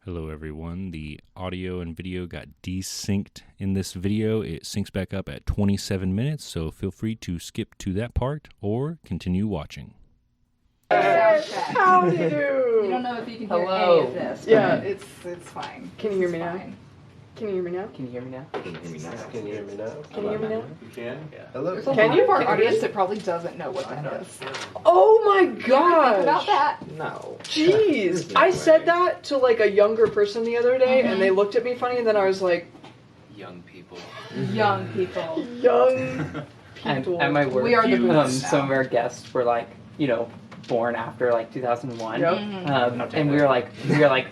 Hello everyone, the audio and video got desynced in this video. It syncs back up at 27 minutes, so feel free to skip to that part or continue watching. How do you do? You don't know if you can hear any of this. Yeah, it's fine. Can you hear me now? Fine. Can you hear me now? Can you hear me now? Can you hear me now? Can you hear me now? Can you hear me now? You can? Yeah. Hello? There's a Can lot you? of our Can audience you? that probably doesn't know what that is. Oh my Think about gosh! that. No. Jeez! I said that to like a younger person the other day, and they looked at me funny, and then I was like, Young people. Young people. young And people. at my work, We are the boomers now. some of our guests were like, born after like 2001. Yep. And we were like,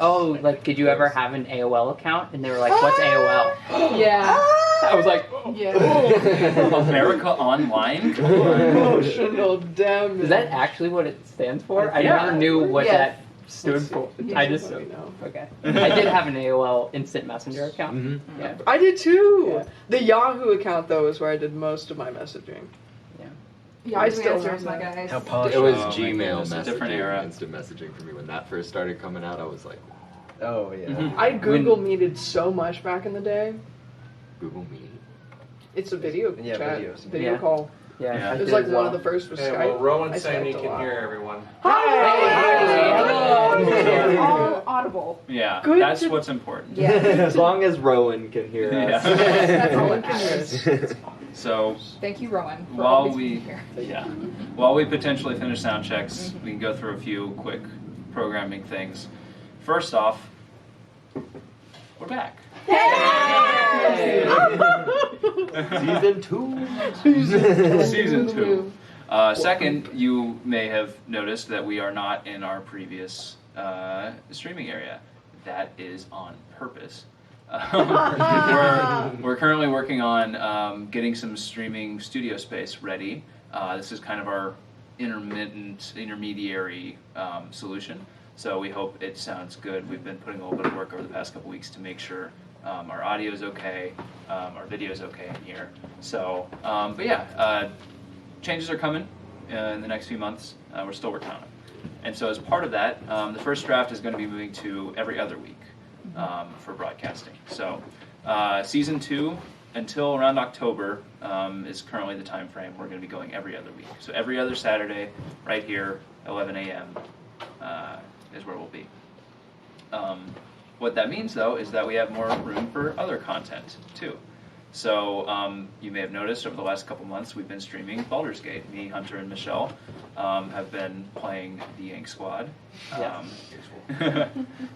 oh, like, did you ever have an AOL account? And they were like, what's AOL? Yeah. I was like, Yeah. America Online? Emotional damage. Is that actually what it stands for? I Yeah. never knew what Yes. that stood Let's see. for. Yeah. I just Let me know. okay. I did have an AOL Instant Messenger account. Mm-hmm. Yeah. I did too. Yeah. The Yahoo account though is where I did most of my messaging. Yeah, I I still still have my that. guys. How posh. It was Oh, my Gmail goodness, messaging, a different era. instant messaging for me. When that first started coming out, I was like, Oh, yeah. Mhm. I Google Meeted so much back in the day. Google Meet. It's a video Yeah, chat, videos. video Yeah. call. Yeah. Yeah. I It was did like as one well. of the first was Okay, Skype. well, Rowan's I saying he Skyped a can lot. hear everyone. They're all audible. Yeah, Good that's to- what's important. Yeah. As long as Rowan can hear us. That's all Rowan that can hear matters. us. So Thank you, Rowan, for While always we- being here. yeah, while we potentially finish sound checks, we can go through a few quick programming things. First off, we're back. Season 2. Season 2. Second, you may have noticed that we are not in our previous streaming area. That is on purpose. We're currently working on getting some streaming studio space ready. This is kind of our intermediary solution. So we hope it sounds good. We've been putting a little bit of work over the past couple weeks to make sure our audio is okay, our video is okay in here. So, but yeah, changes are coming in the next few months. We're still working on them. And so as part of that, the first draft is going to be moving to every other week for broadcasting. So season 2 until around October is currently the time frame. We're going to be going every other week. So every other Saturday, right here, 11 a.m. Is where we'll be. What that means, though, is that we have more room for other content, too. So you may have noticed over the last couple months we've been streaming Baldur's Gate. Me, Hunter, and Michelle have been playing the Yank Squad.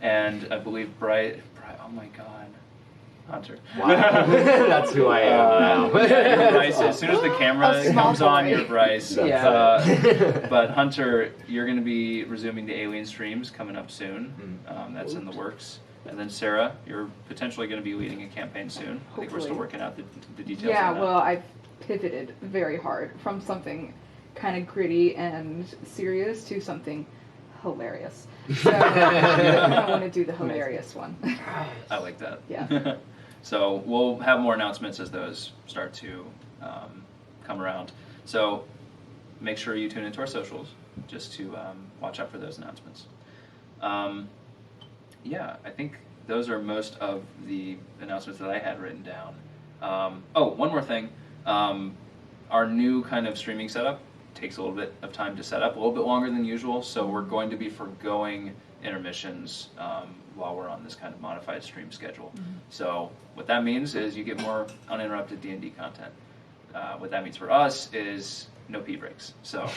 And I believe Bryce, oh my god, Hunter. Wow. That's who I am now. Bryce, as soon as the camera A small comes on, boy. you're Bryce. Yeah. But Hunter, you're going to be resuming the Alien streams coming up soon. That's in the works. And then Sarah, you're potentially going to be leading a campaign soon. I think we're still Hopefully. working out the details. Yeah, on that. well, I've pivoted very hard from something kind of gritty and serious to something hilarious. So I want to do the hilarious one. I like that. Yeah. So we'll have more announcements as those start to come around. So make sure you tune into our socials just to watch out for those announcements. Yeah, I think those are most of the announcements that I had written down. Oh, one more thing. Our new kind of streaming setup takes a little bit of time to set up, a little bit longer than usual, so we're going to be forgoing intermissions while we're on this kind of modified stream schedule. So what that means is you get more uninterrupted D&D content. What that means for us is no pee breaks. So,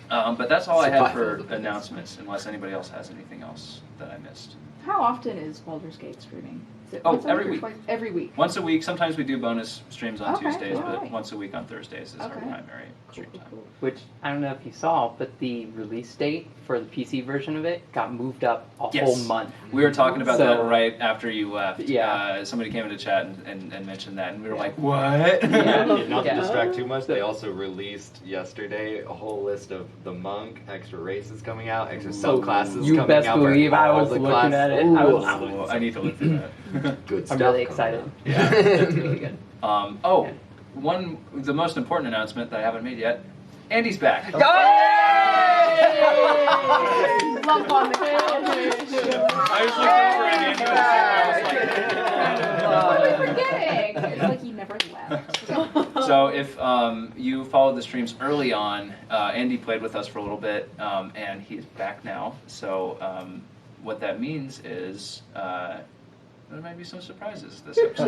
but that's all I had for announcements, unless anybody else has anything else that I missed. How often is Baldur's Gate streaming? Is it Oh, once a every or week. twice? Every week. Once a week, sometimes we do bonus streams on Okay, Tuesdays, but alright. once a week on Thursdays is our Okay. primary stream time. Which I don't know if you saw, but the release date for the PC version of it got moved up a Yes. whole month. We were talking about So- that right after you left. Yeah. Somebody came into chat and mentioned that, and we were Yeah. like, what? Yeah. Not to Yeah. distract too much, they also released yesterday a whole list of the monk, extra races coming out, extra subclasses You coming best out. for believe I all was the looking class- at it. Ooh, I was- Oh, I need to look through that. good I'm stuff really coming excited. out. Yeah. It's really good. Oh, the most important announcement that I haven't made yet. Andy's back. lump on the couch. I just looked over and Andy was What am I forgetting? It's like he never left. So if you followed the streams early on, Andy played with us for a little bit, and he's back now. So what that means is there might be some surprises this episode.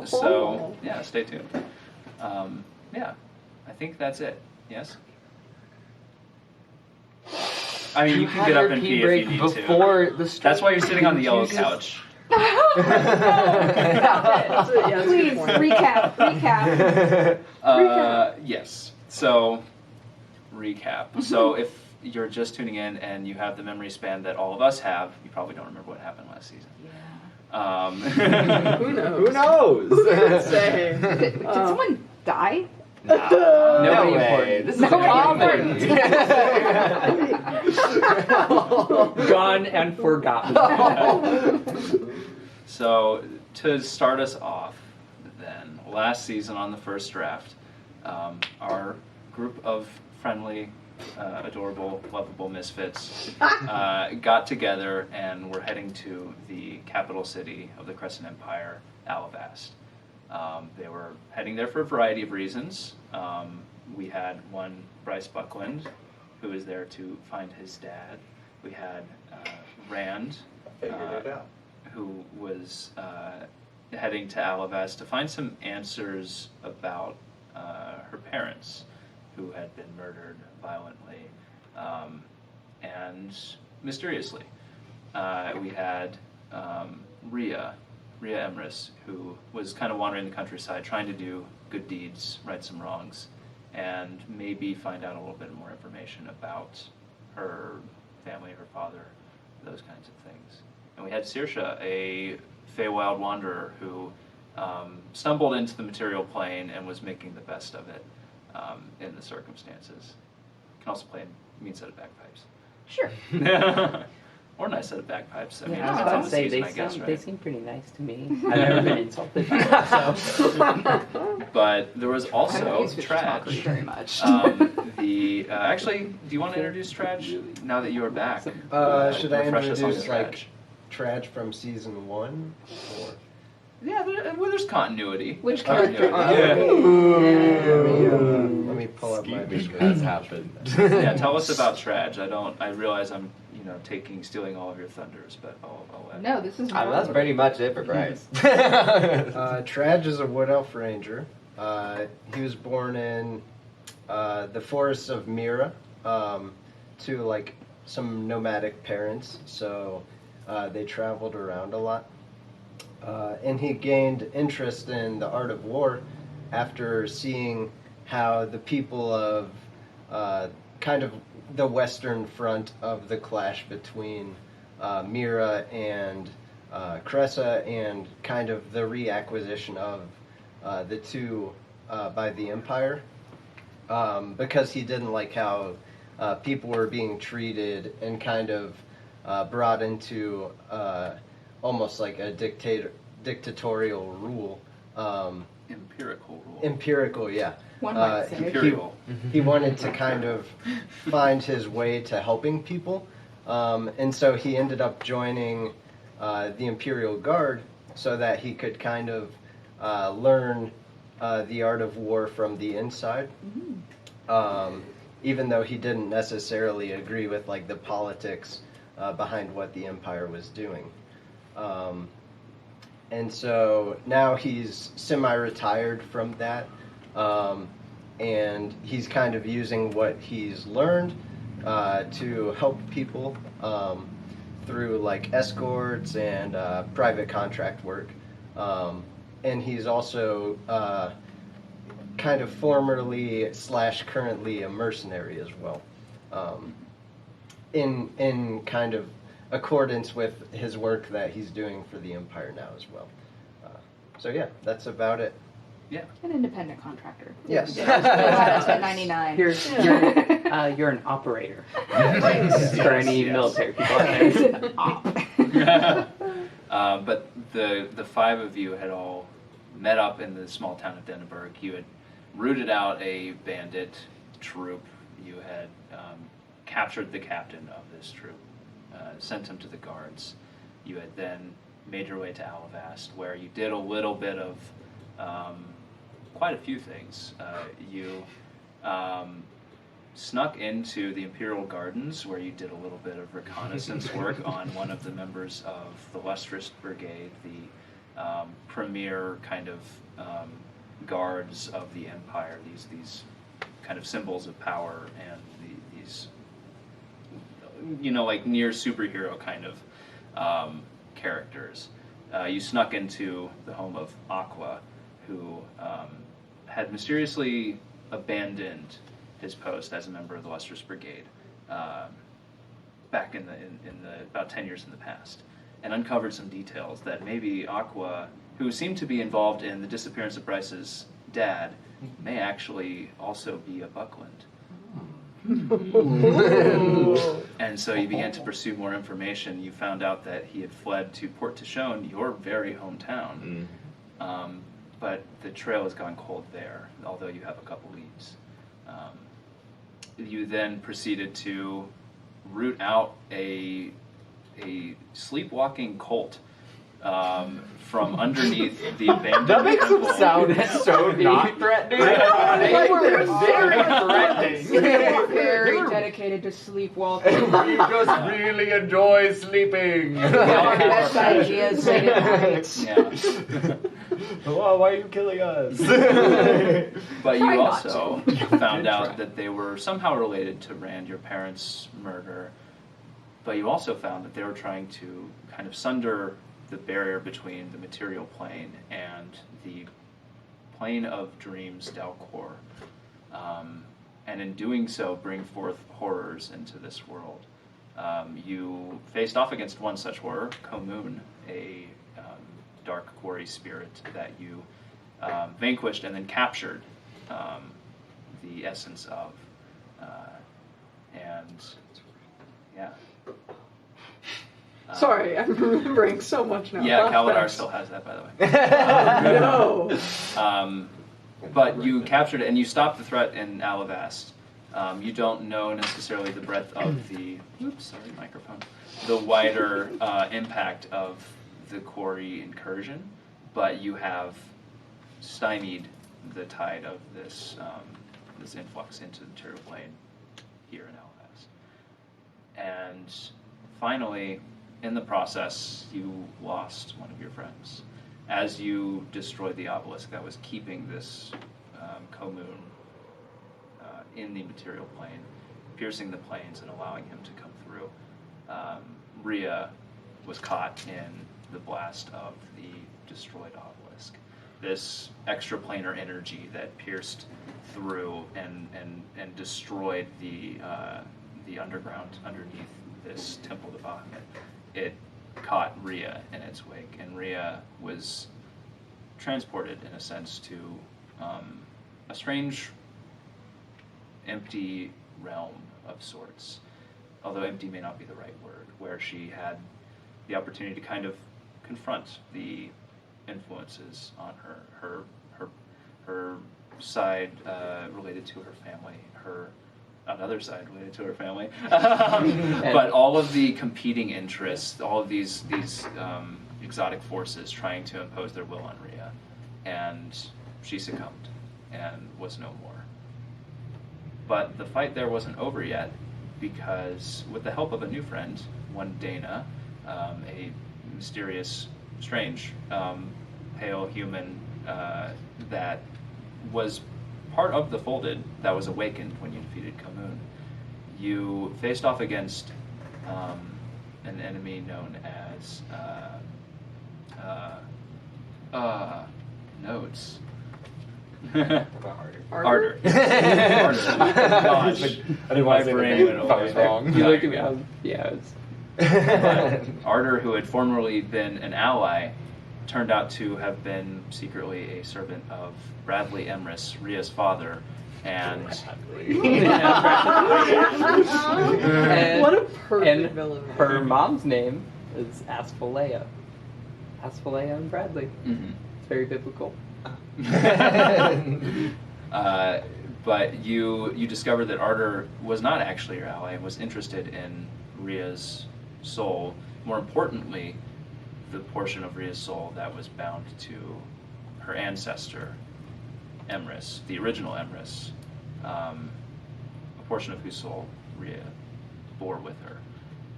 So yeah, stay tuned. Yeah, I think that's it. Yes? I mean, you can get up and pee if you need before to. the stream. That's why you're sitting on the yellow couch. Please, recap. Yes. So, recap. So, if you're just tuning in and you have the memory span that all of us have, you probably don't remember what happened last season. Who knows? Who knows? Who can say? Did someone die? Nobody important. This is Nobody a comedy. Gone and forgotten. So, to start us off, then, last season on the first draft, our group of friendly, adorable, lovable misfits got together and were heading to the capital city of the Crescent Empire, Alavast. They were heading there for a variety of reasons. We had one, Bryce Buckland, who was there to find his dad. We had Rand, who was heading to Alavast to find some answers about her parents, who had been murdered violently and mysteriously. We had Rhea Emrys, who was kind of wandering the countryside, trying to do good deeds, right some wrongs, and maybe find out a little bit more information about her family, her father, those kinds of things. And we had Saoirse, a Feywild wanderer who stumbled into the material plane and was making the best of it in the circumstances. Can also play a mean set of bagpipes. Sure. Or a nice set of bagpipes. I mean, Yeah, it I depends on was the say season, they I guess, seem, right? they seem pretty nice to me. I've never been insulted by them, so. But there was I also don't use fish talkers Tradj. very much. Actually, do you want to introduce Tradj now that you are back? Should I Refresh us on introduce Tradj. Tradj from season 1? Or? Yeah, there's continuity. Which Continuity. character? Let me pull up my Has description. happened. Yeah, tell us about Tradj. I realize I'm stealing all of your thunders, but I'll let. No, this is That's pretty much it for Bryce. Tradj is a wood elf ranger. He was born in the forests of Mira to like some nomadic parents, so they traveled around a lot. And he gained interest in the art of war after seeing how the people of kind of the western front of the clash between Mira and Cressa, and kind of the reacquisition of the two by the Empire, because he didn't like how people were being treated and kind of brought into almost like a dictatorial rule. Empirical rule. Empirical, yeah. One might say. Imperial. He wanted to kind of find his way to helping people, and so he ended up joining the Imperial Guard so that he could kind of learn the art of war from the inside. Even though he didn't necessarily agree with like the politics behind what the Empire was doing. And so now he's semi-retired from that, and he's kind of using what he's learned to help people through like escorts and private contract work. And he's also kind of formerly / currently a mercenary as well, in kind of accordance with his work that he's doing for the Empire now as well. So yeah, that's about it. Yeah. An independent contractor. Yes. Out of 1099. You're an operator. For any military people out there. He's an op. But the five of you had all met up in the small town of Denenburg. You had rooted out a bandit troop. You had captured the captain of this troop, sent him to the guards. You had then made your way to Alavast, where you did a little bit of quite a few things. You snuck into the Imperial Gardens, where you did a little bit of reconnaissance work on one of the members of the Lustrous Brigade, the premier kind of guards of the Empire, these kind of symbols of power and these, like near superhero kind of characters. You snuck into the home of Aqua, who had mysteriously abandoned his post as a member of the Lustrous Brigade back in the about 10 years in the past, and uncovered some details that maybe Aqua, who seemed to be involved in the disappearance of Bryce's dad, may actually also be a Buckland. And so you began to pursue more information. You found out that he had fled to Port Tishon, your very hometown. But the trail has gone cold there, although you have a couple leads. You then proceeded to root out a sleepwalking cult from underneath the abandoned That makes them temple. sound so not threatening. They were very threatening. Very dedicated to sleepwalking. We just really enjoy sleeping. Our best ideas late at night. Yeah. Why are you killing us? But Try you not also found out that they were somehow related to Rand, your parents' murder. But you also found that they were trying to kind of sunder the barrier between the material plane and the plane of dreams, Dalcor. And in doing so, bring forth horrors into this world. You faced off against one such horror, Komoon, a dark quarry spirit that you vanquished and then captured the essence of. And yeah. Sorry, I'm remembering so much now. Yeah, Kaladar Flashbacks. still has that, by the way. No. But you captured it, and you stopped the threat in Alavast. You don't know necessarily the breadth of the microphone, the wider impact of the quarry incursion, but you have stymied the tide of this this influx into the material plane here in Alavast. And finally, in the process, you lost one of your friends as you destroyed the obelisk that was keeping this Komoon in the material plane, piercing the planes and allowing him to come through. Rhea was caught in the blast of the destroyed obelisk. This extraplanar energy that pierced through and destroyed the underground underneath this Temple of Bahamut. It caught Rhea in its wake, and Rhea was transported, in a sense, to a strange, empty realm of sorts. Although empty may not be the right word, where she had the opportunity to kind of confront the influences on her side related to her family, another side related to her family, but all of the competing interests, all of these exotic forces trying to impose their will on Rhea, and she succumbed and was no more. But the fight there wasn't over yet, because with the help of a new friend, one Deyna, a mysterious, strange, pale human that was part of the Folded that was awakened when you defeated Komoon, you faced off against an enemy known as Nodes. Arter. Gosh. I didn't want to say the name if I was wrong. You looked at me, But Arter, who had formerly been an ally, turned out to have been secretly a servant of Bradley Emrys, Rhea's father, and What a perfect and villain. her mom's name is Asphalea. Asphalea and Bradley. Mhm. It's very biblical. But but you discovered that Arter was not actually your ally and was interested in Rhea's soul. More importantly, the portion of Rhea's soul that was bound to her ancestor, Emrys, the original Emrys, a portion of whose soul Rhea bore with her.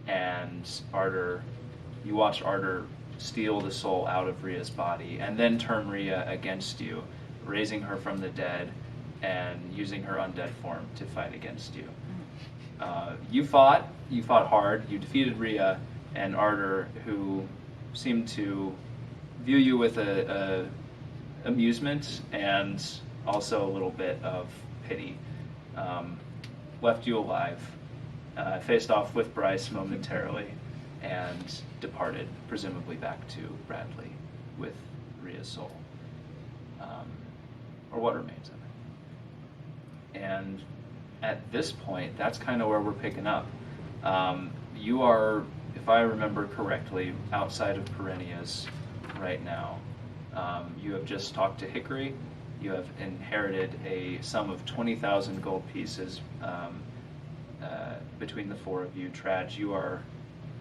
And Arter, you watched Arter steal the soul out of Rhea's body and then turn Rhea against you, raising her from the dead and using her undead form to fight against you. You fought hard, you defeated Rhea, and Arter, who seemed to view you with a amusement and also a little bit of pity, left you alive, faced off with Bryce momentarily, and departed, presumably back to Bradley with Rhea's soul, or what remains of it. And at this point, that's kind of where we're picking up. You are, if I remember correctly, outside of Perennia's right now. You have just talked to Hickory. You have inherited a sum of 20,000 gold pieces between the four of you. Tradj,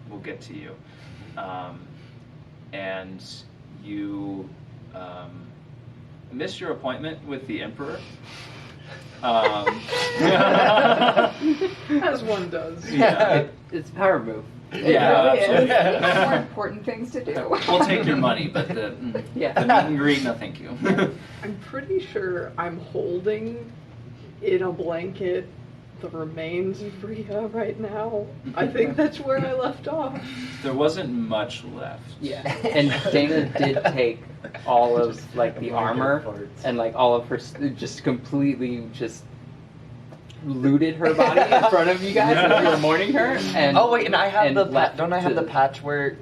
we'll get to you. And you missed your appointment with the Emperor. As one does. Yeah. It's a power move. Yeah, Really is. absolutely. More important things to do. We'll take your money, but the Yeah. meet and greet, no thank you. I'm pretty sure I'm holding in a blanket the remains of Rhea right now. I think that's where I left off. There wasn't much left. Yeah. And Deyna did take all of like the armor and like all of her just completely just looted her body in front of you guys as you were mourning her. And Oh wait, and I have and the left don't I have to- the patchwork?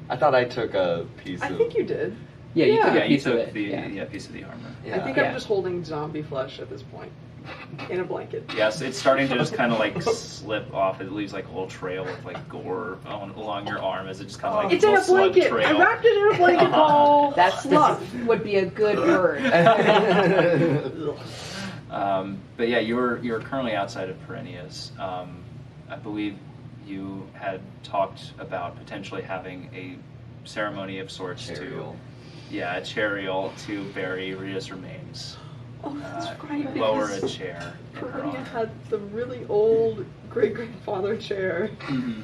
I thought I took a piece I of. think you did. Yeah, you took Yeah, a you piece of took it. the yeah. piece of the armor. Yeah. I think Yeah. I'm just holding zombie flesh at this point. In a blanket. Yes, it's starting to just kind of like slip off. It leaves like a little trail of like gore along your arm as it just kind of like It's in a little slug blanket. I trail. wrapped it in a blanket. Uh-huh. That's fluff would be a good word. But yeah, you're currently outside of Perennia's. I believe you had talked about potentially having a ceremony of sorts Burial. a charial to bury Rhea's remains. Oh, that's right. Lower because a chair in her Perennia honor. had the really old great-grandfather chair. Mhm.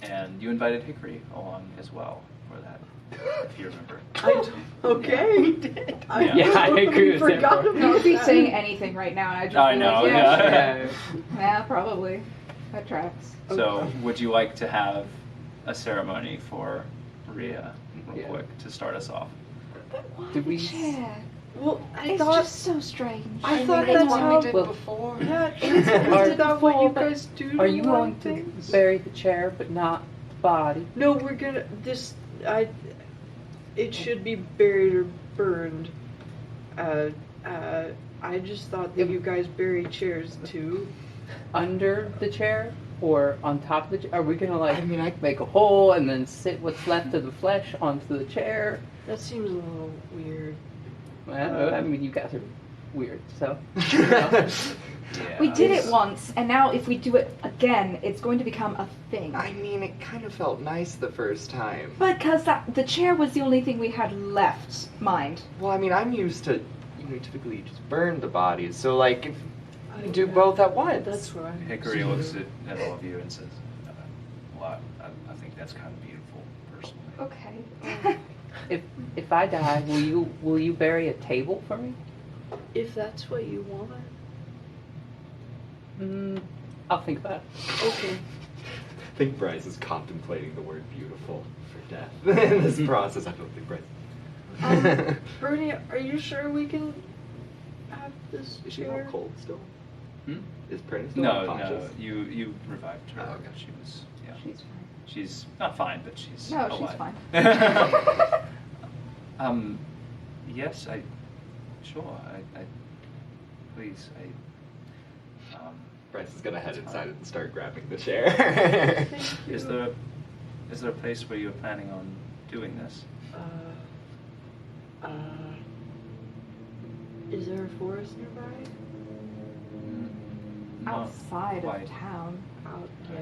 And you invited Hickory along as well for that, if you remember. Okay. We did. I Yeah, I agree with forgot him. You about could be that. saying anything right now, and I just I be know, like, yeah. sure. Yeah, probably. That tracks. So, would you like to have a ceremony for Rhea, real Yeah. quick, to start us off? Did we? Yeah. Well, I It's thought. just so strange. I thought mean, that's what how- we did Well, before. Yeah, Is that what you but guys do? To Are you warm going to things? bury the chair but not the body? No, we're gonna. It should be buried or burned. I just thought that you guys buried chairs too. Under the chair or on top of the chair? Are we gonna like make a hole and then sit what's left of the flesh onto the chair? That seems a little weird. Well, I mean, you guys are weird, so. Yeah. We did it once, and now if we do it again, it's going to become a thing. I mean, it kind of felt nice the first time. Because the chair was the only thing we had left, mind. Well, I mean, I'm used to, typically you just burn the bodies. So, like, if you do both at once. That's right. Hickory looks at all of you and says, well, I think that's kind of beautiful, personally. Okay. If I die, will you bury a table for me? If that's what you want. I'll think about it. Okay. I think Bryce is contemplating the word beautiful for death in this process. I don't think Bryce. Bernie, are you sure we can have this Is she chair? not cold still? Hmm? Is Prenny still No, unconscious? you revived her. Oh, okay. She was, yeah. She's fine. She's not fine, but she's No, alive. she's fine. Yes, sure, please, Bryce is gonna head inside and start grabbing the chair. is there a place where you're planning on doing this? Is there a forest nearby? Not Outside quite. of town. Out, yeah.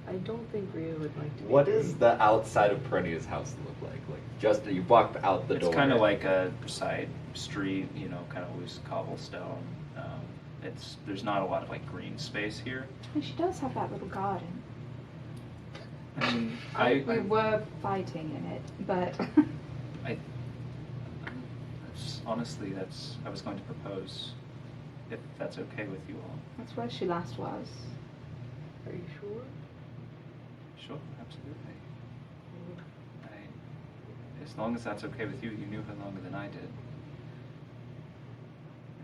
I don't think Ria would like to. What does the outside of Perennia's house look like? Like, just you walk out the door. It's kind of like a side street, kind of loose cobblestone. There's not a lot of like green space here. And she does have that little garden. I mean, We were fighting in it, but honestly, I was going to propose, if that's okay with you all. that's where she last was. Are you sure? Sure, absolutely. As long as that's okay with you, you knew her longer than I did.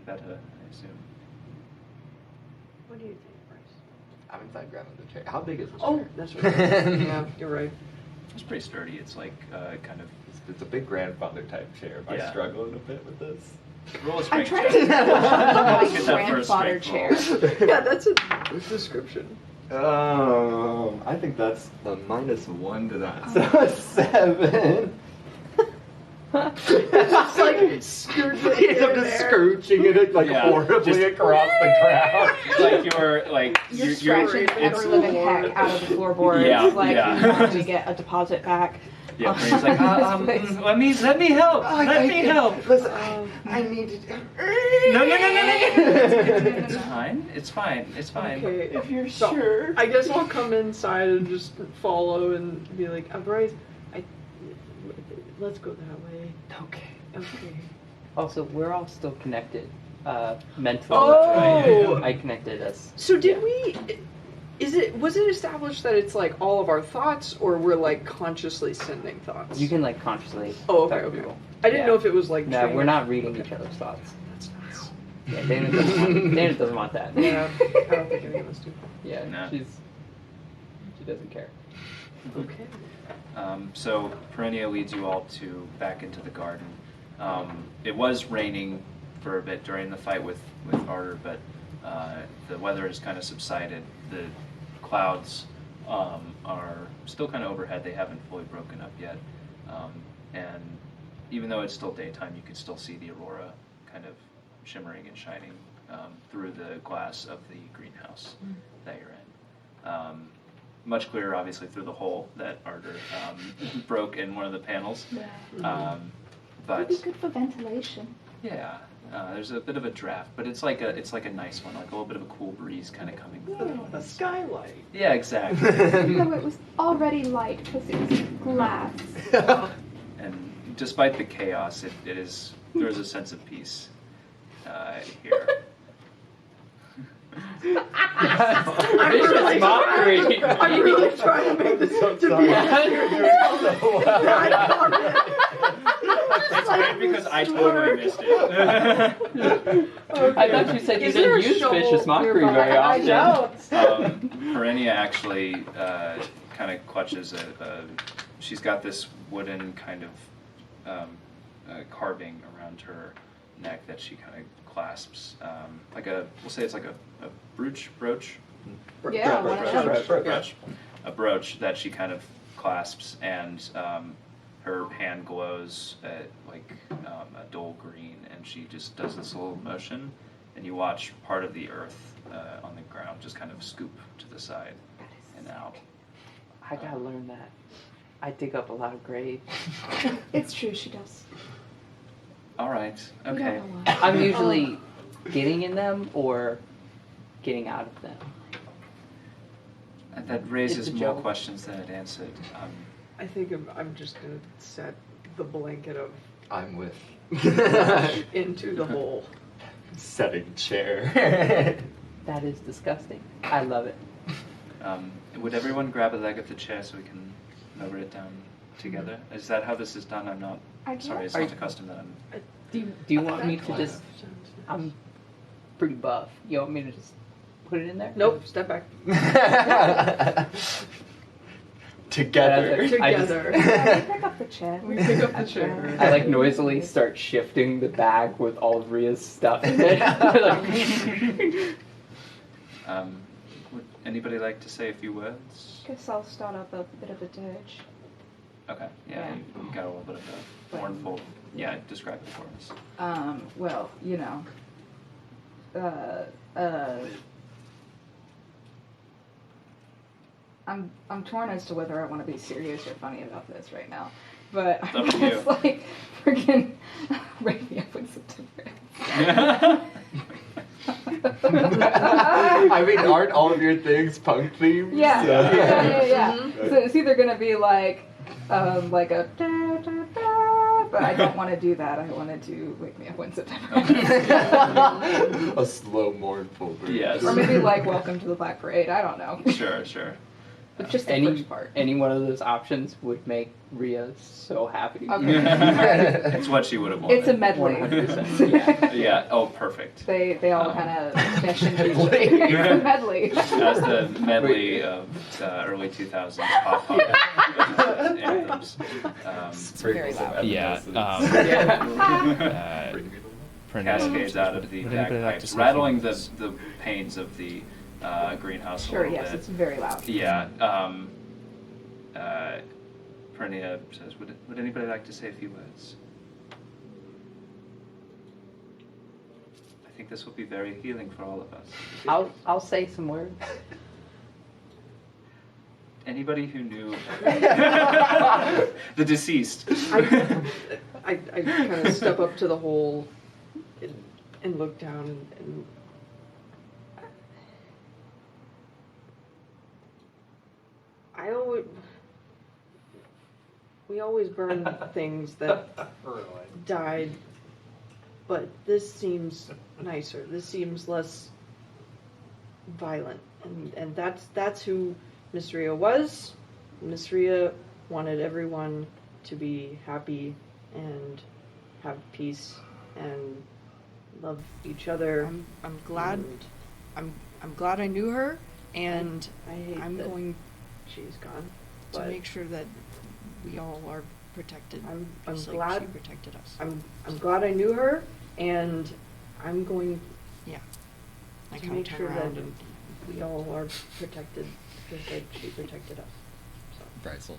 Better, I assume. What do you think, Bryce? I'm inside grabbing the chair. How big is this Oh, chair? that's right. Yeah, you're right. It's pretty sturdy. It's like kind of. It's a big grandfather type chair. Am I Yeah. struggling a bit with this? Roll a I'm strength trying check. to Get that first grandfather strength roll. chair. Yeah, that's a description. I think that's the -1 to that. So it's 7. It's like scooching I'm just scooching it like Yeah, horribly just- across the ground. Like You're scratching every living heck out of the floorboards. Yeah, like yeah. you want to get a deposit back. Yeah, Brandon's like, let me help. Let me help. Listen, I need to. No. It's fine. It's fine. It's fine. Okay. If you're So, sure. I guess I'll come inside and just follow and be like, Bryce, let's go that way. Okay. Okay. Also, we're all still connected mentally. Oh! I connected us. So did we? Was it established that it's like all of our thoughts, or we're like consciously sending thoughts? You can like consciously. Oh, okay, talk to okay. people. I didn't Yeah. know if it was like. No, trained- we're not reading each other's thoughts. Yeah, Deyna doesn't want that. Yeah, I don't think any of us do. Yeah, No. she doesn't care. Okay. So Perennia leads you all back into the garden. It was raining for a bit during the fight with Arter, but the weather has kind of subsided. The clouds are still kind of overhead. They haven't fully broken up yet. And even though it's still daytime, you can still see the aurora kind of shimmering and shining through the glass of the greenhouse that you're in. Much clearer, obviously, through the hole that Arter broke in one of the panels. But It'd be good for ventilation. yeah, there's a bit of a draft, but it's like a nice one, like a little bit of a cool breeze kind of coming through. A skylight. Yeah, exactly. Though it was already light because it was glass. And despite the chaos, there is a sense of peace here. Vicious mockery. I'm really trying to make this to be It's great because I totally missed it. I thought you said you Is there didn't a use shovel vicious mockery nearby? very often. I don't. Perennia actually kind of clutches she's got this wooden kind of carving around her neck that she kind of clasps, we'll say it's like a brooch. Yeah, one of them. A brooch that she kind of clasps, and her hand glows like a dull green, and she just does this little motion, and you watch part of the earth on the ground just kind of scoop to the side and out. I gotta learn that. I dig up a lot of graves. It's true, she does. All right. We don't Okay. know why. I'm usually getting in them or getting out of them. That raises It's a more joke. questions than it answered. I think I'm just gonna set the blanket of I'm with. into the hole. Setting chair. That is disgusting. I love it. Would everyone grab a leg of the chair so we can lower it down together? Is that how this is done? I'm not. I Sorry, it's Are not you- accustomed that I'm. Do you want me to That just? I'm pretty buff. You want me to just put it in there? Nope, step back. Together. I just- Together. Yeah, we pick up the chair. We pick up the chair. I like noisily start shifting the bag with all of Ria's stuff in it. Like- Would anybody like to say a few words? Guess I'll start up a bit of a dirge. Okay. Yeah, Yeah. you got a little bit of a mournful Yeah, describe it for us. Well, I'm torn as to whether I want to be serious or funny about this right now. But It's up to you. it's like freaking wake me up in September. I mean, aren't all of your things punk themes? Yeah. Mhm. So it's either gonna be like a da, da, da, but I don't want to do that. I wanted to wake me up in September. A slow, mournful version. Yes. Or maybe like Welcome to the Black Parade. I don't know. Sure, sure. But just the Any first part. any one of those options would make Rhea so happy. Okay. It's what she would have wanted. It's a medley. 100%. Yeah. Yeah. Oh, perfect. They all Um, kind of mesh into each other. It's a medley. As the medley of early 2000s pop anthems. Very loud. Yeah. Cascades out of the Would anybody like to bagpipes, say rattling things? the panes of the greenhouse a Sure, little yes, bit. it's very loud. Yeah. Pernia says, would anybody like to say a few words? I think this will be very healing for all of us. I'll say some words. Anybody who knew the deceased. I kind of step up to the hole and look down and we always burn things that died, but this seems nicer. This seems less violent, and that's who Miss Rhea was. Miss Rhea wanted everyone to be happy and have peace and love each other. I'm glad. And I'm glad I knew her, and I hate I'm that going she's gone. to But make sure that we all are protected. I'm just like glad- she protected us. I'm glad I knew her, and I'm going I to kind make of sure turn that around and we all are protected just like she protected us. So Bryce will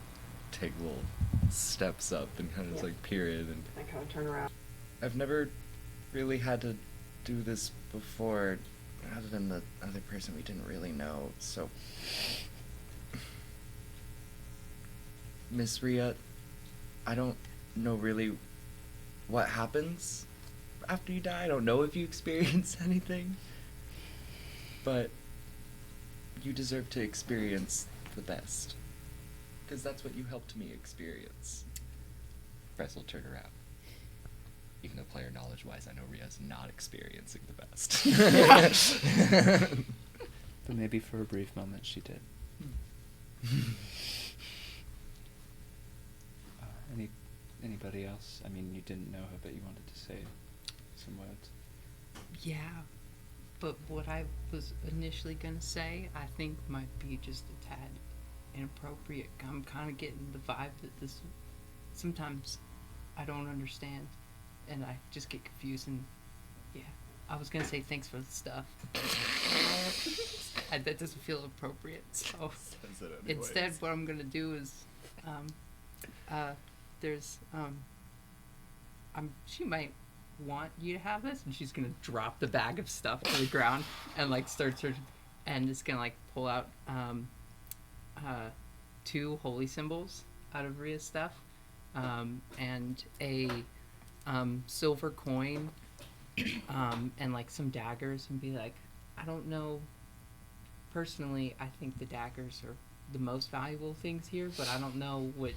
take little steps up and kind of just Yeah. like period. And I kind of turn around. I've never really had to do this before, other than the other person we didn't really know. So, Miss Rhea, I don't know really what happens after you die. I don't know if you experience anything, but you deserve to experience the best, because that's what you helped me experience. Bryce will turn around. Even though player knowledge-wise, I know Rhea's not experiencing the best. But maybe for a brief moment she did. Anybody else? I mean, you didn't know her, but you wanted to say some words. Yeah, but what I was initially gonna say, I think might be just a tad inappropriate. I'm kind of getting the vibe that this sometimes I don't understand, and I just get confused. And yeah, I was gonna say thanks for the stuff. That doesn't feel appropriate. So instead, what I'm gonna do is, she might want you to have this, and she's gonna drop the bag of stuff to the ground and like start searching, and it's gonna like pull out 2 holy symbols out of Rhea's stuff, and a silver coin, and like some daggers, and be like, I don't know. Personally, I think the daggers are the most valuable things here, but I don't know what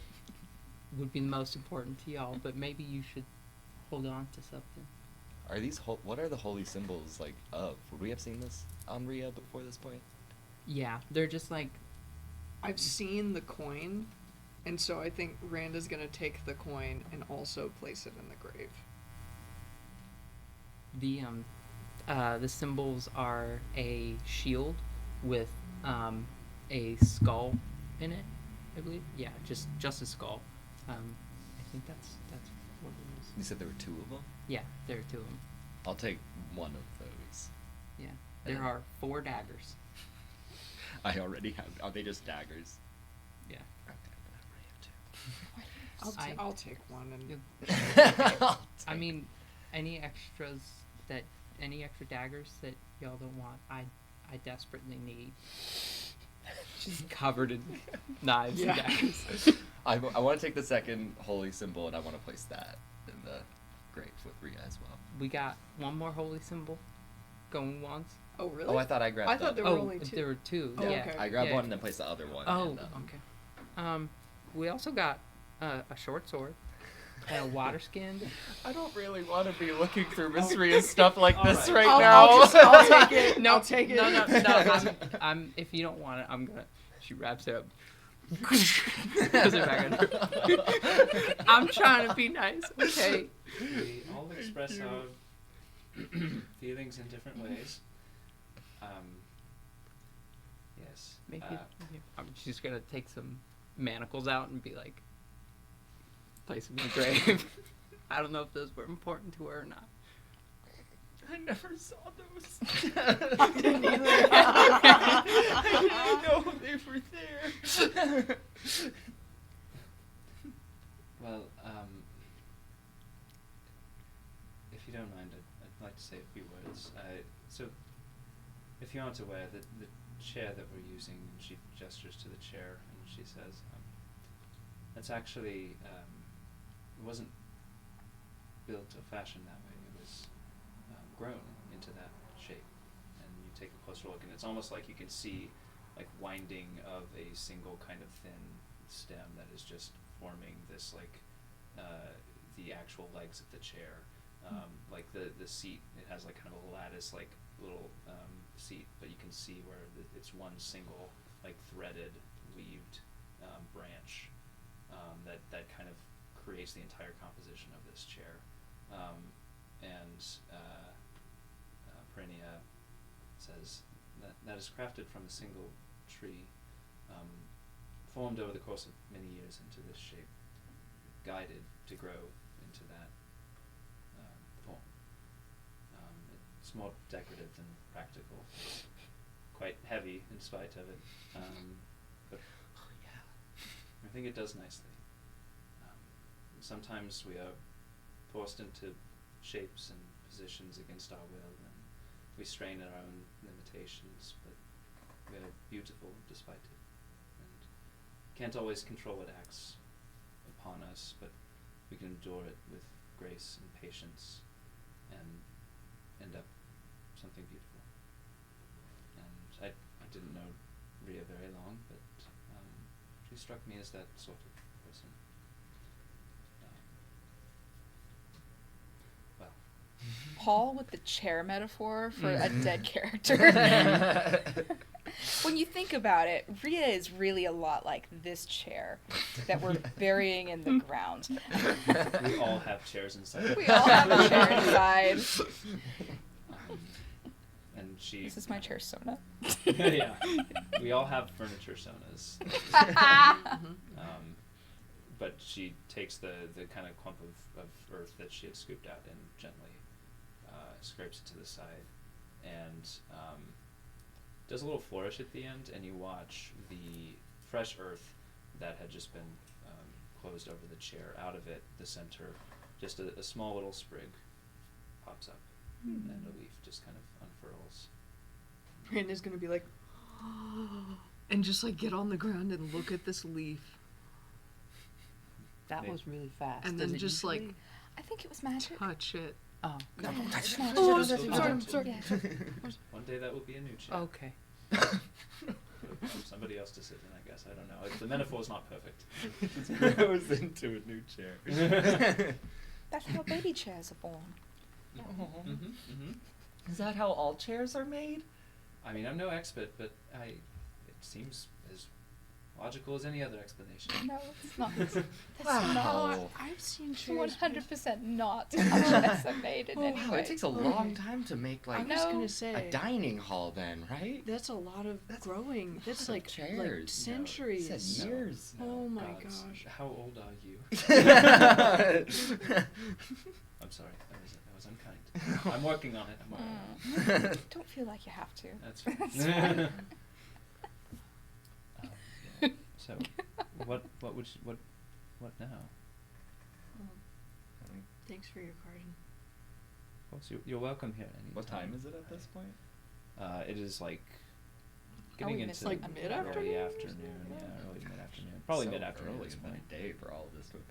would be the most important to y'all. But maybe you should hold on to something. Are these what are the holy symbols like of? Would we have seen this on Rhea before this point? Yeah, they're just like I've seen the coin, and so I think Randa's gonna take the coin and also place it in the grave. the symbols are a shield with a skull in it, I believe. Yeah, just a skull. I think that's what it is. You said there were 2 of them? Yeah, there are 2 of them. I'll take one of those. Yeah, there are 4 daggers. I already have. Are they just daggers? Yeah. Okay, I'm gonna have Rhea too. I'll take one. And I mean, any extra daggers that y'all don't want, I desperately need. She's covered in knives and daggers. I want to take the second holy symbol and I want to place that in the grave with Rhea as well. We got one more holy symbol going once. Oh, really? Oh, I thought I grabbed I thought there were only two. There were two. Oh, yeah. okay. I grabbed Yeah. one and then placed the other one. Oh, in, okay. We also got a short sword and a water skin. I don't really want to be looking through Miss Rhea's stuff like this right. right now. I'll take it. No, I'll take it. No. I'm. If you don't want it, I'm gonna. She wraps it up. Puts it back on her. I'm trying to be nice. Okay. We all express our feelings in different ways. Yes. Maybe I'm just gonna take some manacles out and be like, place them in the grave. I don't know if those were important to her or not. I never saw those. I didn't either. I didn't know they were there. Well, if you don't mind, I'd like to say a few words. So, if you aren't aware, the chair that we're using, and she gestures to the chair, and she says, that's actually, it wasn't built or fashioned that way. It was grown into that shape. And you take a closer look, and it's almost like you can see like winding of a single kind of thin stem that is just forming this like the actual legs of the chair. Like the seat, it has like kind of a lattice like little seat, but you can see where it's one single like threaded weaved branch that kind of creates the entire composition of this chair. Perinia says that is crafted from a single tree, formed over the course of many years into this shape, guided to grow into that form. It's more decorative than practical. It's quite heavy in spite of it, but I think it does nicely. Sometimes we are forced into shapes and positions against our will, and we strain at our own limitations, but we are beautiful despite it. And can't always control what acts upon us, but we can endure it with grace and patience and end up something beautiful. And I didn't know Rhea very long, but she struck me as that sort of person. Paul with the chair metaphor for a dead character. When you think about it, Rhea is really a lot like this chair that we're burying in the ground. We all have chairs inside. We all have a chair inside. And she. This is my chair Sona. Yeah, we all have furniture Sonas. But she takes the kind of clump of earth that she had scooped out and gently scrapes it to the side, and does a little flourish at the end, and you watch the fresh earth that had just been closed over the chair. Out of it, the center, just a small little sprig pops up, and a leaf just kind of unfurls. Brandon's gonna be like, and just like get on the ground and look at this leaf, That was really fast. and Does then it just like usually- I think it was magic. touch it. Oh. Yeah, it's Oh, magic. I'm sorry. Yeah. One day that will be a new chair. Okay. For somebody else to sit in, I guess. I don't know. The metaphor is not perfect. Grows into a new chair. That's how baby chairs are born. Is that how all chairs are made? I mean, I'm no expert, but it seems as logical as any other explanation. No, it's not. That's Wow. I've seen not. chairs. 100% not how chairs are made in any Wow, way. it takes a long time to make like I'm just No. gonna a say dining hall then, right? that's a lot of growing. That's like chairs. centuries. It said years. Oh my Gods, gosh. How old are you? I'm sorry. That was unkind. I'm working on it. I'm working on it. Don't feel like you have to. That's fine. That's fine. So, what now? Thanks for your card. Of course, you're welcome here. What time is it at this point? It is like getting we into missed, like, early mid-afternoon? afternoon. Yeah, early mid-afternoon. Probably So mid-afternoon. early at this in the point. day for all of this to have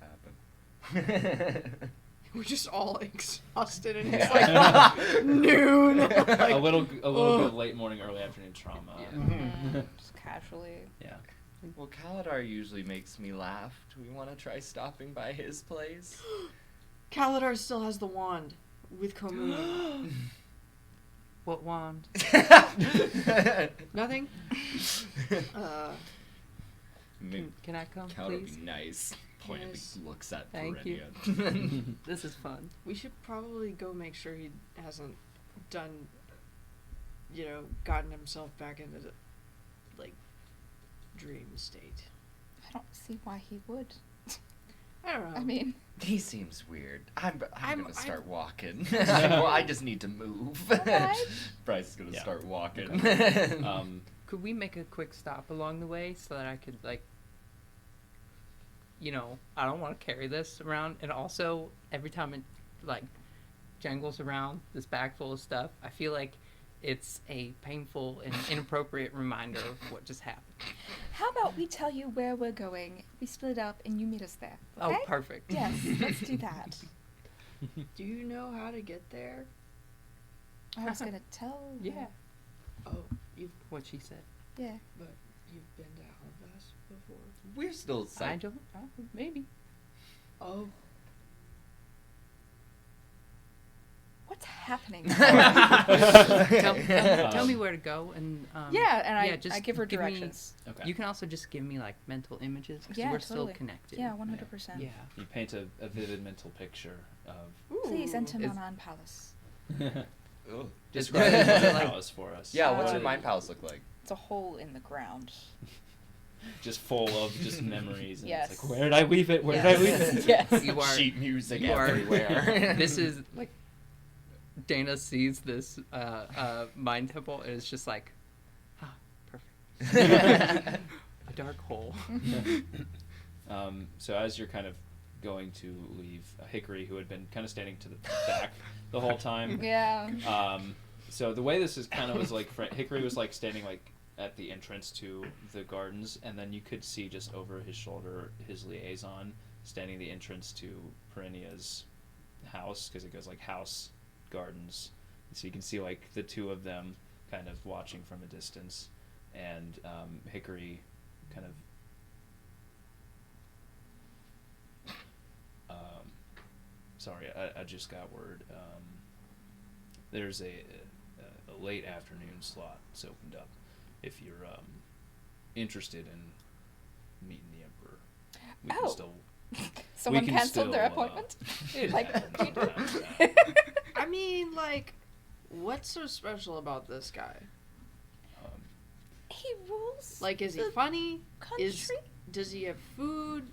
happened. We're just all exhausted and it's like noon. a little bit of late morning, early afternoon trauma. Just casually. Yeah. Well, Kaladar usually makes me laugh. Do we want to try stopping by his place? Kaladar still has the wand with Komu. What wand? Nothing. Can I come, Kaladar would please? be nice. Pointedly Yes. looks at Thank you. Perinia. This is fun. We should probably go make sure he hasn't done, gotten himself back into the, dream state. I don't see why he would. I don't know. I mean, He seems weird. I'm gonna start walking. I'm- Well, I just need to move. Alright. Bryce is gonna Yeah. start walking. Could we make a quick stop along the way so that I could, I don't want to carry this around. And also, every time it, jangles around this bag full of stuff, I feel like it's a painful and inappropriate reminder of what just happened. how about we tell you where we're going? We split up and you meet us there. Okay? Oh, perfect. Yes, let's do that. Do you know how to get there? I was gonna tell. Yeah. Oh, What she said. Yeah. but you've been to Alavast before. We're still I don't. Maybe. Oh. What's happening? Tell me where to go, and yeah, and just I give her me- directions. Okay. You can also just give me mental images because Yeah, we're totally. still connected. Yeah, 100%. Yeah. You paint a vivid mental picture of. Please enter Is- Manan Palace. Ugh. Describe the house for us. Yeah, what's Uh, your mind palace look like? It's a hole in the ground. Just full of just memories. And Yes. It's like, where did I weave it? Where Yes. did I weave it? Yes. You are. Sheet music you are- everywhere. This is Deyna sees this mind temple and it's just perfect. A dark hole. So as you're kind of going to leave, Hickory, who had been kind of standing to the back the whole time. Yeah. So the way this is kind of was Hickory was standing at the entrance to the gardens, and then you could see just over his shoulder his liaison standing the entrance to Perinia's house, because it goes house, gardens. So you can see the two of them kind of watching from a distance, and Hickory kind of sorry, I just got word. There's a late afternoon slot that's opened up if you're interested in meeting the Emperor. We can Oh. still, Someone can canceled their still, appointment? it Like, happens we from do. time to time. I mean, what's so special about this guy? He rules. Is he the funny? country? Does he have food?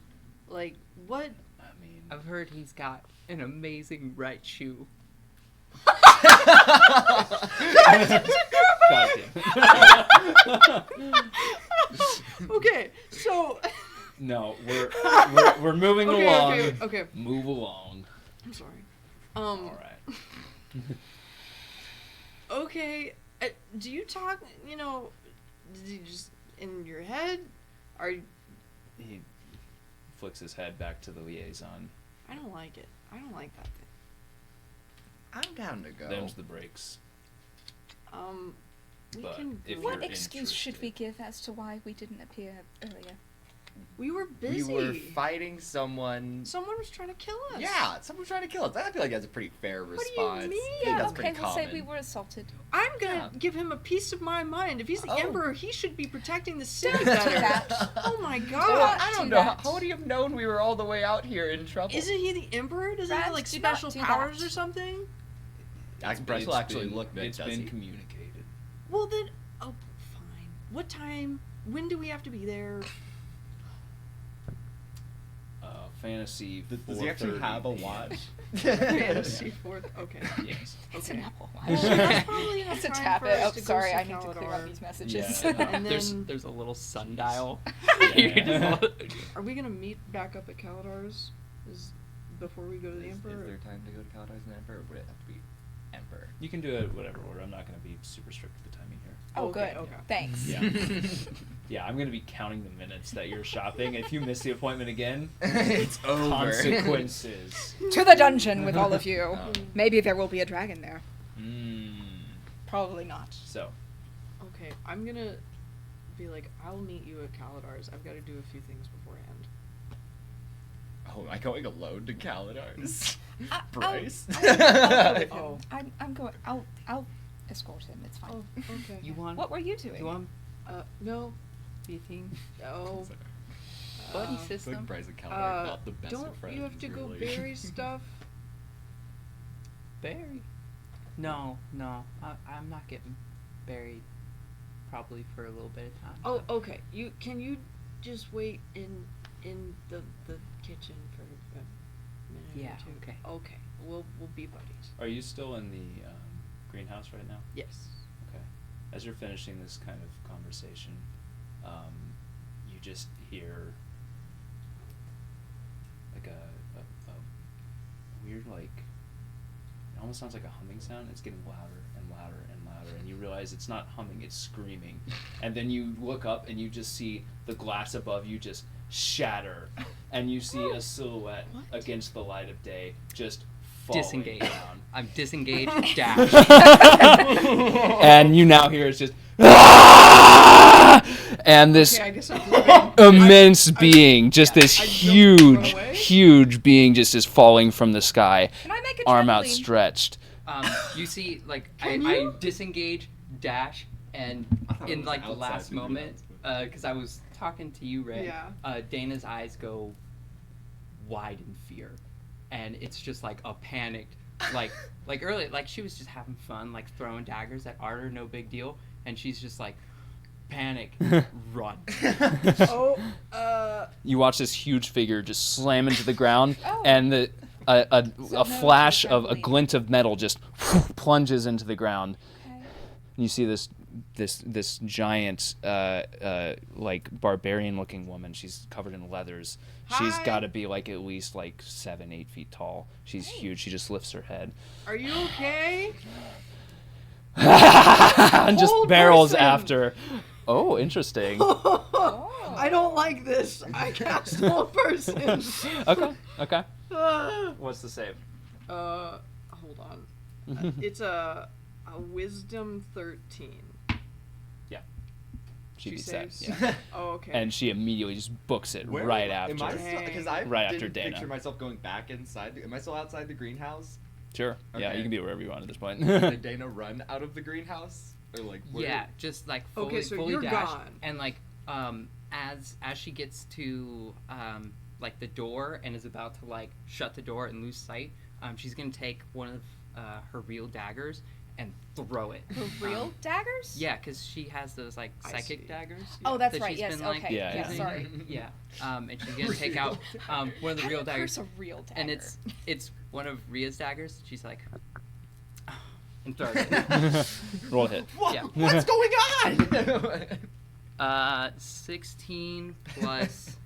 What? I mean, I've heard he's got an amazing right shoe. Okay, so. no, we're moving along. Okay. Move along. I'm sorry. All right. Okay. Do you talk? Did you just in your head? He flicks his head back to the liaison. I don't like it. I don't like that thing. I'm down to go. Them's the breaks. We But can. if Go. What you're excuse should we interested. give as to why we didn't appear earlier? We were busy. We were fighting someone. Someone was trying to kill us. Yeah, someone was trying to kill us. I feel like that's a pretty fair do you response. mean? I think Yeah, that's okay, pretty we'll say common. we were assaulted. I'm gonna Yeah. give him a piece of my mind. If he's the Oh. emperor, he should be protecting the city Don't do better. that. Oh my not god! I don't do know. that. How would he have known we were all the way out here in trouble? Isn't he the emperor? Does he have Rats, do not special do powers that. or something? Bryce will actually been- look good, It's does been he? communicated. Well then, oh fine. What time? When do we have to be there? Fantasy. Does he actually 4:30 have a PM. watch? Fantasy fourth. Okay. Yes. It's Okay. an Apple Watch. Well, that's probably enough It's a time tap for it. us Oh, to go sorry, see I need to clear out Kaladar. these messages. Yeah, And then, There's a little sundial. are You just- we gonna meet back up at Kaladar's? before we go to the Is Emperor? there time to go to Kaladars and Emperor, or would it have to be Emperor? You can do it whatever order. I'm not going to be super strict with the timing here. Oh, Okay, good. okay. Thanks. Yeah. Yeah, I'm going to be counting the minutes that you're shopping. If you miss the appointment again, It's over. consequences. To the dungeon with all of you. Maybe there will be a dragon there. Probably not. So, Okay, I'm gonna be like, I'll meet you at Kaladars. I've got to do a few things beforehand. Oh, am I going alone to Kaladars? Bryce? Oh. I'm going. I'll escort him. It's fine. Oh, okay. You want? What were you doing? You want No. beating? No. Buddy It's like system. Bryce and Kaladar not the best Don't of friends. you have to go really. bury stuff? Buried? No. I'm not getting buried. Probably for a little bit of time. Oh, okay. Can you just wait in the kitchen for a minute Yeah, or two? okay. Okay. We'll be buddies. are you still in the greenhouse right now? Yes. Okay. As you're finishing this kind of conversation, you just hear like a weird, like, it almost sounds like a humming sound. It's getting louder and louder and louder, and you realize it's not humming, it's screaming. And then you look up and you just see the glass above you just shatter, and you see a silhouette against the light of day just falling Disengage. down. I'm disengaged. Dash. And you now hear it's just and this Okay, I guess I'm moving. immense being, just this I jumped and run away? huge being just is falling from the sky, Can I make a arm trampoline? outstretched. You see, like, Can I you? disengage, dash, and thought it in was like the outside last the moment, greenhouse, because I was talking to you, Ray. Yeah. Dana's eyes go wide in fear, and it's just like a panicked, like earlier, like she was just having fun, like throwing daggers at Arter, no big deal, and she's just like, panic, run. You watch this huge figure just slam into the ground, Oh. and a no flash of a trampoline. glint of metal just plunges into the ground. Okay. And you see this giant like barbarian looking woman. She's covered in leathers. She's Hi. got to be like at least like 7-8 feet tall. She's huge. She just lifts her head Are you okay? and just Whole barrels person. after. Oh, interesting. I don't like this. I cast whole person. Okay. Ah. What's the save? Hold on. It's a wisdom 13. She beats saves? that. Yeah. Oh, okay. And she immediately just books it Where right am after. I still? Because I Right after didn't Deyna. picture myself going back inside. Am I still outside the greenhouse? Sure. Yeah, Okay. you can be wherever you want at this point. Did Deyna run out of the greenhouse? Or like where Yeah, just like Okay, so fully you're dash, gone. and like as she gets to like the door and is about to like shut the door and lose sight, she's gonna take one of her real daggers and throw it. Her real daggers? Yeah, because she has those like I psychic see. daggers. Oh, that's that right. she's Yes. been, like, Okay. Yeah, Yeah. using. Sorry. Yeah, and she's gonna take out one of the How real do you daggers, curse a real dagger? and it's one of Ria's daggers. She's like, and throws it. Roll a hit. What? Yeah. What's going on? 16 plus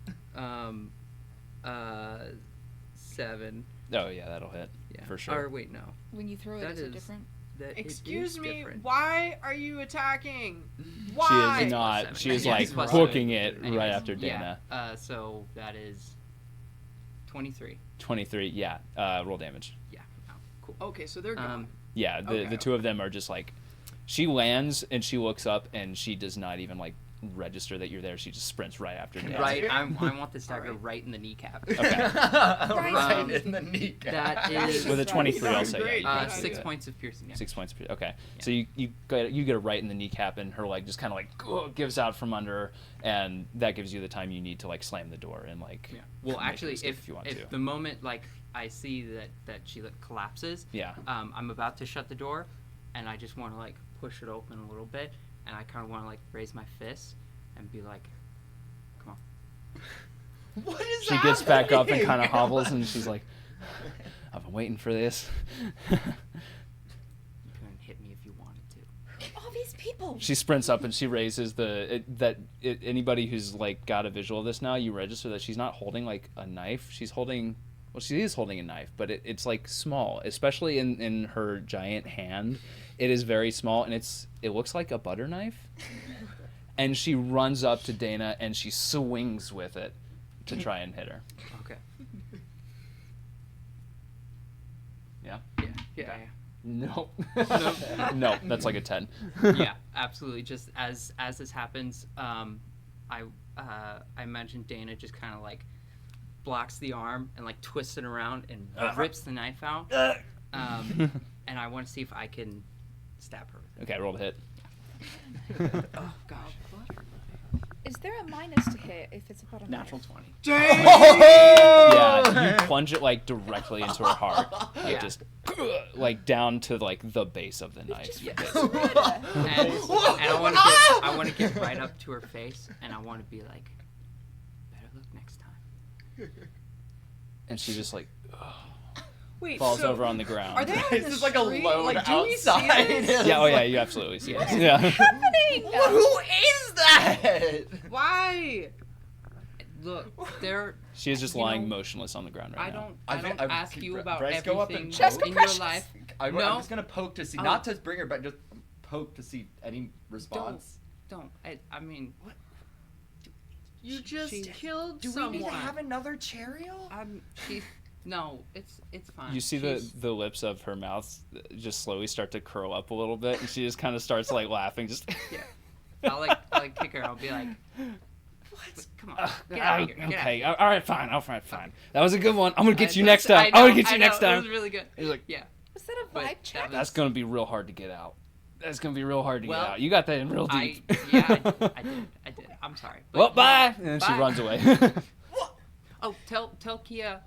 7. Oh yeah, that'll hit. Yeah, for sure. Or wait, no. When you throw it, That is it is- different? That Excuse me, different. why are you attacking? She Why? is not. She is Yeah, like it's plus booking seven. it Anyways, right after Deyna. Yeah. So that is 23. 23. Yeah. Roll damage. Yeah. Oh, cool. Okay, so they're gone. Yeah. The Okay. two of them are just like, she lands and she looks up and she does not even like register that you're there. She just sprints right after Deyna. Right. I want this dagger right in the kneecap. Okay. Right in the kneecap. That is With a 23, I'll say. Great. Yeah, 6 points of piercing damage. 6 points. Okay. So you get it right in the kneecap, and her leg just kind of like gives out from under her, and that gives you the time you need to like slam the door and like. Yeah. Well, make an actually, escape if you want if to. the moment like I see that she like collapses, Yeah. I'm about to shut the door, and I just want to like push it open a little bit, and I kind of want to like raise my fist and be like, "Come on." What is She gets back up and kind of hobbles, and she's like, "I've been waiting for this." You couldn't hit me if you wanted to. All these people. She sprints up and she raises anybody who's like got a visual of this now, you register that she's not holding like a knife. She's holding Well, she is holding a knife, but it's like small, especially in her giant hand. It is very small, and it looks like a butter knife. And she runs up to Deyna and she swings with it to try and hit her. Okay. Yeah? Yeah. No. Nope. No, that's like a 10. Yeah, absolutely. Just as this happens, I imagine Deyna just kind of like blocks the arm and like twists it around and rips the knife out. And I want to see if I can stab her with it. Okay, roll the hit. Oh gosh. Is there a minus to hit if it's a butter knife? Natural 20. Yeah, you plunge it like directly into her heart, like Yeah. just like down to like the base of the knife. Yes. basically. And I want to get right up to her face, and I want to be like, better look next time. And she just like Wait, falls so over on the ground. Are they on This the is like a street? load Like, do we see outside. this? Yeah, oh yeah, you absolutely see this. What Yeah. is happening? Who is that? Why? Look, they're. She is just you lying know, motionless on the ground right I now. don't ask you about Bryce, go up everything and Chest in your compressions. life. I'm No. just gonna poke to see, Oh. not to bring her back, just poke to see any response. Don't. I mean. What? You just She- killed Do someone. we need to have another Cheerio? No, it's fine. You see the lips of her mouth just slowly start to curl up a little bit, and she just kind of starts like laughing. Just Yeah. I'll like kick her. I'll be like, what? Come on, get out of here. Get okay, out. all right, fine, fine. That was a good one. I'm gonna get you I- next time. I I'm know, gonna get you I next know, time. It was really good. He's like, yeah. Was that a But vibe check? That's gonna be real hard to get out. That's gonna be real hard to Well, get out. You got that in real deep. I did. I'm sorry. But Well, bye. yeah, And then she bye. runs away. Oh, tell Kia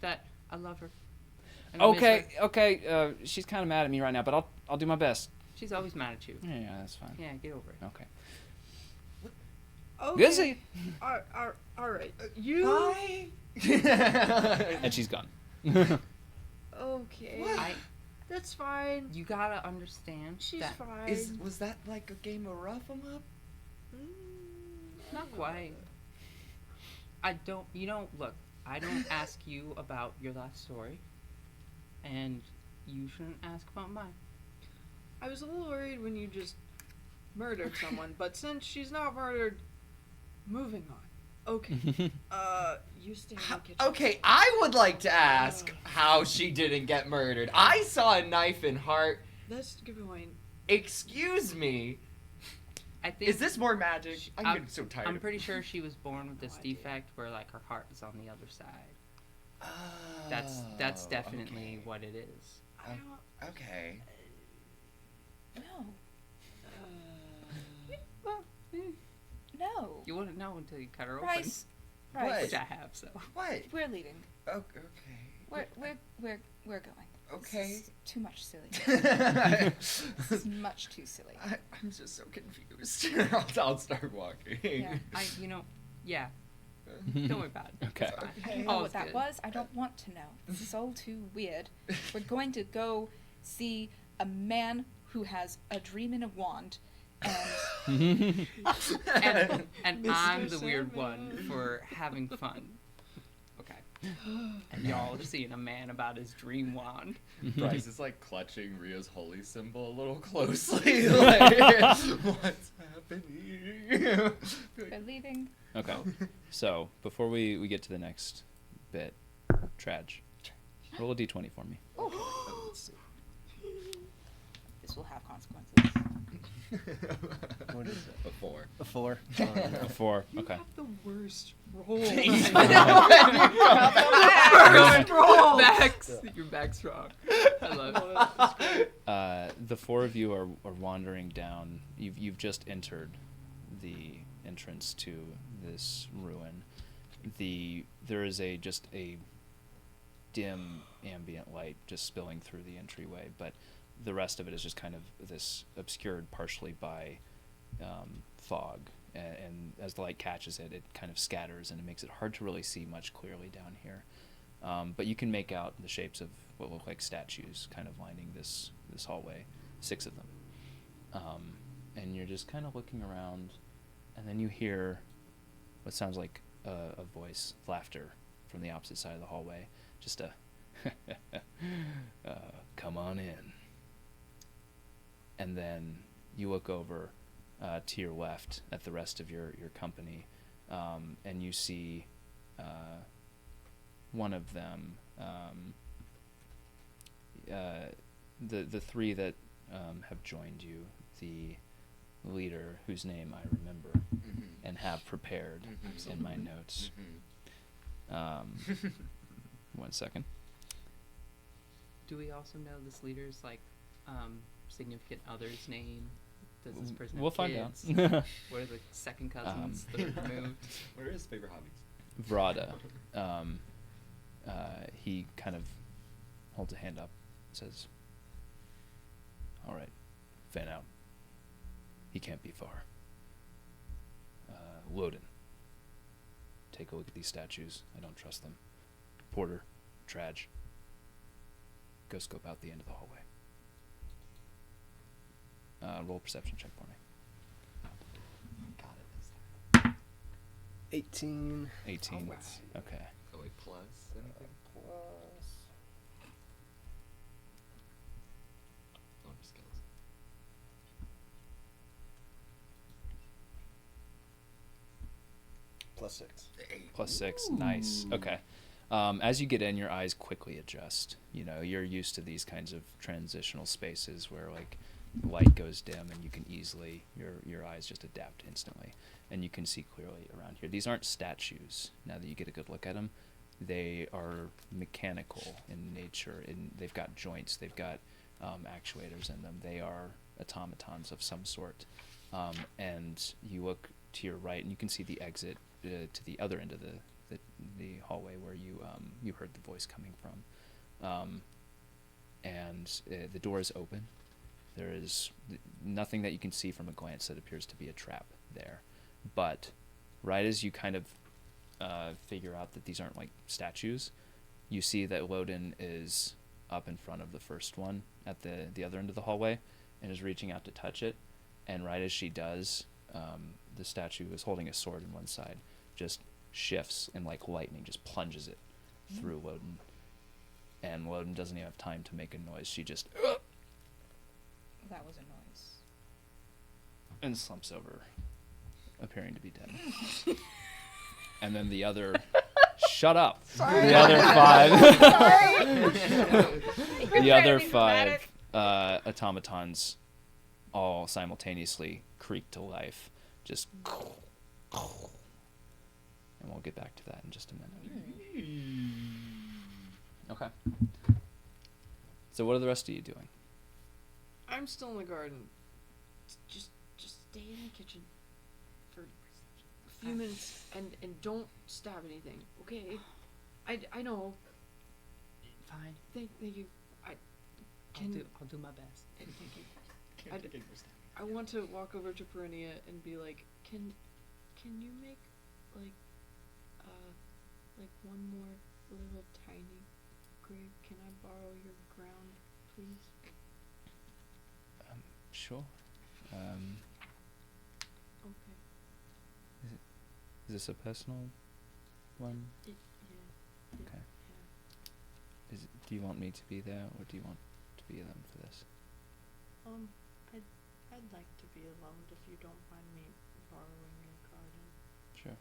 that I love her. And I miss her. Okay. She's kind of mad at me right now, but I'll do my best. She's always mad at you. Yeah, that's fine. Yeah, get over it. Okay. Okay. Good to see you. All right. You. Bye. And she's gone. Okay. I, That's fine. you gotta understand She's that fine. Was that like a game of rough 'em up? not quite. Look, I don't ask you about your last story, and you shouldn't ask about mine. I was a little worried when you just murdered someone, but since she's not murdered, moving on. Okay. You stay in the kitchen. Okay, I would like to ask how she didn't get murdered. I saw a knife in heart. That's a good point. Excuse me. I think Is this more magic? I'm getting so tired. I'm of pretty sure she was born with this defect where like her heart is on the other side. That's definitely what it is. I don't. Okay. No. Well, No. you wouldn't know until you cut her Bryce. open, Bryce. which I have. So What? We're leaving. Okay. We're going. Okay. This is too much silly. This I'm is much too silly. just so confused. I'll start walking. Yeah. yeah. Don't worry about it. Okay. It's fine. I don't know All's what that good. was. I don't want to know. This is all too weird. We're going to go see a man who has a dream in a wand, and And I'm the weird one for having fun. Okay. And y'all are seeing a man about his dream wand. Bryce is like clutching Rio's holy symbol a little closely. Like, what's happening? we're leaving. Okay. So before we get to the next bit, Tradj, roll a d20 for me. This will have consequences. What is it? A 4. A 4. A 4. Okay. The worst roll. Your back's strong. I love it. The four of you are wandering down. You've just entered the entrance to this ruin. There is just a dim ambient light just spilling through the entryway, but the rest of it is just kind of this obscured partially by fog, and as the light catches it, it kind of scatters and it makes it hard to really see much clearly down here. But you can make out the shapes of what look like statues kind of lining this hallway, 6 of them. And you're just kind of looking around, and then you hear what sounds like a voice, laughter, from the opposite side of the hallway, just a come on in. And then you look over to your left at the rest of your company, and you see one of them, the three that have joined you, the leader whose name I remember and have prepared in my notes. 1 second. Do we also know this leader's like significant other's name? Does this person We'll have find out. kids? What are the second cousins that are removed? What are his favorite hobbies? Vrada. He kind of holds a hand up, says, "All right, fan out. He can't be far. Loden, take a look at these statues. I don't trust them. Porter, Tradj, go scope out the end of the hallway. Roll a perception check for me." Got it. 18. 18. Oh, Okay. So a plus anything? Motor skills. +6. Nice. Okay. As you get in, your eyes quickly adjust. You know, you're used to these kinds of transitional spaces where like light goes dim and you can easily your eyes just adapt instantly, and you can see clearly around here. These aren't statues. Now that you get a good look at them, they are mechanical in nature, and they've got joints, they've got actuators in them. They are automatons of some sort. And you look to your right, and you can see the exit to the other end of the hallway where you heard the voice coming from. And the door is open. There is nothing that you can see from a glance that appears to be a trap there. But right as you kind of figure out that these aren't like statues, you see that Loden is up in front of the first one at the other end of the hallway and is reaching out to touch it. And right as she does, the statue is holding a sword in one side, just shifts and like lightning just plunges it through Loden. And Loden doesn't even have time to make a noise. She just That was a noise. and slumps over, appearing to be dead. And then the other shut up. Sorry. The other five Sorry. the other five automatons all simultaneously creak to life. Just and we'll get back to that in just a minute. Okay. So what are the rest of you doing? I'm still in the garden. Just stay in the kitchen for a few minutes and don't stab anything, okay? I know. Fine. Thank you. I'll do my best. Thank you. I want to walk over to Perennia and be like, can you make like one more little tiny grave? Can I borrow your ground, please? Sure. Okay. Is this a personal one? Yeah. Okay. Do you want me to be there, or do you want to be them for this? I'd like to be alone if you don't mind me borrowing your garden. Sure.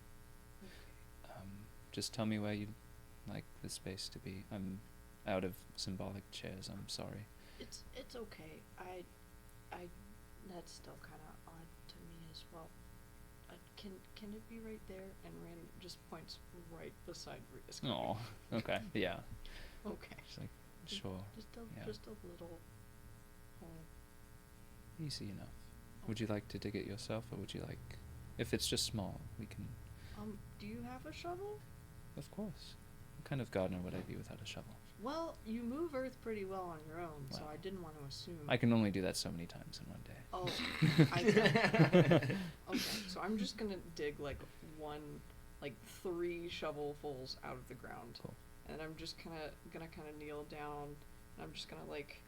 Okay. Just tell me where you'd like the space to be. I'm out of symbolic chairs. I'm sorry. It's okay. I that's still kind of odd to me as well. Can it be right there? And Rand just points right beside Rita's. Oh, okay. Yeah. Okay. She's like, sure. Just a little hole. Easy enough. Would you like to dig it yourself, or would you like, if it's just small, we can. Do you have a shovel? Of course. What kind of gardener would I be without a shovel? Well, you move earth pretty well on your own, so Well, I didn't want to assume. I can only do that so many times in one day. Oh, okay. So I'm just gonna dig like 3 shovelfuls out of the ground, Cool. and I'm just gonna kneel down, and I'm just gonna like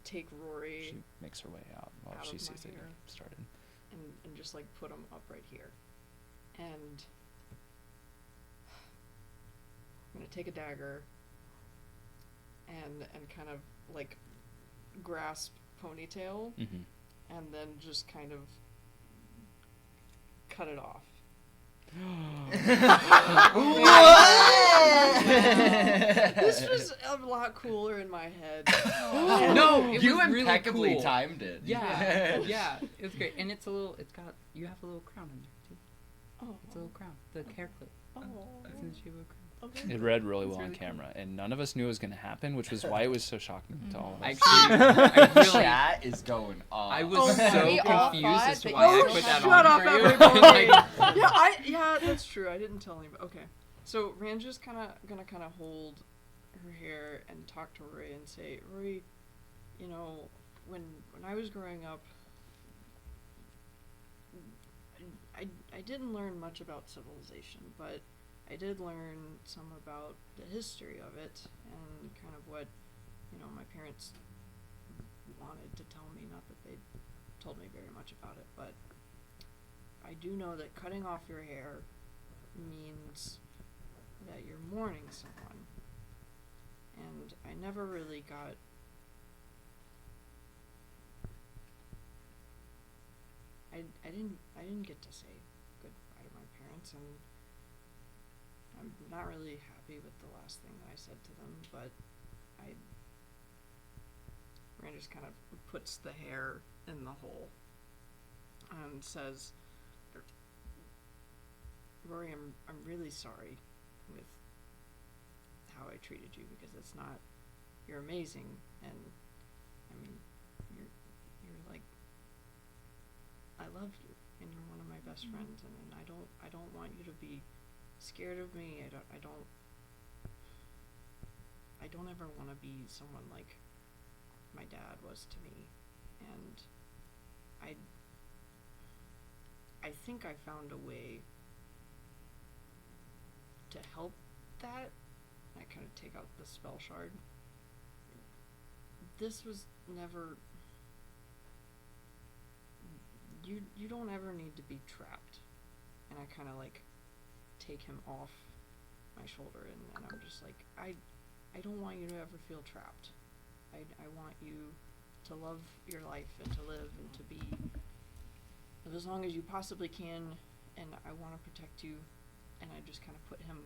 take Rory. She makes her way out while out she of my sees that you hair. started. And just like put them up right here, and I'm gonna take a dagger, and kind of like grasp ponytail, and then just kind of cut it off. This was a lot cooler in my head. No, it You was really impeccably cool. timed it. Yeah, yeah, it was great, and you have a little crown in there too. Oh, it's a little crown, the hair clip. Oh, it's in the shape of a crown. Okay. It read really well It's on really camera, and none of us knew it was going to happen, which was why it was so shocking to all of us. Actually, Chat is going on. I was so We all confused thought as to that why you I were put that Shut on up, for you. everybody. Like, yeah, that's true. I didn't tell anybody. Okay, so Ranja's gonna hold her hair and talk to Rory and say, Rory, you know, when I was growing up, I didn't learn much about civilization, but I did learn some about the history of it and kind of what, you know, my parents wanted to tell me. Not that they told me very much about it, but I do know that cutting off your hair means that you're mourning someone. And I never really got I didn't get to say goodbye to my parents, and I'm not really happy with the last thing that I said to them, but Rand just kind of puts the hair in the hole and says, Rory, I'm really sorry with how I treated you, because it's not, you're amazing, and I mean, you're like, I love you, and you're one of my best friends, and I don't want you to be scared of me. I don't ever want to be someone like my dad was to me, and I think I found a way to help that. I kind of take out the spell shard. This was never. You don't ever need to be trapped. And I kind of like take him off my shoulder, and I'm just like, I don't want you to ever feel trapped. I want you to love your life and to live and to be as long as you possibly can, and I want to protect you. And I just kind of put him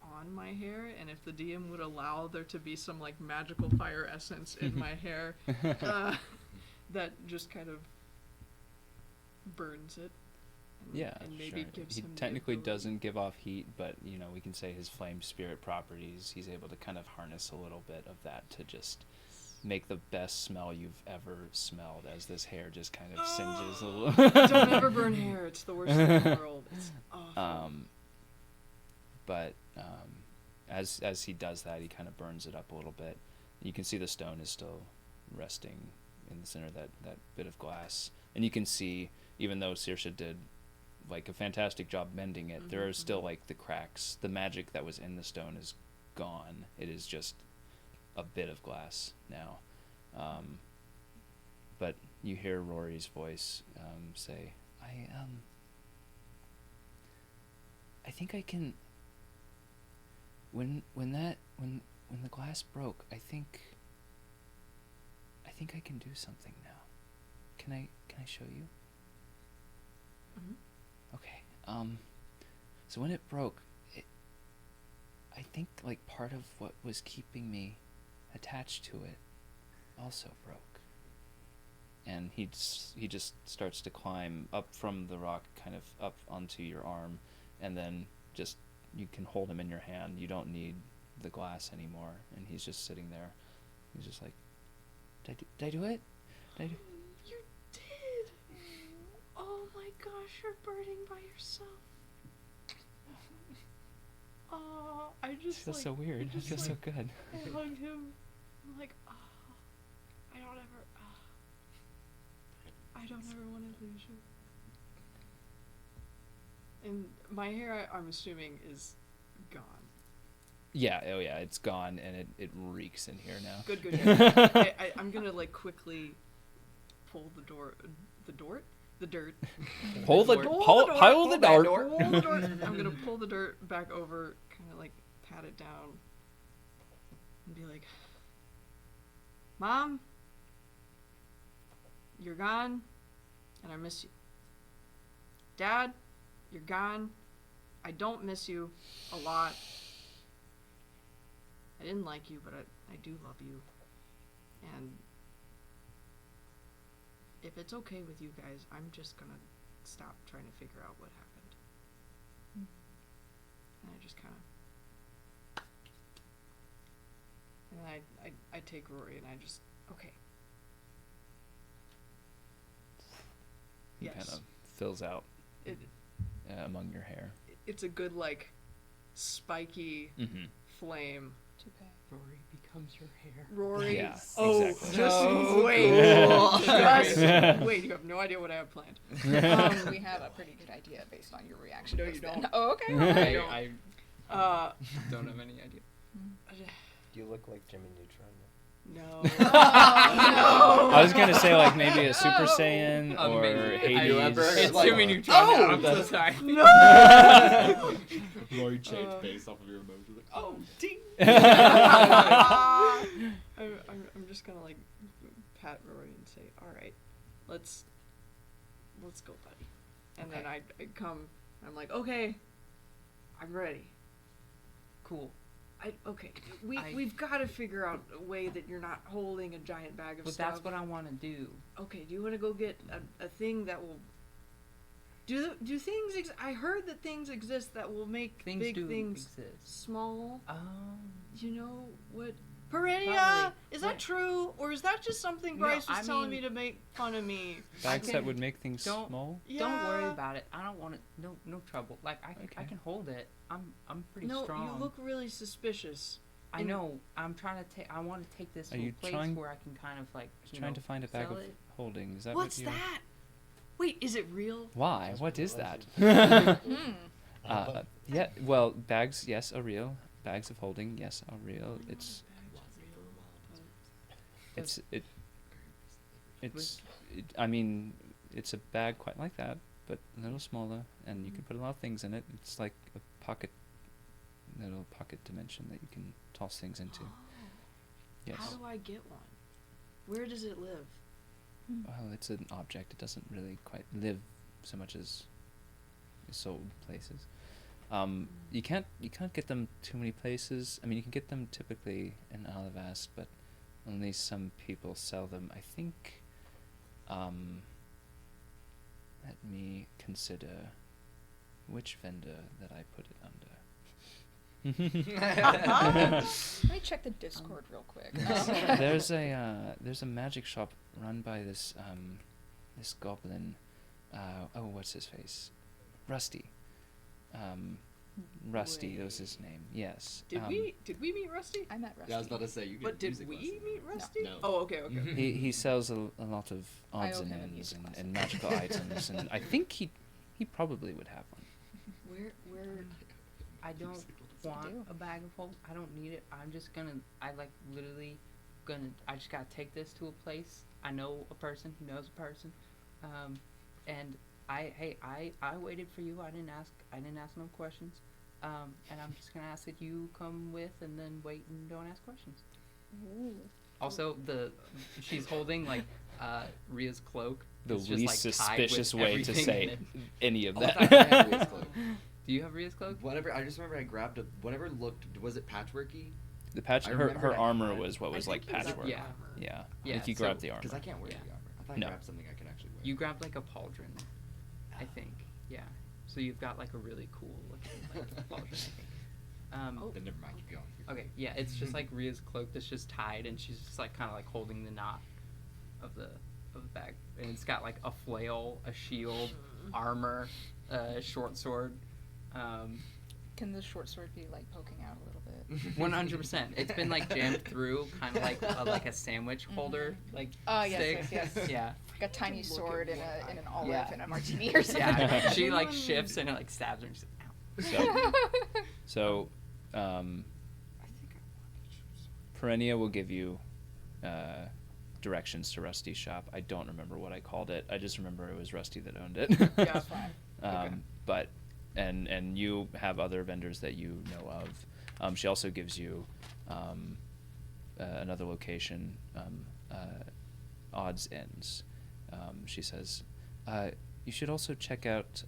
on my hair, and if the DM would allow there to be some like magical fire essence in my hair, that just kind of burns it. And maybe sure. gives He him the technically ability- doesn't give off heat, but you know, we can say his flame spirit properties, he's able to kind of harness a little bit of that to just make the best smell you've ever smelled, as this hair just kind of singes a little. Don't ever burn hair, it's the worst thing in the world. It's awful. But as he does that, he kind of burns it up a little bit. You can see the stone is still resting in the center of that bit of glass, and you can see, even though Saoirse did like a fantastic job mending it, there are still like the cracks. The magic that was in the stone is gone. It is just a bit of glass now. But you hear Rory's voice say, I think I can. When the glass broke, I think I can do something now. Can I show you? Okay. So when it broke, I think like part of what was keeping me attached to it also broke. And he just starts to climb up from the rock, kind of up onto your arm, and then just you can hold him in your hand. You don't need the glass anymore, and he's just sitting there. He's just like, did I do it? You did! Oh my gosh, you're burning by yourself. Oh, I just feels like, so weird. It feels so good. I hug him. I'm like, I don't ever want to lose you. And my hair, I'm assuming, is gone. Yeah, oh yeah, it's gone, and it reeks in here now. Good. I'm gonna like quickly pull the dirt. Pile the dirt. I'm gonna pull the dirt back over, kind of like pat it down, and be like, Mom, you're gone, and I miss you. Dad, you're gone. I don't miss you a lot. I didn't like you, but I do love you. And if it's okay with you guys, I'm just gonna stop trying to figure out what happened. And I just kind of... And I take Rory and I just... Okay. He Yes. kind of fills out It, among your hair. it's a good, like, spiky flame. Rory becomes your hair. Rory. Yeah, Oh, exactly. just No. wait. Cool. Just wait. You have no idea what I have planned. We have a pretty good idea based on your reaction. No, to you this don't. then. Oh, okay. I Uh, don't have any idea. You look like Jimmy Neutron. No. I was gonna say like maybe a Super Saiyan or Hades. It's like- Jimmy Neutron. Oh! I'm so sorry. No! Lori changed based off of your emotions. Like, Oh, ding! I'm just gonna like pat Rory and say, "All right, let's go, buddy." And then I come. I'm like, "Okay, I'm ready." Cool. Okay. We've got to figure out a way that you're not holding a giant bag of But stuff. that's what I want to do. Okay. Do you want to go get a thing that will? Do things? I heard that things exist that will make Things big do things exist. small. Oh. You know what? Perennia? Probably. Is that What? true, or is that just something No, Bryce was I telling mean- me to make fun of me? Bags that would make things Don't- small. Don't worry Yeah. about it. I don't want it. No trouble. Like I can hold it. I'm pretty No, strong. you look really suspicious. I know. I'm trying to take. I want to take this Are to a you place trying- where I can kind of like. Trying to find a bag sell of it. holding. Is that What's what you? that? Wait, is it real? Why? What is that? Hmm. Yeah. Well, bags, yes, are real. Bags of holding, yes, are real. It's I mean, it's a bag quite like that, but a little smaller, and you can put a lot of things in it. It's like a little pocket dimension that you can toss things into. Yes. How do I get one? Where does it live? Well, it's an object. It doesn't really quite live so much as is sold places. You can't get them too many places. I mean, you can get them typically in Alavast, but only some people sell them. I think. Let me consider which vendor that I put it under. Let me check the Discord real quick. There's a magic shop run by this goblin. What's his face? Rusty. Rusty, that was his name. Yes. Did we meet Rusty? I met Rusty. yeah, I was about to say you. But get did music we lessons. meet Rusty? No. Oh, okay. He sells a lot of I odds owe and him a ends music lesson. and magical items, and I think he probably would have one. Where I don't want a bag of holes. I don't need it. I'm just gonna. I just gotta take this to a place. I know a person who knows a person, and I waited for you. I didn't ask no questions. And I'm just gonna ask that you come with, and then wait and don't ask questions. Ooh. Also, she's holding like Ria's cloak. The It's just, least like, tied with suspicious way to everything say in it. any of Oh, that. I have Ria's cloak. Do you have Ria's cloak? Whenever I just remember I grabbed whatever looked, was it patchworky? The patch, I her remember I armor had- was what was I like think it was patchwork. Yeah. Yeah. Yeah, Like you so- grabbed the armor. Because I can't wear the armor. I thought I No. grabbed something I could actually wear. You grabbed like a pauldron, I think. Yeah. So you've got like a really cool looking like pauldron, I think. Then never mind. Keep going. Okay. Yeah, it's just like Ria's cloak that's just tied, and she's just like kind of like holding the knot of the bag, and it's got like a flail, a shield, armor, a short sword. Can the short sword be like poking out a little bit? 100%. It's been like jammed through, kind of like a sandwich holder, like Oh, yes, stick. yes, yes. Yeah. Like a tiny sword in an olive Yeah. and a martini or something. Yeah. She like shifts and it like stabs her. And she's like, ow. So, Perennia will give you directions to Rusty's shop. I don't remember what I called it. I just remember it was Rusty that owned it. Yeah, that's fine. But and you have other vendors that you know of. She also gives you another location, Odds Ends. She says, you should also check out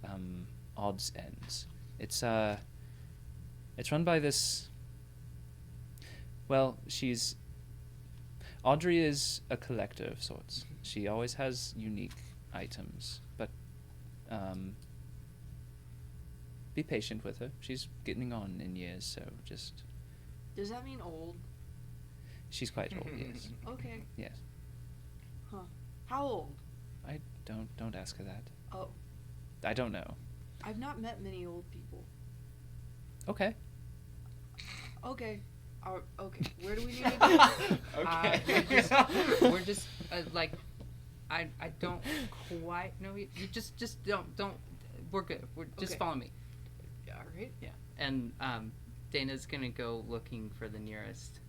Odds Ends. It's run by this. Well, Audrey is a collector of sorts. She always has unique items, but be patient with her. She's getting on in years, so just. Does that mean old? She's quite old, yes. Okay. Yes. Huh. How old? I don't ask her that. Oh. I don't know. I've not met many old people. Okay. Okay. Okay. Where do we need to go? Okay. We're just like, I don't quite know. You just don't. We're good. Just Okay. follow me. All right. Yeah. And Dana's gonna go looking for the nearest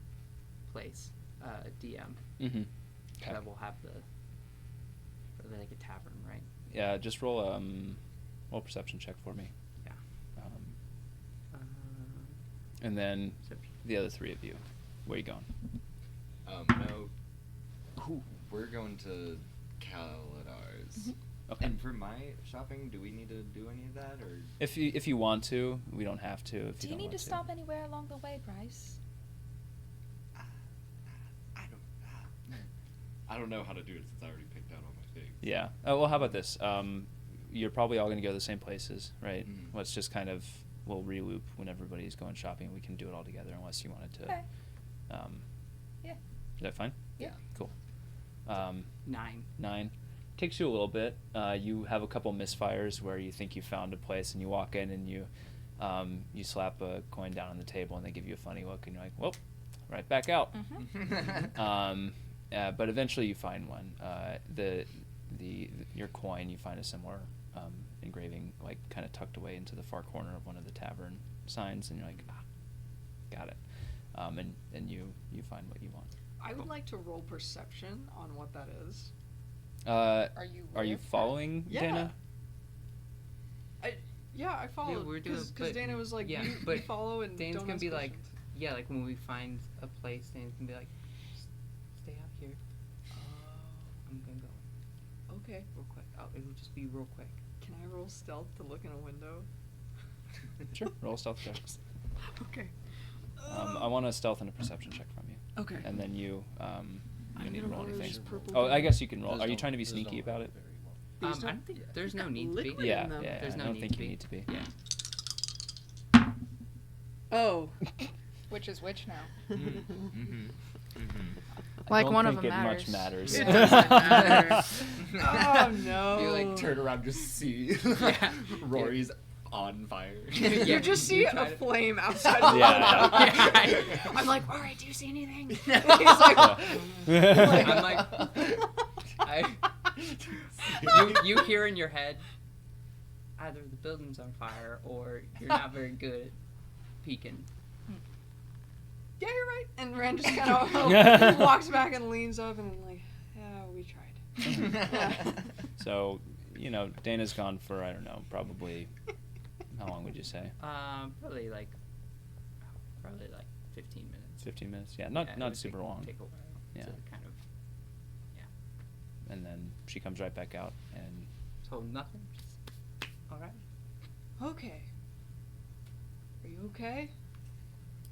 place, DM. Mm-hmm. That will have like a tavern, right? Yeah, just roll perception check for me. Yeah. And then the other three of you, where are you going? We're going to Caladar's. Mm-hmm. Okay. And for my shopping, do we need to do any of that, or? If you want to, we don't have to. If Do you don't need want to stop anywhere along the way, Bryce? I don't know how to do it since I already picked out all my things. Yeah. Oh, well, how about this? You're probably all going to go to the same places, right? Mhm. Let's just kind of, we'll re-loop when everybody's going shopping. We can do it all together unless you wanted to. Okay. Yeah. Is that fine? Yeah. Cool. 9. Takes you a little bit. You have a couple misfires where you think you found a place and you walk in and you slap a coin down on the table and they give you a funny look and you're like, well, right back out. Mm-hmm. But eventually you find one. Your coin, you find a similar engraving, like kind of tucked away into the far corner of one of the tavern signs, and you're like, got it. And you find what you want. I would like to roll perception on what that is. Are you following Deyna? I follow. Yeah, we're doing because Deyna was like, yeah, you but follow and Dana's don't gonna ask be questions. like, yeah, like when we find a place, Dana's gonna be like, stay out here. I'm gonna go. Okay. Real quick. It'll just be real quick. Can I roll stealth to look in a window? Sure. Roll a stealth check. Okay. I want a stealth and a perception check from you. Okay. And then you need to roll gonna roll anything. those purple Oh, I ones. guess you can roll. Are you trying to be sneaky about it? I don't think there's no need to be. liquid Yeah, in them. yeah. There's no I don't need think to you be. need to be. Yeah. Oh. Which is which now? Like I don't one of think them it much matters. matters. It doesn't matter. Oh no. You like turn around, just see Yeah. Rory's on fire. You just see a flame outside Yeah, the yeah. window. I'm like, alright, do you see anything? He's like, I'm like, you hear in your head, either the building's on fire or you're not very good at peeking. yeah, you're right. And Rand just kind of walks back and leans up and like, yeah, we tried. So, Dana's gone for, I don't know, probably, how long would you say? Probably like 15 minutes. 15 minutes? Yeah, Yeah, not it would super long. Take a while. Yeah. To kind of, And then she comes right back out and so nothing. Just, all right. Okay. Are you okay?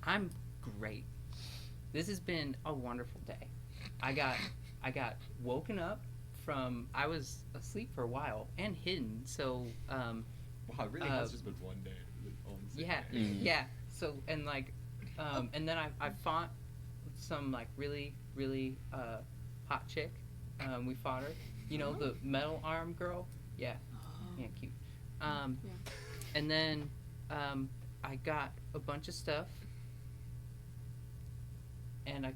I'm great. This has been a wonderful day. I got woken up from, I was asleep for a while and hidden. So Wow, it really has just been one day. yeah, yeah. So and like, and then I fought some like really hot chick. We fought her. You know, the metal arm girl. Yeah, yeah, cute. And then I got a bunch of stuff, and I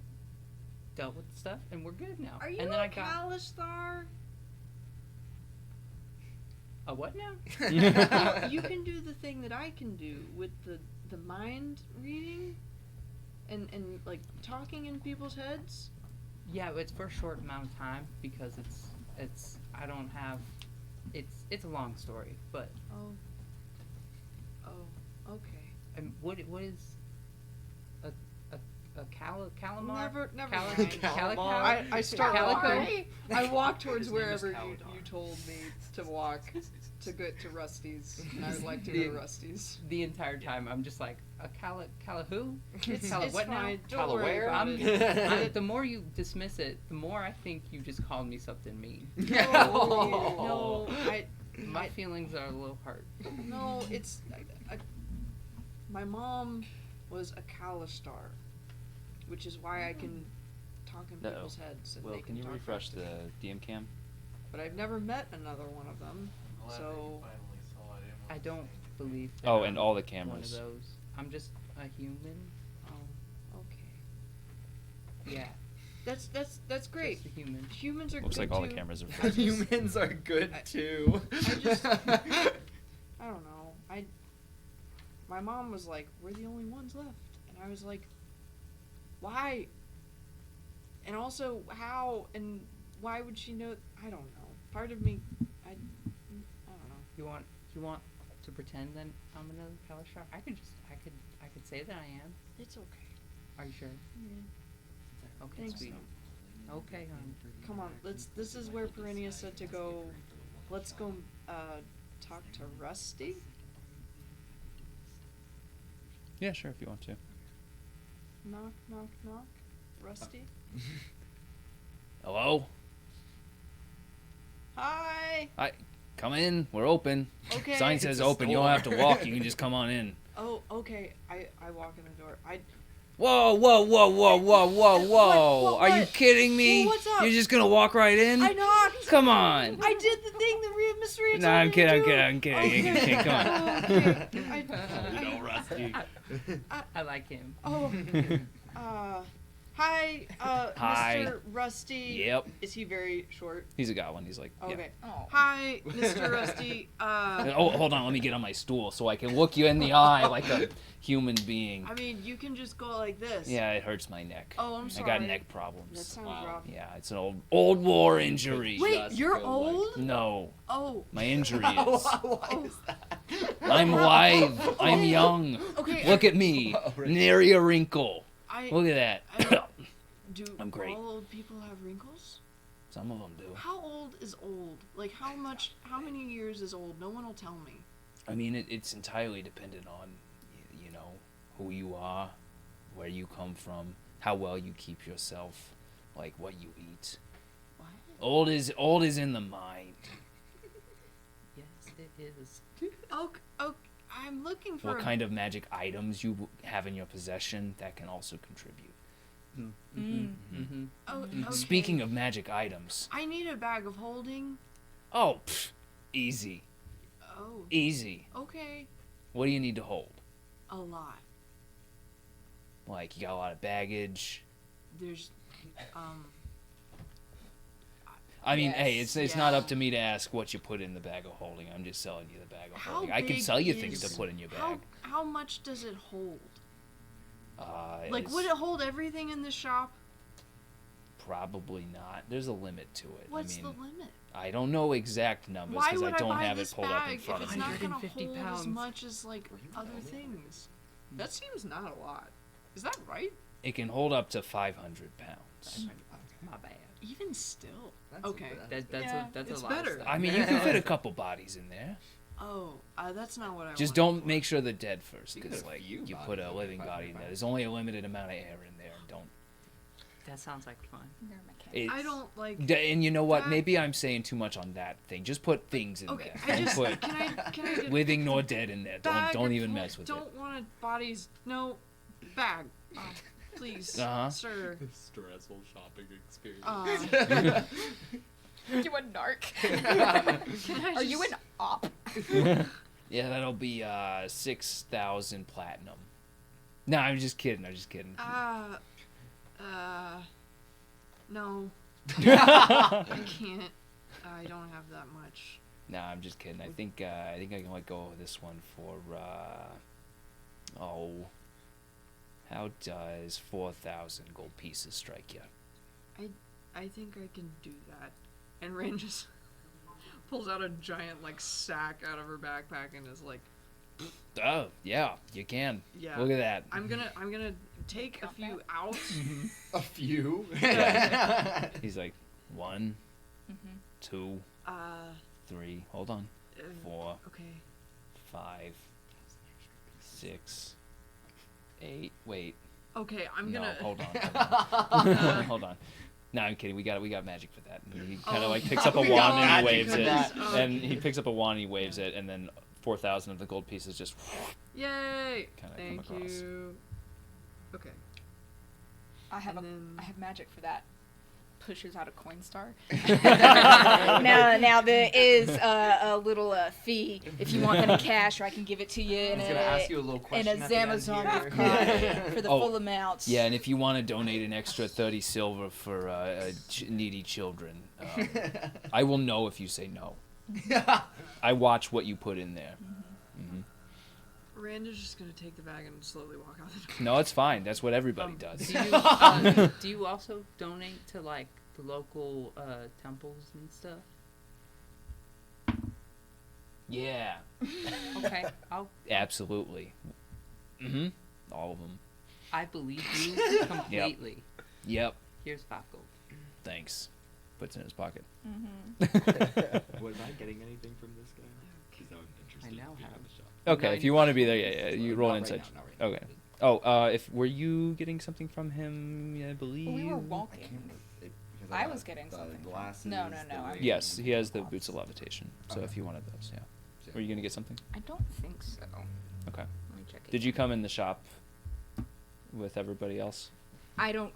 dealt with the stuff, and we're good now. Are you and then a I got Kalistar? a what now? You can do the thing that I can do with the mind reading and like talking in people's heads. Yeah, but it's for a short amount of time because it's I don't have it's a long story, but Oh, okay. and what is a calamar? Never Cali- mind. Calico? I start Calico? walking. I walk towards His name is wherever you Caladon. told me to walk to get to Rusty's. And I would like to go to Rusty's. The entire time, I'm just like, a Calahu? It's what now? fine. Don't worry about The more you dismiss it, the more I think you just called me something mean. No, My feelings are a little hurt. No, it's my mom was a Calistar, which is why I can talk in Uh-oh. people's heads. And Will, they can you talk refresh back to the me. DM cam? But I've never met another one of them, so. I don't believe that Oh, and I'm all the one cameras. of those. I'm just a human. Oh, okay. yeah. That's great. Just a human. Humans are Looks good like all the too. cameras are Humans are good too. I don't know. My mom was like, "We're the only ones left," and I was like, "Why?" And also, how and why would she know? I don't know. Part of me, I don't know. You want to pretend that I'm another Kalashar? I could say that I am. It's okay. Are you sure? Yeah. Okay, Thanks. sweet. Okay, hon. Come on. This is where Perennia said to go. Let's go talk to Rusty. Yeah, sure, if you want to. Knock, knock, knock. Rusty. Hello? Hi. Hi. Come in. We're open. Okay. Sign says open. You don't have to walk. You can just come on in. Oh, okay. I walk in the door. Whoa, whoa, whoa, whoa, whoa, whoa, whoa. Are you what? kidding me? Well, what's up? You're just gonna walk right in? I knocked. Come on. I did the thing that Miss Rhea No, told I'm me kidding, to I'm do. kidding, I'm kidding. Come on. Okay. Rusty. I like him. Oh. Hi, Hi. Mr. Rusty. Yep. Is he very short? He's a goblin. He's like, yeah. Okay. Oh. Hi, Mr. Rusty. Oh, hold on. Let me get on my stool so I can look you in the eye like a human being. I mean, you can just go like this. Yeah, it hurts my neck. Oh, I'm I sorry. got neck problems. That sounds rough. Yeah, it's an old war injury. Wait, you're old? No. Oh. My injury is. Why is that? I'm live. I'm young. Okay. Look at me. Nary a wrinkle. I- Look at that. Do I'm great. all old people have wrinkles? Some of them do. How old is old? Like, how many years is old? No one will tell me. I mean, it's entirely dependent on, you know, who you are, where you come from, how well you keep yourself, like what you eat. What? Old is in the mind. Yes, it is. Okay, I'm looking for What kind of magic items you have in your possession that can also contribute. Oh, okay. Speaking of magic items. I need a bag of holding. Oh, easy. Oh. Easy. Okay. What do you need to hold? A lot. Like, you got a lot of baggage. There's, I mean, yes, hey, it's not up to me to ask what you put in the bag of holding. I'm just selling you the bag of holding. I can big sell you things is- to put in your bag. How much does it hold? Like, It's would it hold everything in the shop? Probably not. There's a limit to it. What's I the mean, limit? I don't know exact numbers Why because would I don't buy have this it pulled up in bag front if of it's me. not gonna 150 hold as pounds. much as like other things? That seems not a lot. Is that right? It can hold up to 500 pounds. My bad. Even still. Okay. That's Yeah, that's it's a lot better. of stuff. I mean, you can fit a couple bodies in there. Oh, that's not what I Just wanted. don't make sure they're dead first, You because got a like few you bodies put a in living there, body in 500 there. There's only a limited amount of air in there. Don't. That sounds like fun. You're a mechanic. I don't like. And you know what? that. Maybe I'm saying too much on that thing. Just put things in Okay, there. I Don't just put can I get living nor dead in there. bag Don't of even hold- mess with it. Don't want it bodies. No, bag. Please, Uh-huh. sir. Stressful shopping experience. You a narc? Can I Are you just- an op? Yeah, that'll be 6,000 platinum. No, I'm just kidding. No. I can't. I don't have that much. No, I'm just kidding. I think I can let go of this one for how does 4,000 gold pieces strike you? I think I can do that. And Ren just pulls out a giant like sack out of her backpack and is like, Oh, yeah, you can. Yeah. Look at that. I'm gonna take a few out. A few? He's like, 1, Mm-hmm. 2, 3, hold on, 4, Okay. 5, 6, 8, wait. Okay, I'm No, gonna. hold on. Hold on. No, I'm kidding. We got magic for that. And he kind of like picks up a we wand got and he magic waves for it. that. And he picks up a wand and he waves it, and then 4,000 of the gold pieces just. Yay! Kinda come Thank across. you. Okay. I have And I have magic for that. Pushes out a coin star. now there is a little fee if you want any cash, or I can give it to you in I was gonna ask you a little question in a at the end Amazon here. gift card for the Oh, full amount. Yeah, and if you want to donate an extra 30 silver for needy children, I will know if you say no. I watch what you put in there. Mm-hmm. Randa's just gonna take the bag and slowly walk out the door. No, it's fine. That's what everybody does. Do you also donate to like the local temples and stuff? Yeah. Okay, I'll. Absolutely. Mm-hmm. All of them. I believe you completely. Yep. Here's 5 gold. Thanks. Puts it in his pocket. Mm-hmm. Was I getting anything from this guy? Because I'm interested. I now in being have on the shop. Okay, if you want to be there, yeah. You roll an Not right insight. now, not right Okay. Oh, if were you getting something from him? I believe. Well, we were walking. I was getting the something. glasses, No. the I'm- ring. Yes, he has the boots of levitation. So Okay. if you wanted those, yeah. Were you gonna get something? I don't think so. Okay. Let me check it. Did you come in the shop with everybody else? I don't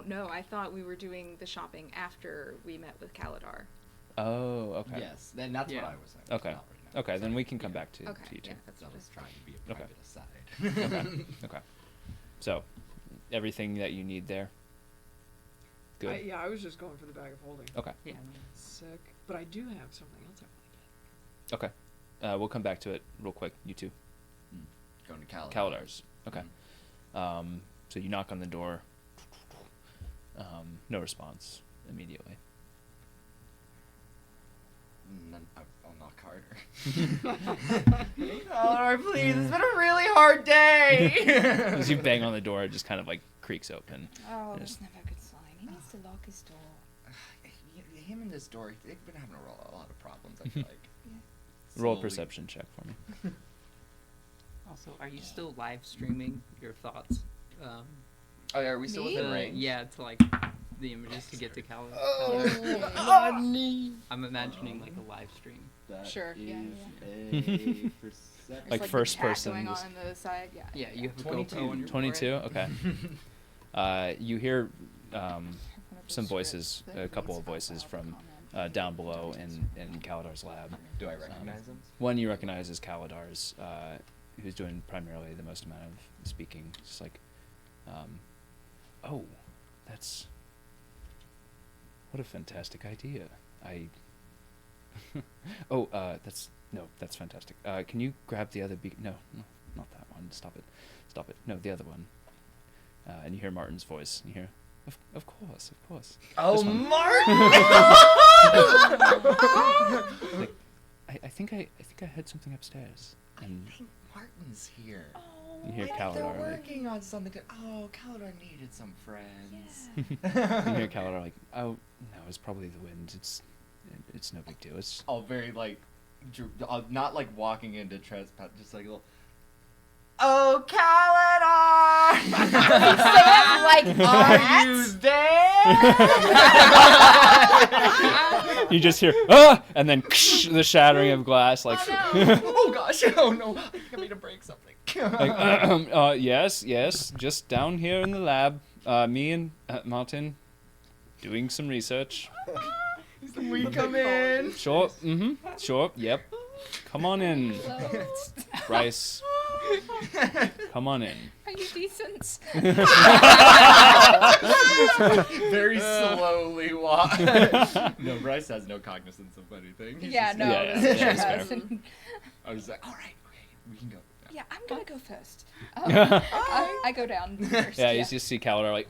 know. I thought we were doing the shopping after we met with Kaladar. Oh, okay. Yes, then that's Yeah. what I was saying. Okay. Not right now. Okay, then we can come back to Okay, you two. yeah, that's I what was trying to be a Okay. private aside. Okay. Okay. So, everything that you need there. Good. Yeah, I was just going for the bag of holding. Okay. Yeah. Sick. But I do have something else I want to get. Okay. We'll come back to it real quick. You two. Going to Kaladar. Kaladar's. Okay. So you knock on the door. No response immediately. I'll knock harder. Kaladar, please. It's been a really hard day. As you bang on the door, it just kind of like creaks open. Oh, Yes. that's never a good sign. He needs to lock his door. Him and this door, they've been having a lot of problems, I feel like. Roll a Slowly. perception check for me. Also, are you still live streaming your thoughts? Oh, yeah, are we still Me? within range? Yeah, to like the images to get to Calendar. I'm imagining like a live stream. That Sure, yeah, is a perception. Like the first cat person, going just- on the side. Yeah. Yeah, you have a 22. GoPro on your 22? Okay. You hear One of some those voices, scripts a that couple of reads voices out from comment. down below in Kaladar's lab. Do I recognize them? One you recognize is Kaladar's, who's doing primarily the most amount of speaking. Just like, oh, that's what a fantastic idea. That's fantastic. Can you grab the other beacon? No, not that one. Stop it. No, the other one. And you hear Martin's voice. You hear, of course. Oh, This one. Martin! Like, I think I heard something upstairs. And I think Martin's here. you hear They're Kaladar like, working on something. Oh, Kaladar needed some friends. you hear Kaladar like, oh no, it's probably the wind. It's no big deal. It's All very like, not like walking into trespass, just like a little. Oh, Kaladar! Are you there? you just hear and then the shattering of glass like, Oh gosh! Oh no! I think I made him break something. like yes, just down here in the lab, me and Martin doing some research. Can we come in? Sure. Sure. Yep. Come on in, Bryce. Come on in. Are you decent? Very slowly walk. No, Bryce has no cognizance of anything. He's Yeah, just- no. Yeah, this yeah, is that's fair. fair. I was like, all right, okay, we can go. Yeah, I'm gonna go first. I go down first. Yeah, you just see Kaladar like,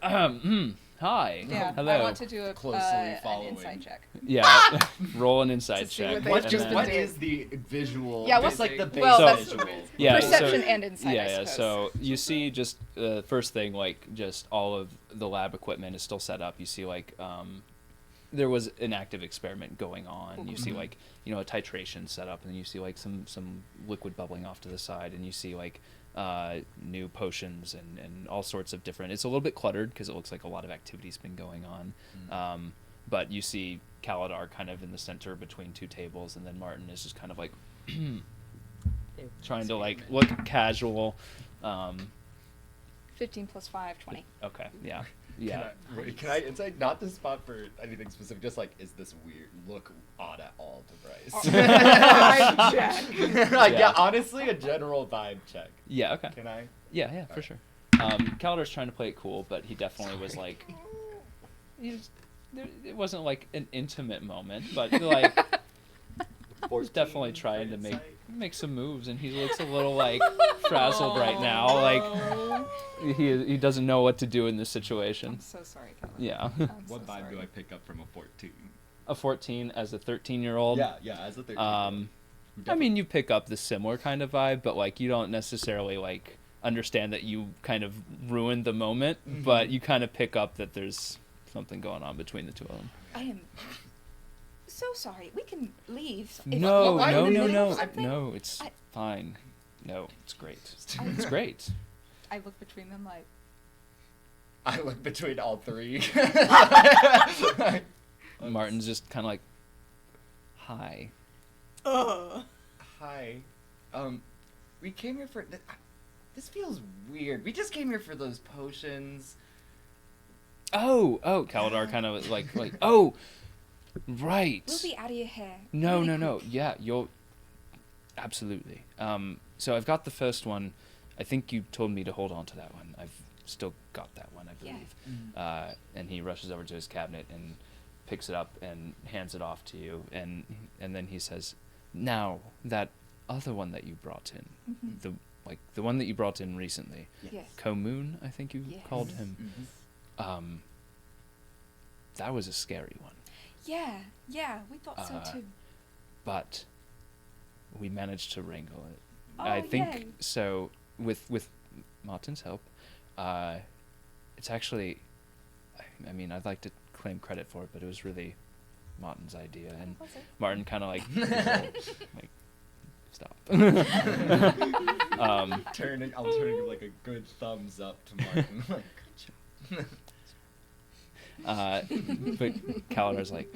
Hi. Yeah, Hello. I want to do Closely an following. insight check. Yeah. Roll an insight To see check. what they What, have and just then- what is the visual? Yeah, what's what's like the base well, that's visual? Yeah, perception so, and insight, Yeah, I yeah. suppose. So you see, just first thing, like just all of the lab equipment is still set up. You see, like there was an active experiment going on. You see, like a titration set up, and then you see like some liquid bubbling off to the side, and you see like new potions and all sorts of different. It's a little bit cluttered because it looks like a lot of activity's been going on. But you see Kaladar kind of in the center between two tables, and then Martin is just kind of like trying to like look casual. 15 plus 5, 20. Okay, yeah. Yeah. Can I insight, not to spot for anything specific, just like, is this weird? Look odd at all to Bryce. Vibe check. Like, yeah, honestly, a general vibe check. Yeah, okay. Can I? Yeah, for sure. Kaladar's trying to play it cool, but he definitely was like, it wasn't like an intimate moment, but like, he's definitely trying to make some moves, and he looks a little like frazzled right now. Like he doesn't know what to do in this situation. I'm so sorry, Kaladar. Yeah. What vibe do I pick up from a 14? A 14 as a 13-year-old? Yeah, as a 13-year-old. I mean, you pick up the similar kind of vibe, but like you don't necessarily like understand that you kind of ruined the moment, but you kind of pick up that there's something going on between the two of them. I am so sorry. We can leave. No, No, it's fine. No, it's great. It's great. I look between them like. I look between all three. Martin's just kind of like, hi. Hi. We came here for. This feels weird. We just came here for those potions. Oh, Kaladar kind of like, oh, right. We'll be out of your hair. No. Really Yeah, you'll absolutely. So I've got the first one. I think you told me to hold on to that one. I've still got that one, I believe. Yeah. And he rushes over to his cabinet and picks it up and hands it off to you, and then he says, "Now that other one that you brought in, the one that you brought in recently, Yes. Komoon, I think you called him. That was a scary one. Yeah, we thought so too. But we managed to wrangle it. Oh, I think yay. so. With Martin's help, it's actually. I mean, I'd like to claim credit for it, but it was really Martin's idea, and Was it? Martin kind of like, like, stop. I'll turn and give like a good thumbs up to Martin. Like, good job. But Kaladar's like,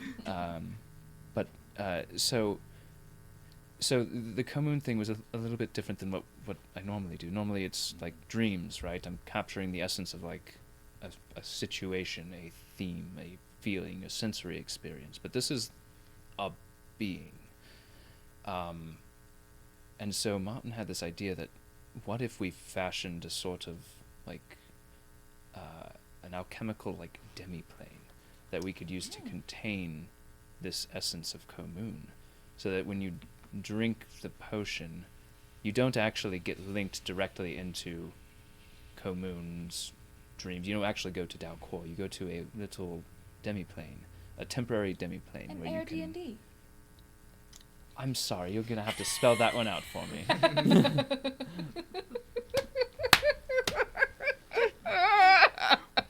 so the Komoon thing was a little bit different than what I normally do. Normally it's like dreams, right? I'm capturing the essence of like a situation, a theme, a feeling, a sensory experience. But this is a being. And so Martin had this idea that what if we fashioned a sort of like an alchemical like demiplane that we could use to contain this essence of Komoon, so that when you drink the potion, you don't actually get linked directly into Komoon's dreams. You don't actually go to Dalcor. You go to a little demiplane, a temporary demiplane An where air you can. D&D. I'm sorry, you're gonna have to spell that one out for me.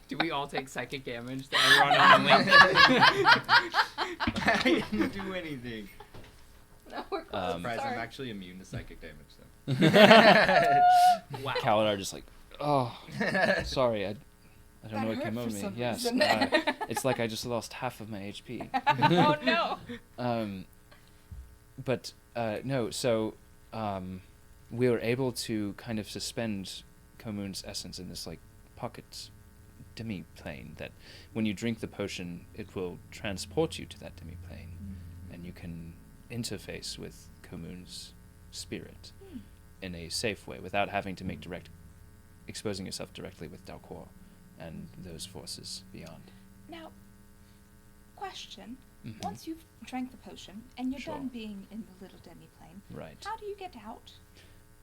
Do we all take psychic damage to everyone on the link? I didn't do anything. No, we're close. Surprise, Sorry. I'm actually immune to psychic damage, so. Wow. Kaladar just like, oh, sorry, I don't know what hurt came for over me. some Yes, reason. it's like I just lost half of my HP. Oh no. But no, so we were able to kind of suspend Komoon's essence in this like pocket demi-plane that when you drink the potion, it will transport you to that demi-plane, and you can interface with Komoon's spirit in a safe way without having to make exposing yourself directly with Dalcor and those forces beyond. Now, question. Mhm. Once you've drank the potion and you're Sure. done being in the little demi-plane, Right. how do you get out?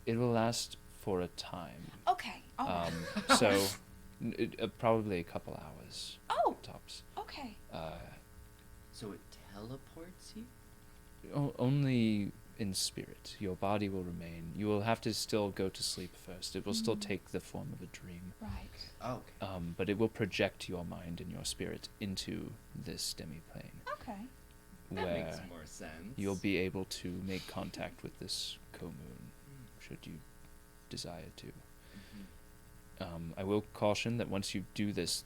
It will last for a time. Okay. All right. So probably a couple hours. Oh, tops. Okay. So it teleports you? Only in spirit. Your body will remain. You will have to still go to sleep first. It will still take the form of a dream. Right. Oh, okay. But it will project your mind and your spirit into this demi-plane. Okay. That where makes more sense. you'll be able to make contact with this co-moon, should you desire to. I will caution that once you do this,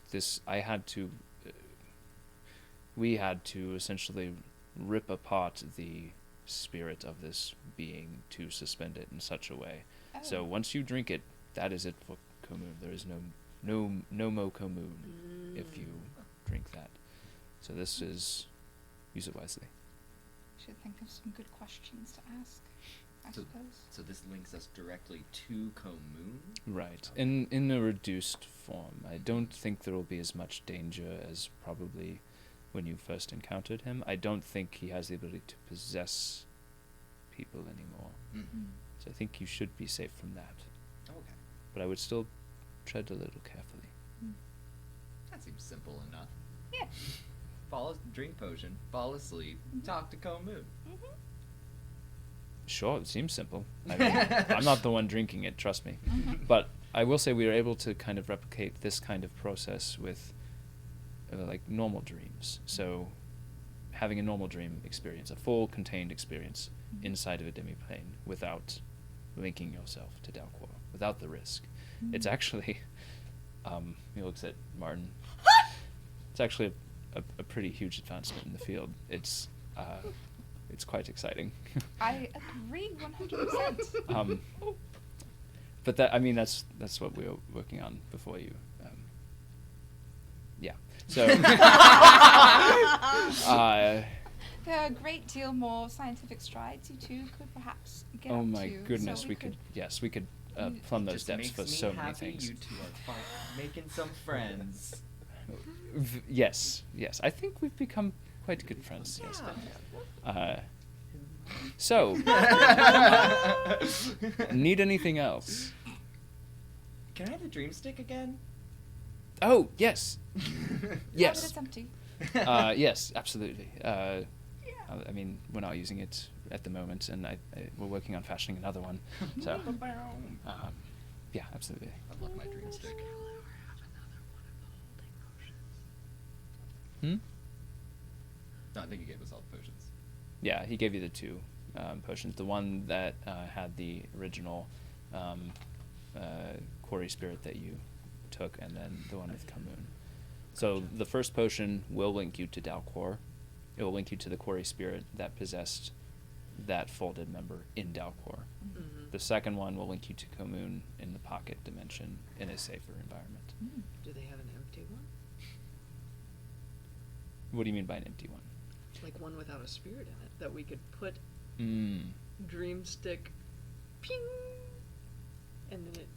we had to essentially rip apart the spirit of this being to suspend it in such a way. Oh. So once you drink it, that is it for Komoon. There is no mo Komoon if you drink that. So this is, use it wisely. Should think of some good questions to ask, I suppose. So this links us directly to Komoon? Right. In a reduced form. I don't think there will be as much danger as probably when you first encountered him. I don't think he has the ability to possess people anymore. So I think you should be safe from that. Okay. But I would still tread a little carefully. That seems simple enough. Yeah. Drink potion, fall asleep, talk to Komoon. Sure, it seems simple. I mean, I'm not the one drinking it, trust me. But I will say we are able to kind of replicate this kind of process with like normal dreams. So having a normal dream experience, a full contained experience inside of a demi-plane without linking yourself to Dalquor, without the risk. It's actually, he looks at Martin, it's actually a pretty huge advancement in the field. It's quite exciting. I agree 100%. But that, I mean, that's what we were working on before you. Yeah. So. There are a great deal more scientific strides you two could perhaps get Oh up my to, goodness, so we could plumb those depths for so many things. You two are making some friends. Yes. I think we've become quite good friends. Yes. So, need anything else? Can I have the dream stick again? Oh, yes. Yeah, but it's empty. Yes, absolutely. I mean, we're not using it at the moment, and we're working on fashioning another one. So, yeah, absolutely. I love my dream stick. Hmm? No, I think he gave us all the potions. Yeah, he gave you the two potions. The one that had the original quarry spirit that you took, and then the one with Komoon. So the first potion will link you to Dalquor. It will link you to the quarry spirit that possessed that folded member in Dalquor. The second one will link you to Komoon in the pocket dimension in a safer environment. Do they have an empty one? What do you mean by an empty one? Like one without a spirit in it that we could put dreamstick, ping, and then it.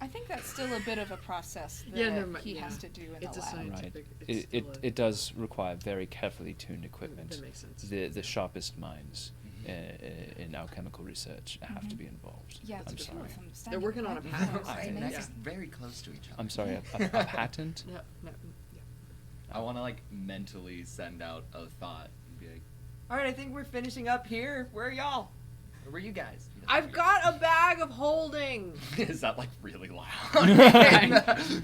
I think that's still a bit of a process that he has to do in it's the a lab. scientific. Right. It does require very carefully tuned equipment. That makes sense. The sharpest minds in alchemical research have to be involved. Yeah, I'm sorry. They're working on a patent. That's very close to each other. I'm sorry, a patent? No, yeah. I want to mentally send out a thought and be like, all right, I think we're finishing up here. Where are y'all? Where were you guys? I've got a bag of holding. Is that really loud?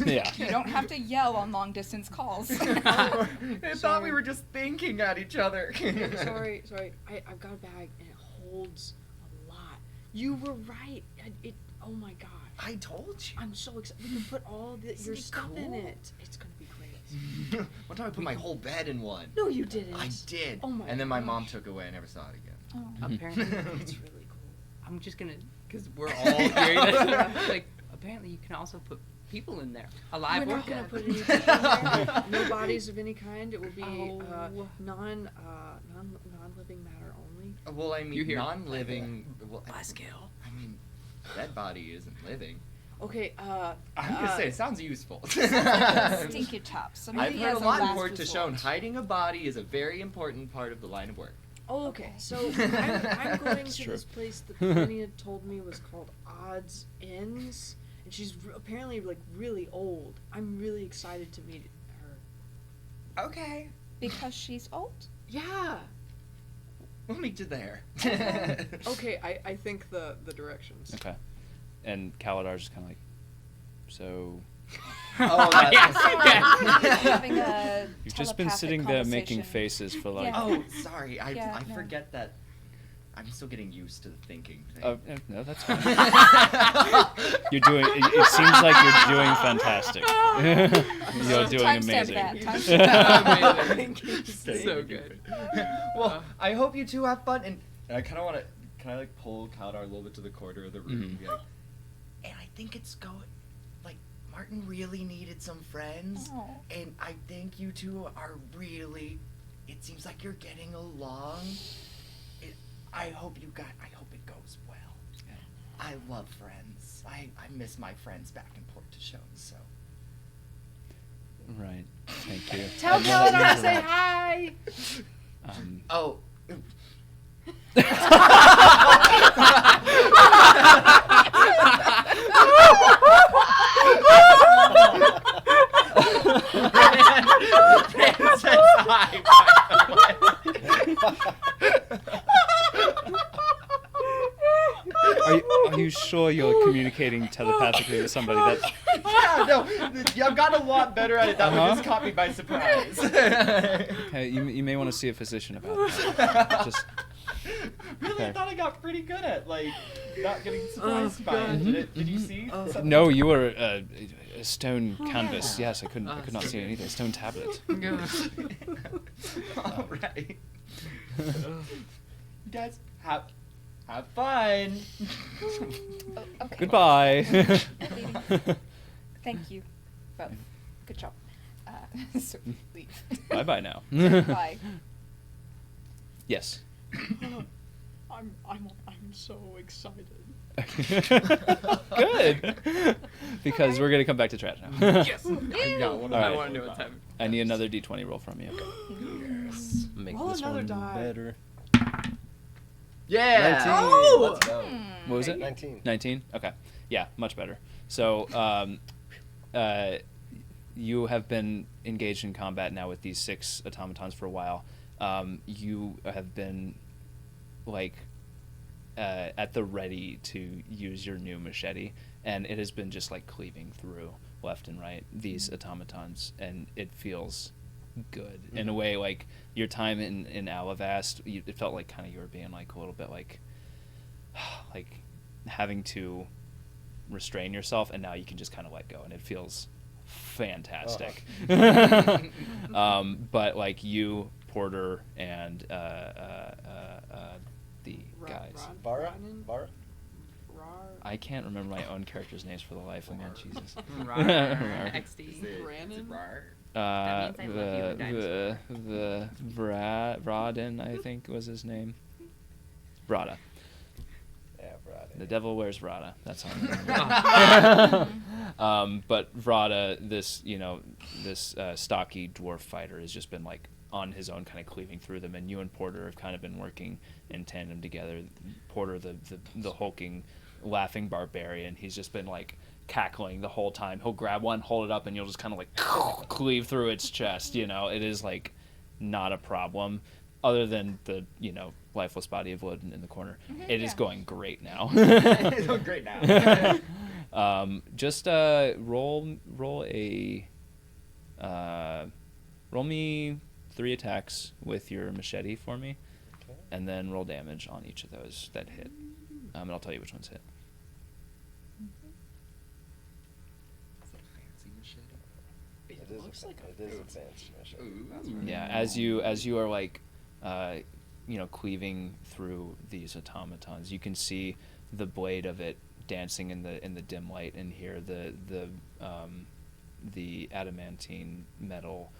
Yeah. You don't have to yell on long distance calls. I thought we were just thinking at each other. Sorry. I've got a bag and it holds a lot. You were right. Oh my god. I told you. I'm so excited. We can put all your stuff in it. It's gonna be great. One time I put my whole bed in one. No, you didn't. I did. Oh my. And then my mom took it away. I never saw it again. Apparently, it's really cool. I'm just gonna, because we're all here. Like, apparently, you can also put people in there, alive We're or not gonna dead. put anything in there. No bodies of any kind. It will be non-living matter only. Well, I mean, non-living. Buzzkill. I mean, a dead body isn't living. Okay. I'm gonna say it sounds useful. Stinky tops. So I've maybe heard as a lot of last reports to resort. shown hiding a body is a very important part of the line of work. Oh, okay. So I'm going to this place that Linnea told me was called Odds Ends, and she's apparently really old. I'm really excited to meet Okay. Because she's old? Yeah. We'll meet you there. Okay, I think the directions. Okay. And Kaladar's just kind of like, so. Oh, yes. Having a You've just been sitting there making faces for like. Yeah. Oh, sorry. I No. forget that. I'm still getting used to the thinking thing. Oh, no, that's fine. You're doing. It seems like you're doing fantastic. You're doing amazing. Amazing. So good. Well, I hope you two have fun. And I kind of want to. Can I like pull Kaldar a little bit to the corner of the room and be like, and I think it's going. Like Martin really needed some friends, and I think you two are really. It seems like you're getting along. I hope it goes well. Yeah. I love friends. I miss my friends back in Port de Shown, so. Right. Thank you. Tell Kaldar to say hi. Oh. Fran says hi, Are you sure you're communicating telepathically with somebody? That's I've gotten a lot better at it. That one just caught me by surprise. Okay, you may want to see a physician about that. Just. Really, Okay. I thought I got pretty good at like not getting surprised by it. Did you see? Something? No, you were a stone canvas. Yes, I could not see anything. A stone tablet. All right. You guys have fun. Okay. Goodbye. Thank you both. Good job. So leave. Bye now. Bye. Yes. I'm so excited. Good. Because we're gonna come back to Tradj now. Yes. I want to know what time. I need another D20 roll from you. Yes. Make Roll this another one die. better. Yeah. 19. Oh! Let's go. What was it? 19. 19? Okay. Yeah, much better. So, you have been engaged in combat now with these 6 automatons for a while. You have been, like, at the ready to use your new machete, and it has been just, like, cleaving through left and right these automatons, and it feels good. In a way, like, your time in Alavast, it felt like kind of you were being, like, a little bit, like having to restrain yourself, and now you can just kind of let go, and it feels fantastic. But like you, Porter, and the guys. Bara? I can't remember my own characters' names for the life of me. Jesus. XD. Brandon? That means I love you, the Vraden, I think was his name. Brada. Yeah, Brada. The devil wears Vrada. That's how. But Vrada, this stocky dwarf fighter, has just been like on his own, kind of cleaving through them. And you and Porter have kind of been working in tandem together. Porter, the hulking, laughing barbarian, he's just been like cackling the whole time. He'll grab one, hold it up, and you'll just kind of like cleave through its chest. You know, it is like not a problem. Other than the, lifeless body of wood in the corner. It is going great now. It's going great now. Just roll me 3 attacks with your machete for me, and then roll damage on each of those that hit. And I'll tell you which ones hit. Is it a fancy machete? It looks like a fancy machete. Ooh. Yeah, as you are like, cleaving through these automatons, you can see the blade of it dancing in the dim light, and here the adamantine metal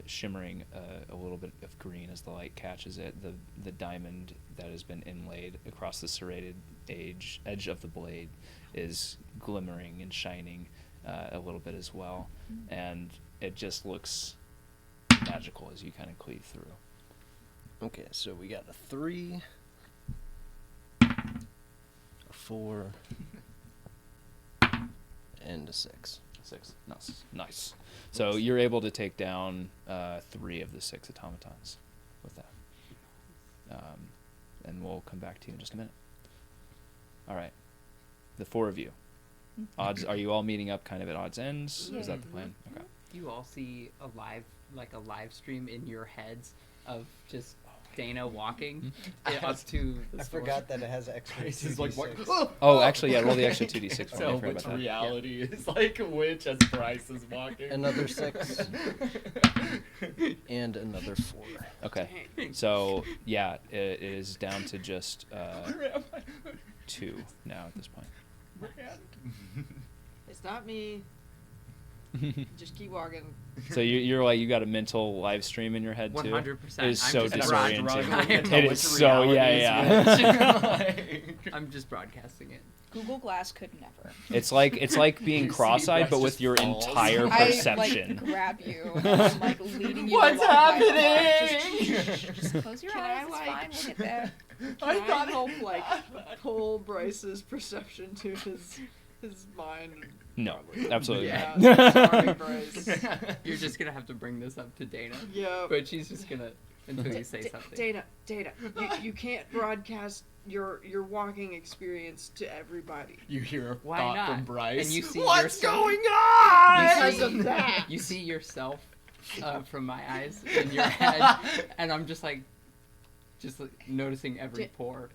shimmering a little bit of green as the light catches it. The diamond that has been inlaid across the serrated edge of the blade is glimmering and shining a little bit as well, and it just looks magical as you kind of cleave through. Okay, so we got a 3, a 4, and a 6. 6. Nice. So you're able to take down 3 of the 6 automatons with that. And we'll come back to you in just a minute. All right. The 4 of you. Odds? Are you all meeting up kind of at odds ends? Is that the plan? Okay. You all see a live stream in your heads of just Deyna walking up to the I store. forgot that it has extra. Bryce is like, what? Oh, actually, yeah. Roll the extra 2d6 for me. I So forgot which about that. reality is like which as Bryce is walking? Another 6. And another 4. Okay. So yeah, it is down to just 2 now at this point. It's not me. Just keep walking. So you're like, you got a mental live stream in your head too. 100%. It is I'm so just disorienting. It is so yeah. I'm just broadcasting it. Google Glass could never. It's like being cross-eyed, but with your entire perception. I grab you, and I'm like leading you. What's happening? happening? Just close your eyes. It's fine. We'll get there. I thought help pull Bryce's perception to his mind. No, absolutely not. not. Sorry, Bryce. You're just gonna have to bring this up to Deyna. Yeah. But she's just gonna until you say something. Deyna, you can't broadcast your walking experience to everybody. You hear a Why thought not? from Bryce. And you see What's yourself, going on? Because of that. You see yourself from my eyes in your head, and I'm just like noticing every pore.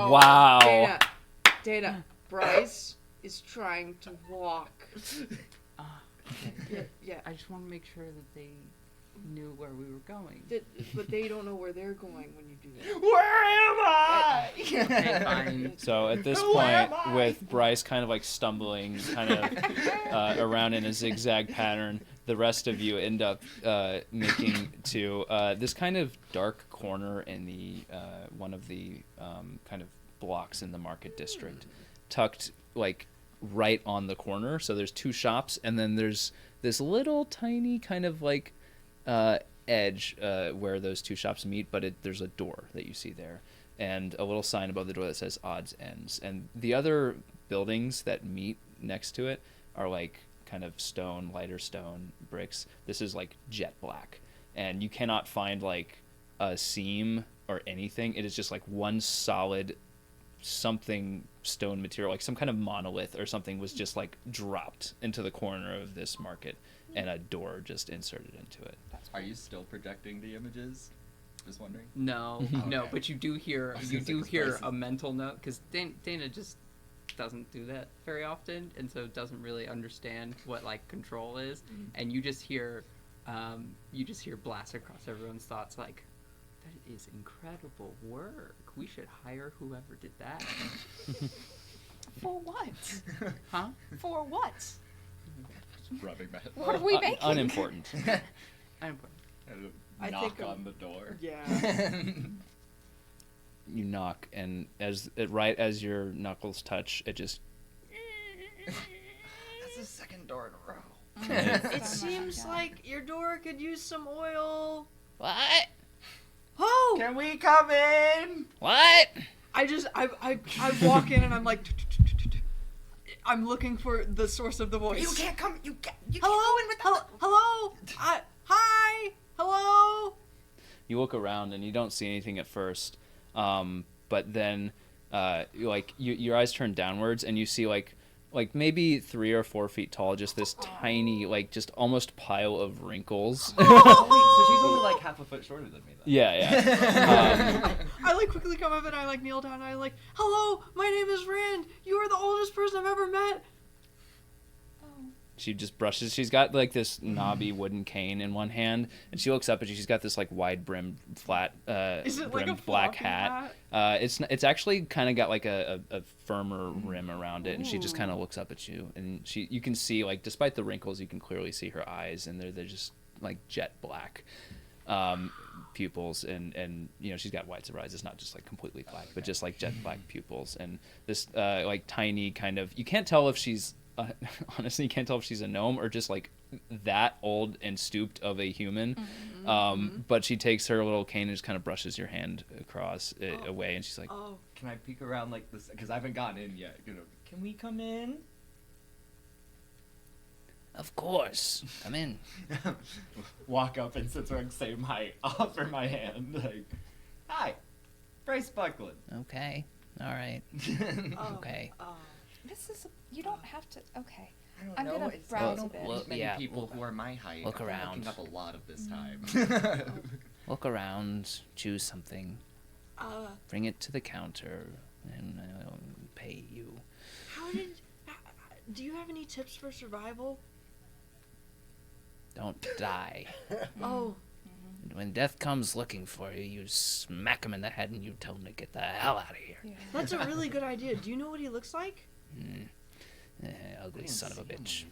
Wow. Deyna, Bryce is trying to walk. Yeah. I just want to make sure that they knew where we were going. But they don't know where they're going when you do that. Where am I? Okay, fine. So at this point, with Bryce kind of like stumbling kind of around in a zigzag pattern, the rest of you end up making to this kind of dark corner in the one of the kind of blocks in the market district, tucked like right on the corner. So there's 2 shops, and then there's this little tiny kind of like edge where those 2 shops meet, but there's a door that you see there and a little sign above the door that says odds ends. And the other buildings that meet next to it are like kind of stone, lighter stone bricks. This is like jet black, and you cannot find like a seam or anything. It is just like one solid something stone material, like some kind of monolith or something was just like dropped into the corner of this market, and a door just inserted into it. Are you still projecting the images? Just wondering. No, no, but you do hear Bryce a mental note, because Deyna just doesn't do that very often, and so doesn't really understand what like control is, and you just hear blast across everyone's thoughts like, that is incredible work. We should hire whoever did that. For what? Huh? For what? Rubbing my head. What are we making? Unimportant. Unimportant. Knock on the door. Yeah. You knock, and right as your knuckles touch, it just. That's the second door in a row. It seems like your door could use some oil. What? Oh! Can we come in? What? I walk in and I'm like, I'm looking for the source of the voice. You can't come. You Hello? can't go in without. Hello? Hi? Hello? You look around and you don't see anything at first, but then your eyes turn downwards and you see like maybe 3 or 4 feet tall, just this tiny, like just almost pile of wrinkles. Wait, so she's only like half a foot shorter than me then. Yeah. I like quickly come up and I like kneel down and I like, hello, my name is Rand. You are the oldest person I've ever met. She just brushes. She's got like this knobby wooden cane in one hand, and she looks up and she's got this like wide brimmed, flat Is it like brimmed a black floppy hat. It's actually kind of got like a firmer rim around it, and she just kind of looks up at you, and you can see like despite the wrinkles, you can clearly see her eyes, and they're just like jet black pupils, and you know she's got whites of her eyes. It's not just like completely black, but just like jet black pupils, and this like tiny kind of, you can't tell if she's honestly, you can't tell if she's a gnome or just like that old and stooped of a human. But she takes her little cane and just kind of brushes your hand across it away, and she's like, "Can I peek around like this? Because I haven't gotten in yet. You know, can we come in?" Of course. Come in. Walk up and since we're the same height, offer my hand. Like, hi, Bryce Buckland. Okay. All right. Okay. This is. You don't have to. Okay. I don't I'm know. gonna It's, browse I a don't bit. meet many people who are my height. Look I've been around. looking up a lot of this time. Look around. Choose something. Bring it to the counter, and I'll pay you. How did? Do you have any tips for survival? Don't die. Oh. When death comes looking for you, you smack him in the head and you tell him to get the hell out of here. Yeah. That's a really good idea. Do you know what he looks like? Ugly son of a bitch.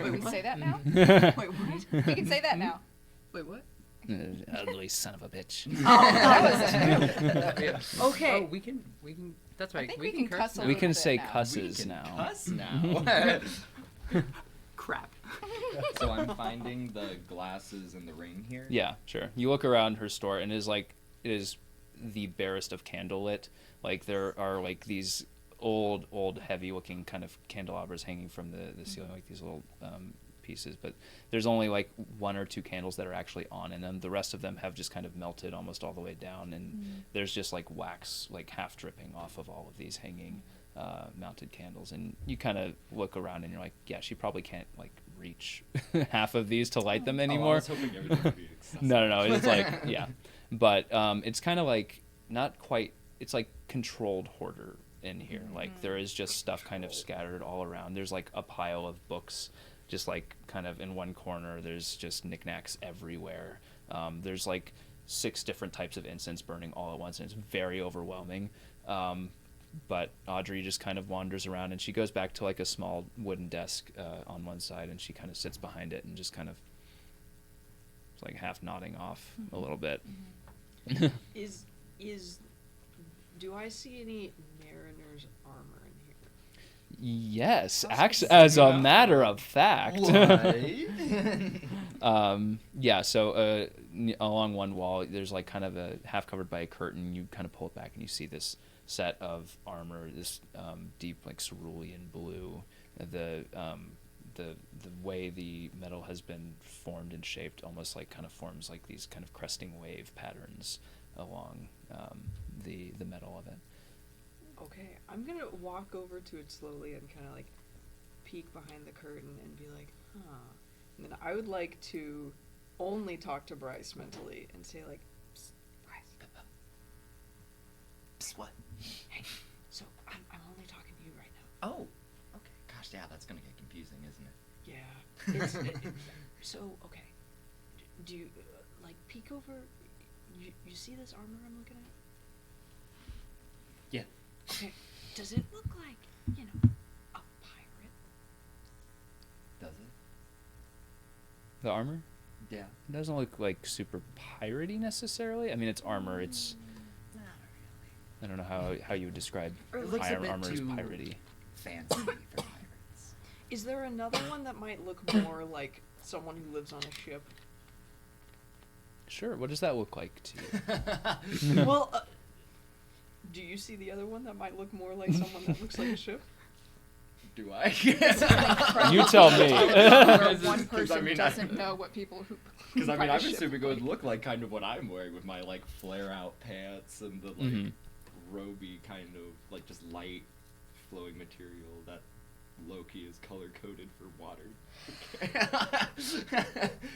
Wait, we say that now? Wait, what? We can say that now. Wait, what? Ugly son of a bitch. Okay. Oh, we can. That's right. I think we can cuss a We little can bit say now. cusses We can now. cuss now. Crap. So I'm finding the glasses and the ring here. Yeah, sure. You look around her store and it is the barest of candlelit. Like there are like these old heavy looking kind of candelabras hanging from the ceiling, like these little pieces, but there's only like 1 or 2 candles that are actually on in them. The rest of them have just kind of melted almost all the way down, and there's just like wax like half dripping off of all of these hanging mounted candles. And you kind of look around and you're like, yeah, she probably can't like reach half of these to light them anymore. I was hoping everything would be accessible. No, it's like yeah, but it's kind of like not quite. It's like controlled hoarder in here. Like there is just stuff kind of scattered all around. There's like a pile of books just like kind of in one corner. There's just knickknacks everywhere. There's like 6 different types of incense burning all at once, and it's very overwhelming. But Audrey just kind of wanders around, and she goes back to like a small wooden desk on one side, and she kind of sits behind it and just kind of like half nodding off a little bit. Do I see any mariner's armor in here? Yes, actually, as a matter of fact. Yeah, so along one wall, there's like kind of a half covered by a curtain. You kind of pull it back and you see this set of armor, this deep like cerulean blue. The way the metal has been formed and shaped almost like kind of forms like these kind of cresting wave patterns along the metal of it. Okay, I'm gonna walk over to it slowly and kind of like peek behind the curtain and be like, huh. And then I would like to only talk to Bryce mentally and say like, Psst, Bryce. Psst, what? Hey, so I'm only talking to you right now. Oh, okay. Gosh, yeah, that's gonna get confusing, isn't it? Yeah. So, okay. Do you, like, peek over... You see this armor I'm looking at? Yeah. Okay. Does it look like, a pirate? Does it? The armor? Yeah. It doesn't look like super piratey necessarily. I mean, it's armor. It's... Not I don't know how you would describe It looks a bit armor as too piratey. fancy for pirates. Is there another one that might look more like someone who lives on a ship? Sure. What does that look like to you? Well, do you see the other one that might look more like someone that looks like a ship? Do I? You tell me. Where one person doesn't know what people who. Because I'm assuming it would look like kind of what I'm wearing with my like flare out pants and the like roby kind of like just light flowing material that Loki is color coded for water.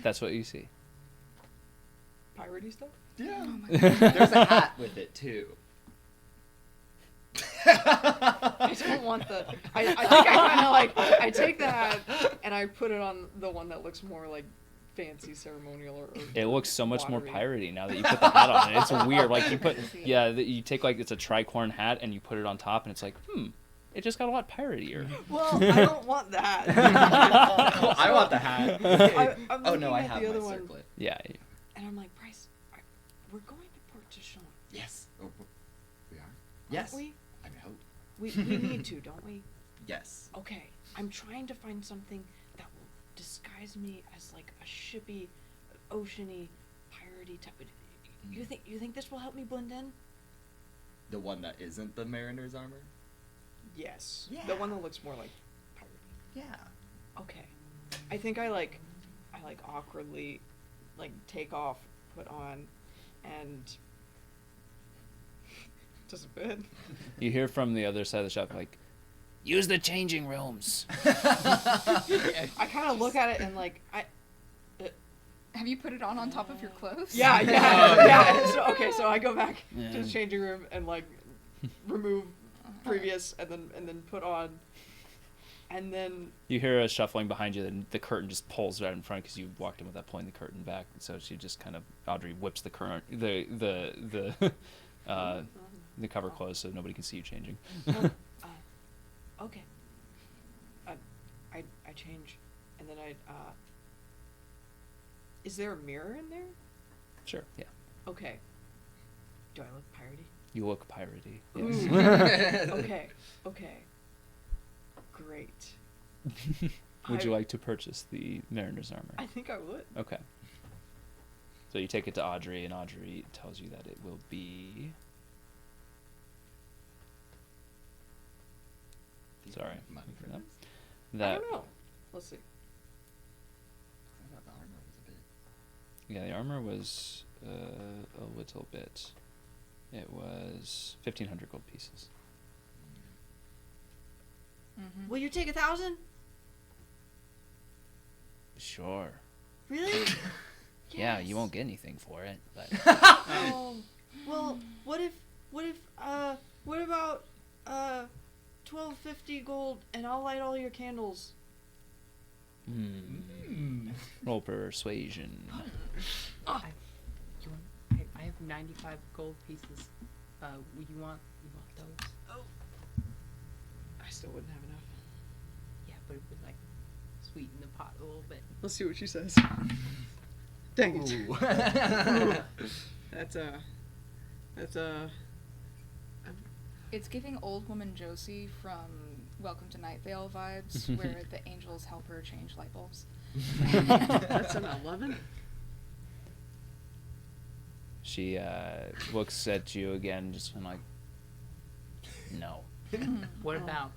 That's what you see. Piratey stuff? Yeah. Oh my There's a hat with it too. I don't want the. I think I kind of like. I take the hat and I put it on the one that looks more like fancy ceremonial or It looks so much more watery. piratey now that you put the hat on it. It's weird. Like you put, you take like it's a tricorn hat and you put it on top, and it's like, it just got a lot piratier. Well, I don't want that. I want the hat. I'm Oh no, I looking at have the my other one, circlet. Yeah. and I'm like, Bryce, we're going to Port Tishon. Yes. Oh, we are. Yes. Aren't we? I hope. We need to, don't we? Yes. Okay, I'm trying to find something that will disguise me as like a shippy, oceany, piratey type. You think this will help me blend in? The one that isn't the mariner's armor? Yes. Yeah. The one that looks more like piratey. Yeah. Okay. I think I like awkwardly like take off, put on, and does it fit? You hear from the other side of the shop like, use the changing rooms. I kind of look at it and like Have you put it on top of your clothes? Yeah. Yeah. So I go back to the changing room and like remove previous and then put on, and then you hear a shuffling behind you, and the curtain just pulls right in front because you walked in without pulling the curtain back. So she just kind of Audrey whips the current the cover closed so nobody can see you changing. Okay. I change, and then is there a mirror in there? Sure. Yeah. Okay. Do I look piratey? You look piratey. Ooh. Yes. Okay. Great. Would you like to purchase the mariner's armor? I think I would. Okay. So you take it to Audrey, and Audrey tells you that it will be... Sorry. Money for Yep. I That. don't know. Let's see. I thought the armor was a bit. Yeah, the armor was a little bit. It was 1,500 gold pieces. Mm-hmm. Will you take 1,000? Sure. Really? Yeah, you won't get anything for it, but Oh, well, what about 1,250 gold and I'll light all your candles? roll persuasion. I have 95 gold pieces. You want those? Oh. I still wouldn't have enough. Yeah, but it would like sweeten the pot a little bit. Let's see what she says. Dang it. Ooh. That's It's giving old woman Josie from Welcome to Night Vale vibes, where the angels help her change light bulbs. that's an 11. She looks at you again, just kind of like, no. What about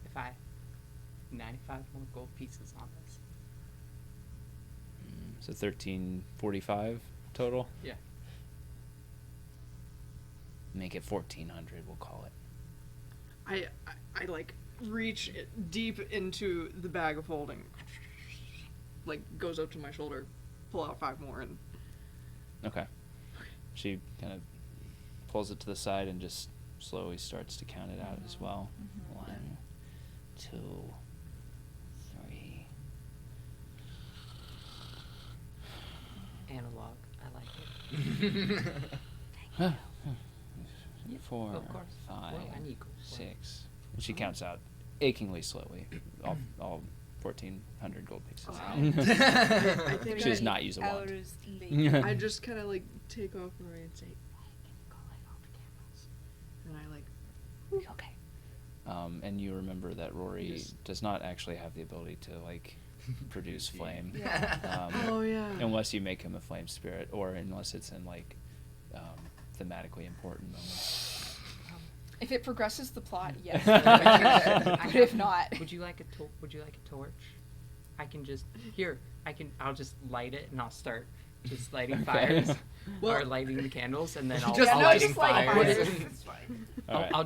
if I 95 more gold pieces on this? So 1,345 total. Yeah. Make it 1,400. We'll call it. I like reach deep into the bag of holding, like goes up to my shoulder, pull out 5 more, and Okay. She kind of pulls it to the side and just slowly starts to count it out as well. 1, 2, 3. Analog. I like it. 4, Of course. 5, Well, I need gold. 6. And she counts out achingly slowly all 1,400 gold pieces. I think She does not use a wand. I just kind of like take off Rory and say, "Go light all the candles," and I like, okay. And you remember that Rory does not actually have the ability to like produce flame. Oh yeah. Unless you make him a flame spirit, or unless it's in like thematically important moments. If it progresses the plot, yes. But if not, Would you like a torch? I can just I'll just light it and I'll start just lighting fires or lighting the candles, and then I'll Just I'll lighting just light fires. It's fine.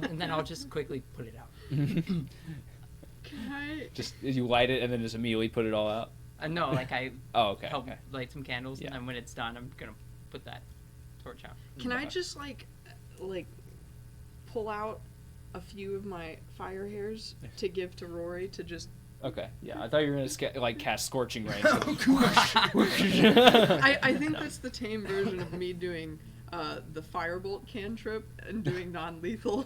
And then I'll just quickly put it out. Can I? Just you light it and then just immediately put it all out. No, like I help light some candles, Yeah. and then when it's done, I'm gonna put that torch out. Can I just like pull out a few of my fire hairs to give to Rory to just? Okay, yeah, I thought you were gonna cast scorching rays. I think that's the tame version of me doing the firebolt cantrip and doing non-lethal.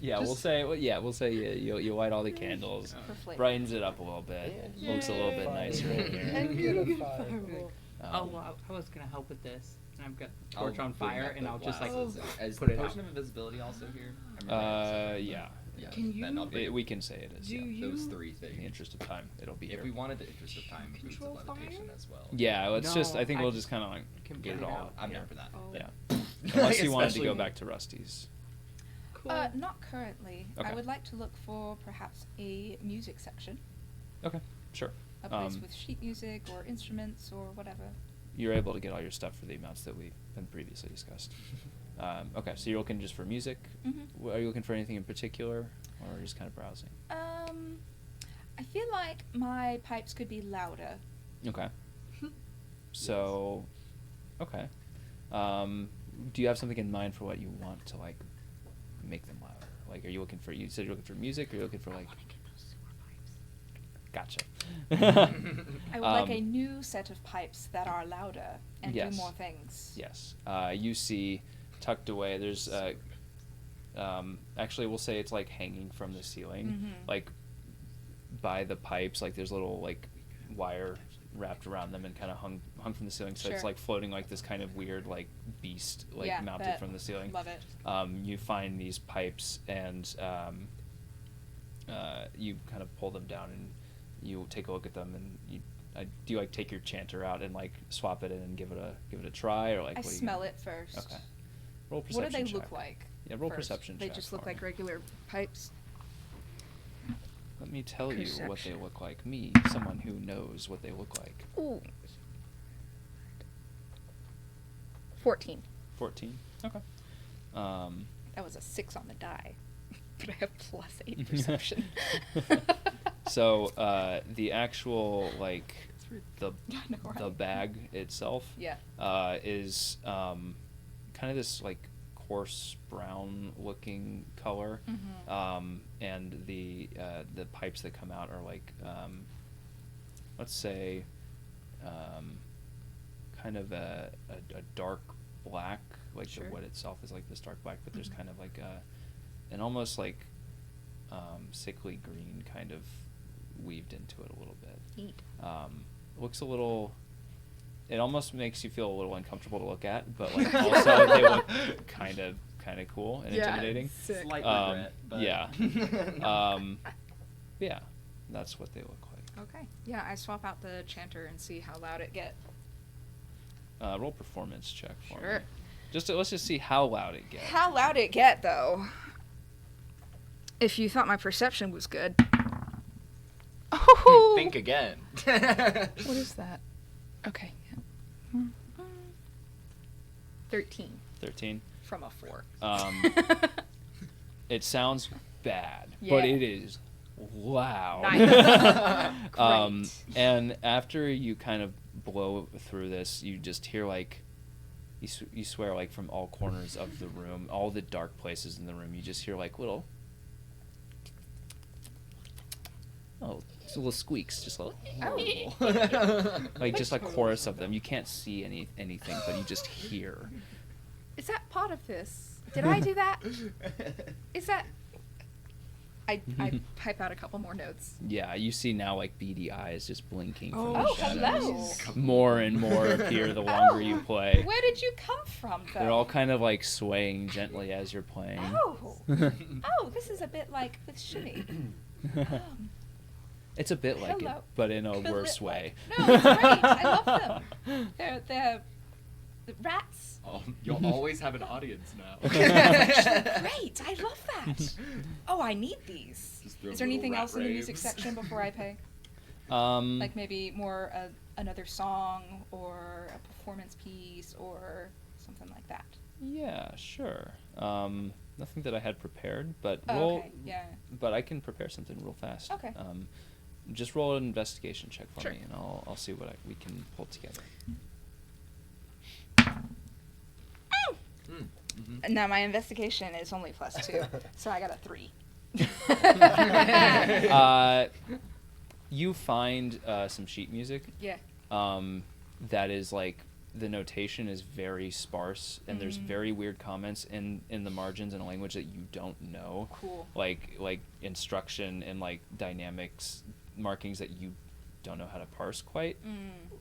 Yeah, we'll say you light all the candles, brightens it up a little bit, looks a little bit nicer in here. And beautiful. I was gonna help with this. And I've got the torch on fire, and I'll just like Is put the it out. potion of invisibility also here? Yeah. Can you? Then I'll bring We can say it is. Do Yeah. those you 3 In the things. interest of time, it'll be If here. we wanted the interest of time, boots of Control levitation fire? as well. Yeah, let's just. I think I we'll just just kind of like can get put it it all. out. I'm yeah. down for that. Oh. Yeah. Unless you wanted to Especially- go back to Rusty's. Cool. not currently. Okay. I would like to look for perhaps a music section. Okay, sure. A place with sheet music or instruments or whatever. You're able to get all your stuff for the amounts that we had previously discussed. Okay, so you're looking just for music? Mm-hmm. Are you looking for anything in particular, or just kind of browsing? I feel like my pipes could be louder. Okay. So, okay. Do you have something in mind for what you want to, like, make them louder? Like, are you looking for, you said you're looking for music, or are you looking for, like... Gotcha. I would like a new set of pipes that are louder and yes. do more things. Yes. You see, tucked away, there's, actually, we'll say it's, like, hanging from the ceiling. Like, by the pipes, like, there's little, like, wire wrapped around them and kind of hung from the ceiling, so it's like floating like this kind of weird like beast, like mounted from the ceiling. Love it. You find these pipes and you kind of pull them down and you take a look at them and you do you like take your chanter out and like swap it in and give it a try, or like I smell it first. Okay. Roll perception. What do they check. look like? Yeah, roll first? perception. They check just look for like me. regular pipes. Let me tell you what they look like. Me, someone who knows what they look like. Ooh. 14. 14. Okay. That was a 6 on the die, but I have +8 perception. So the actual like the bag itself is kind of this like coarse brown looking color, and the pipes that come out are like let's say kind of a dark black, like the wood itself is like this dark black, but there's kind of like an almost like sickly green kind of weaved into it a little bit. Neat. Looks a little, it almost makes you feel a little uncomfortable to look at, but like also they look kind of cool and intimidating. Slight regret, but yeah. Yeah, that's what they look like. Okay. Yeah, I swap out the chanter and see how loud it get. Roll performance check for me. Sure. Let's just see how loud it gets. How loud it get, though? If you thought my perception was good. Oh! Think again. What is that? Okay. 13. 13. From a 4. It sounds bad, Yeah. but it is loud. Nice. Great. And after you kind of blow through this, you just hear like, you swear like from all corners of the room, all the dark places in the room, you just hear like little, just little squeaks, just little, like just a chorus of them. You can't see anything, but you just hear. Is that part of this? Did I do that? Is that... I pipe out a couple more notes. Yeah, you see now like beady eyes just blinking from Oh, the shadows. hello. More and more appear the longer you play. Where did you come from, though? They're all kind of like swaying gently as you're playing. Oh. Oh, this is a bit like with Shimmy. It's a bit like it, but in a worse way. No, it's great. I love them. They're rats. Oh, you'll always have an audience now. Great. I love that. Oh, I need these. Is there anything else in the music section before I pay? Like maybe more another song or a performance piece or something like that. Yeah, sure. Nothing that I had prepared, but okay, yeah. But I can prepare something real fast. Okay. Just roll an investigation check for Sure. me, and I'll see what we can pull together. Now my investigation is only +2, so I got a 3. You find some sheet music. Yeah. That is like, the notation is very sparse, and there's very weird comments in the margins in a language that you don't know. Cool. Like instruction and like dynamics markings that you don't know how to parse quite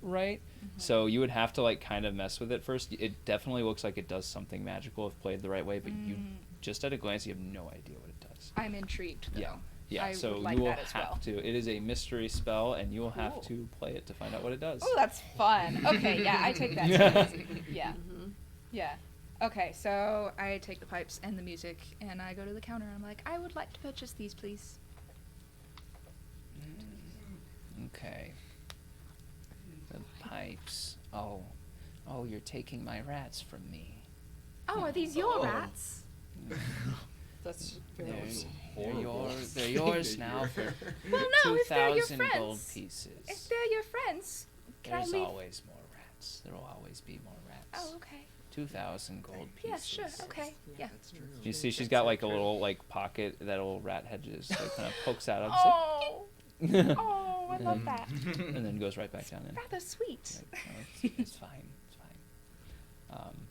right. So you would have to like kind of mess with it first. It definitely looks like it does something magical if played the right way, but you just at a glance you have no idea what it does. I'm intrigued, though. Yeah, I so would like you will that as have well. to. It is a mystery spell, and you will have to play it to find out what it does. Oh, that's fun. Okay, yeah, I take that seriously. Yeah. Yeah. Okay, so I take the pipes and the music, and I go to the counter, and I'm like, I would like to purchase these, please. Okay. The pipes. Oh, you're taking my rats from me. Oh, are these your rats? That's They're yours now for Well, no, if they're your 2,000 friends. gold pieces. If they're your friends, can There's I leave? always more rats. There will always be more rats. Oh, okay. 2,000 gold pieces. Yeah, sure. Okay. Yeah. That's true. You see, she's got like a little like pocket that little rat head just like kind of pokes out of. Oh. Oh, I love that. And then goes right back down in. Rather sweet. Like, oh, it's fine. It's fine.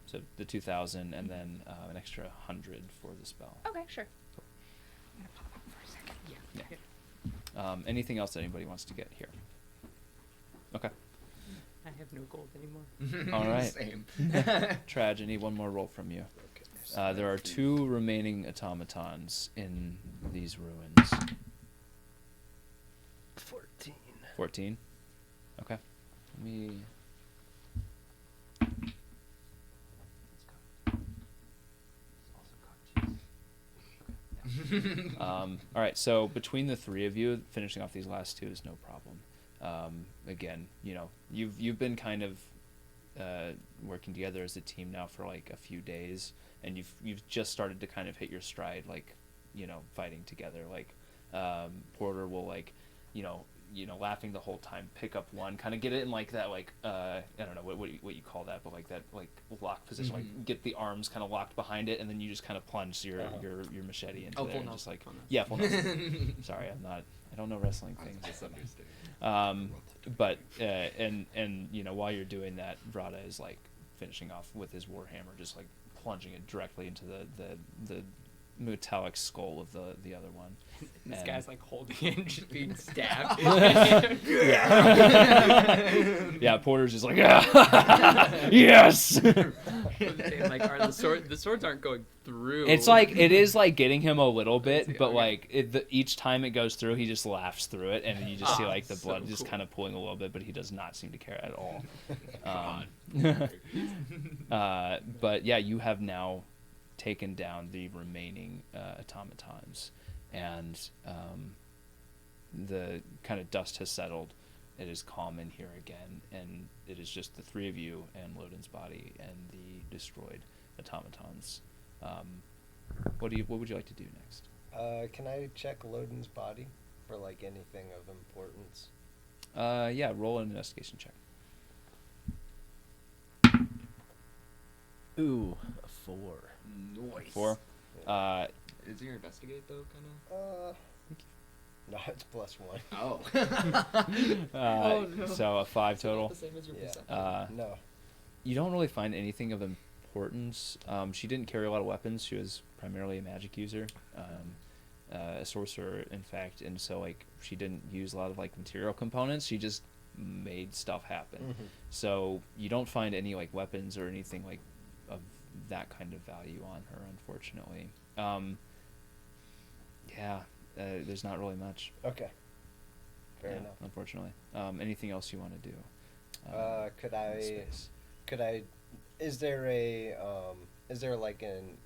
So the 2,000 and then an extra 100 for the spell. Okay, sure. I'm gonna pop up for a second. Yeah. Anything else that anybody wants to get here? Okay. I have no gold anymore. All right. Same. Tradj, I need one more roll from you. There are 2 remaining automatons in these ruins. 14. 14? Okay. Let me... all right, so between the 3 of you, finishing off these last 2 is no problem. Again, you know, you've been kind of working together as a team now for like a few days, and you've just started to kind of hit your stride, like, you know, fighting together. Like Porter will like, you know, laughing the whole time, pick up one, kind of get it in like that, like I don't know what you call that, but like that like lock position, like get the arms kind of locked behind it, and then you just kind of plunge your machete into there, and just like full Nelson. Sorry, I don't know wrestling things. I just understand. But and you know, while you're doing that, Vrada is like finishing off with his warhammer, just like plunging it directly into the metallic skull of the other one. This guy's like holding it and just being stabbed. Yeah, Porter's just like, yes. Like, the swords aren't going through. It's like it is like getting him a little bit, but like each time it goes through, he just laughs through it, and you just see like the blood just kind of pulling a little bit, but he does not seem to care at all. But yeah, you have now taken down the remaining automatons, and the kind of dust has settled. It is calm in here again, and it is just the 3 of you and Loden's body and the destroyed automatons. What would you like to do next? Can I check Loden's body for like anything of importance? Yeah, roll an investigation check. Ooh, a 4. Nice. 4. Is your investigate though, kind of? No, it's +1. Oh. Oh, no. So a 5 total. The same as your perception. No. You don't really find anything of importance. She didn't carry a lot of weapons. She was primarily a magic user, a sorcerer, in fact, and so like she didn't use a lot of like material components. She just made stuff happen. Mm-hmm. So you don't find any like weapons or anything like of that kind of value on her, unfortunately. There's not really much. Okay. Fair enough. Unfortunately. Anything else you want to do? Could I? Is there like an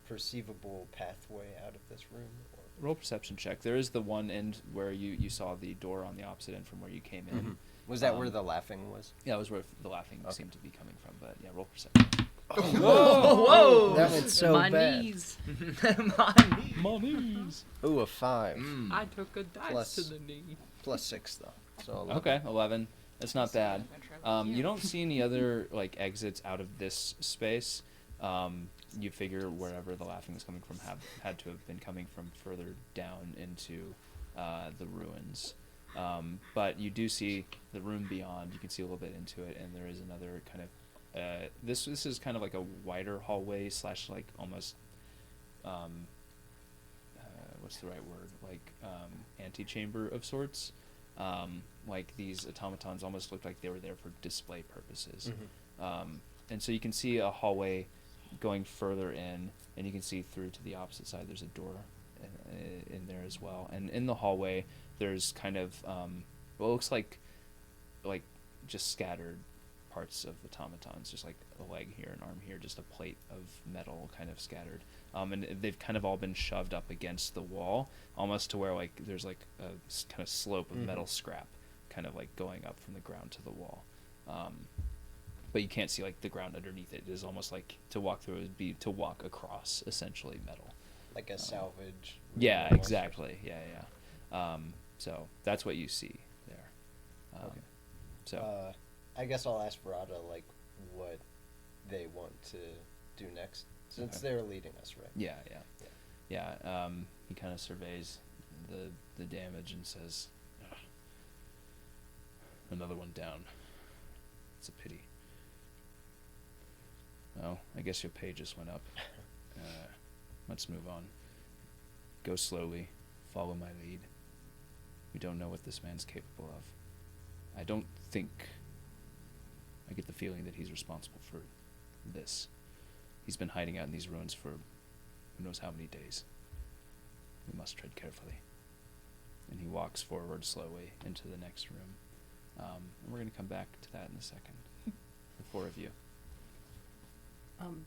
perceivable pathway out of this room? Or? Roll perception check. There is the one end where you saw the door on the opposite end from where you came in. Mm-hmm. Was that where the laughing was? Yeah, that was where the laughing seemed to be coming from. But yeah, roll perception. Whoa! That went so My bad. knees. My knees. Ooh, a 5. I took a dice to the knee. +6 though. So 11. Okay, 11. That's not bad. You don't see any other like exits out of this space. You figure wherever the laughing was coming from had to have been coming from further down into the ruins. But you do see the room beyond. You can see a little bit into it, and there is another kind of this is kind of like a wider hallway / like almost what's the right word, like antechamber of sorts. Like these automatons almost looked like they were there for display purposes. Mm-hmm. And so you can see a hallway going further in, and you can see through to the opposite side. There's a door in there as well, and in the hallway there's kind of what looks like just scattered parts of automatons, just like a leg here, an arm here, just a plate of metal kind of scattered, and they've kind of all been shoved up against the wall, almost to where like there's like a kind of slope of metal scrap kind of like going up from the ground to the wall. But you can't see like the ground underneath it. It is almost like to walk through it would be to walk across essentially metal. Like a salvage. Yeah, almost. exactly. Yeah. So that's what you see there. Okay. So I guess I'll ask Verada like what they want to do next, since they're leading us, right? Yeah. He kind of surveys the damage and says, "Another one down. It's a pity. Well, I guess your pay just went up. Let's move on. Go slowly. Follow my lead. We don't know what this man's capable of. I don't think... I get the feeling that he's responsible for this. He's been hiding out in these ruins for who knows how many days. We must tread carefully." And he walks forward slowly into the next room. And we're going to come back to that in a second. The four of you.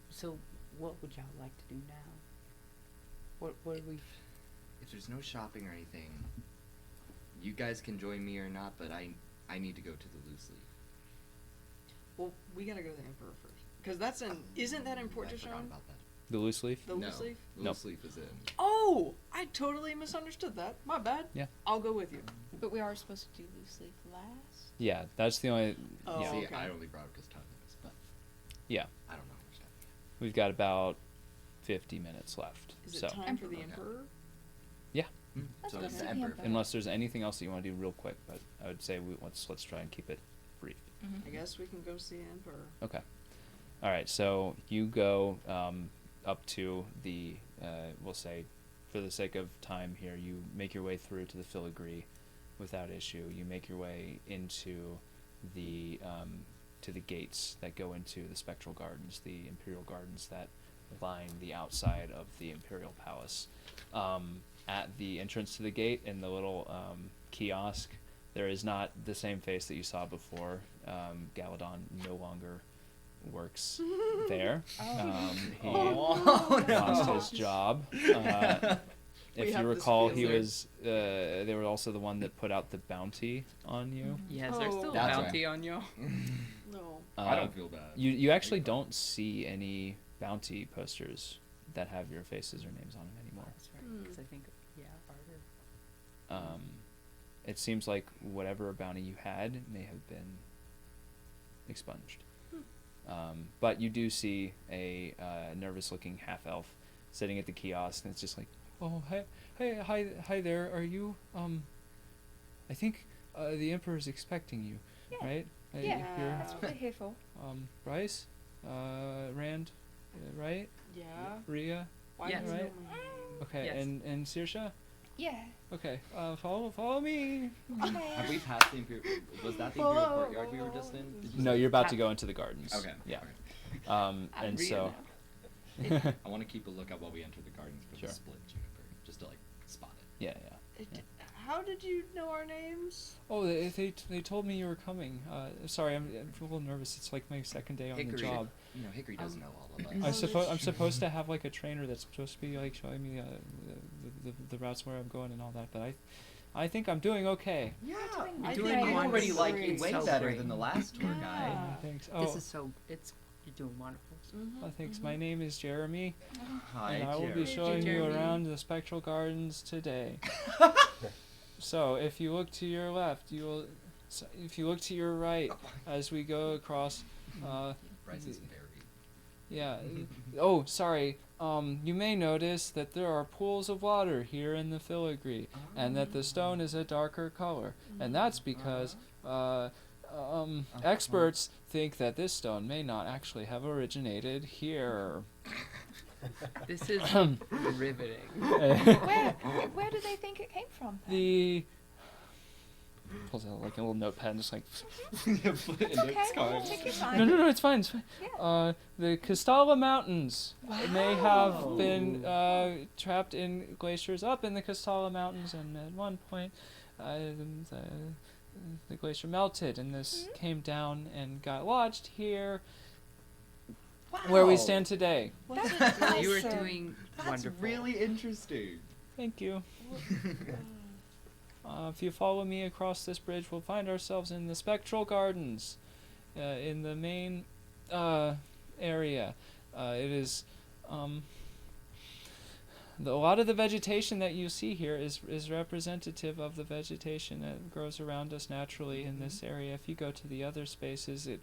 So what would y'all like to do now? What do we... If there's no shopping or anything, you guys can join me or not, but I need to go to the loose leaf. Well, we gotta go to the Emperor first. Because that's isn't that in Port I forgot Dishon? about that. The loose leaf? The loose leaf? The loose leaf is in. Oh! I totally misunderstood that. My bad. Yeah. I'll go with you. But we are supposed to do loose leaf last. Yeah, that's the only... Oh, yeah. See, okay. I only brought it because time limits, but Yeah. I don't know how much time. We've got about 50 minutes left. Is it so. time for the Okay. Emperor? Yeah. Let's So go it's see the the Emperor. Emperor. Unless there's anything else that you want to do real quick, but I would say let's try and keep it brief. I guess we can go see Emperor. Okay. All right. So you go up to the, we'll say, for the sake of time here, you make your way through to the filigree without issue. You make your way into the to the gates that go into the spectral gardens, the imperial gardens that line the outside of the imperial palace. At the entrance to the gate, in the little kiosk, there is not the same face that you saw before. Galadon no longer works there. He lost his job. If you recall, he was. They were also the one that put out the bounty on you. Yeah, is there still a That's bounty on y'all? No. I don't feel bad. You actually don't see any bounty posters that have your faces or names on them anymore. That's right, because I think, Arter. It seems like whatever bounty you had may have been expunged. But you do see a nervous-looking half-elf sitting at the kiosk, and it's just like, "Oh, hi there. Are you? I think the Emperor's expecting you, Yeah. right? Yeah, You're, that's what we're here for. Bryce, Rand, right? Yeah. Rhea, Why Yes. do you know Right. my name? okay, Yes. and Saoirse, Yeah. okay. Follow me. Have we passed the Imperial... Was that the Imperial Courtyard we were just in? Did you No, say- you're about to go into the gardens. Okay. Yeah. alright. And Rhea so. I want to keep a lookout while we enter the gardens for Sure. the split juniper, just to like spot it. Yeah. How did you know our names? Oh, they told me you were coming. Sorry, I'm a little nervous. It's like my second day on the Hickory. job. You know, Hickory does know all of us. I'm supposed to have like a trainer that's supposed to be like showing me the routes where I'm going and all that. But I think I'm doing okay. Yeah, I you're think doing I'm already like great. way So better great. than the last tour guide. Yeah. Thanks. This is so, you're doing wonderful. Thanks. My name is Jeremy, Hi, and I will be Jeremy. showing you Jeremy. around the spectral gardens today. So if you look to your left, you will. So if you look to your right, as we go across. Bryce is very. Yeah. Oh, sorry. You may notice that there are pools of water here in the filigree, and that the stone is a darker color, and that's because experts think that this stone may not actually have originated here. This is riveting. Where do they think it came from? Then? The pulls out like a little notepad and just like It's okay. Take your time. no, it's fine. It's fine. Yeah. The Castalla Mountains may have been trapped in glaciers up in the Castalla Mountains, and at one point the glacier melted, and this came down and got lodged here, where we stand today. You are doing That's wonderful. really interesting. Thank you. If you follow me across this bridge, we'll find ourselves in the Spectral Gardens, in the main area. It is a lot of the vegetation that you see here is representative of the vegetation that grows around us naturally in this area. If you go to the other spaces, it.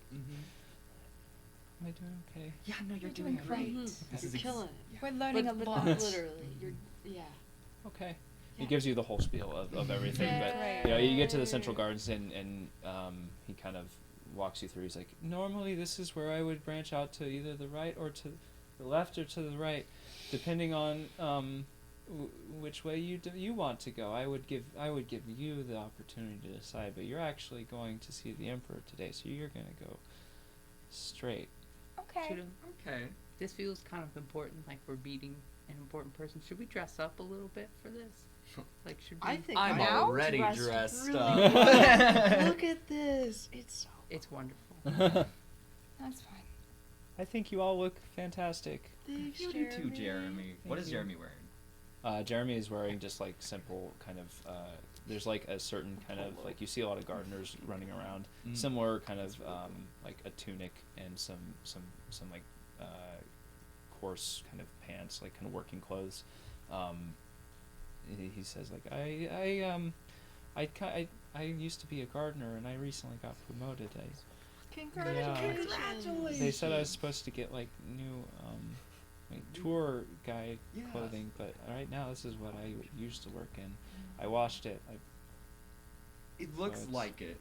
Am I doing okay? Yeah, no, you're doing great. You're killing it. Yeah. We're learning a lot. Literally, yeah. Okay. He gives you the whole spiel of everything, but you get to the Central Gardens and he kind of walks you through. He's like, normally this is where I would branch out to either the right or to the left or to the right, depending on which way you want to go. I would give you the opportunity to decide, but you're actually going to see the Emperor today, so you're going to go straight. Okay. Okay. This feels kind of important, like we're meeting an important person. Should we dress up a little bit for this? Like, should we? I think I'm already dressed really up. good. Look at this. It's wonderful. That's fine. I think you all look fantastic. Thanks, You do too, Jeremy. What is Jeremy wearing? Jeremy is wearing just like simple kind of. There's like a certain kind of like you see a lot of gardeners running around, similar kind of like a tunic and some like coarse kind of pants, like kind of working clothes. He says like I used to be a gardener and I recently got promoted. Congratulations. They said I was supposed to get like new like tour guide clothing, but right now this is what I used to work in. I washed it. It looks like it.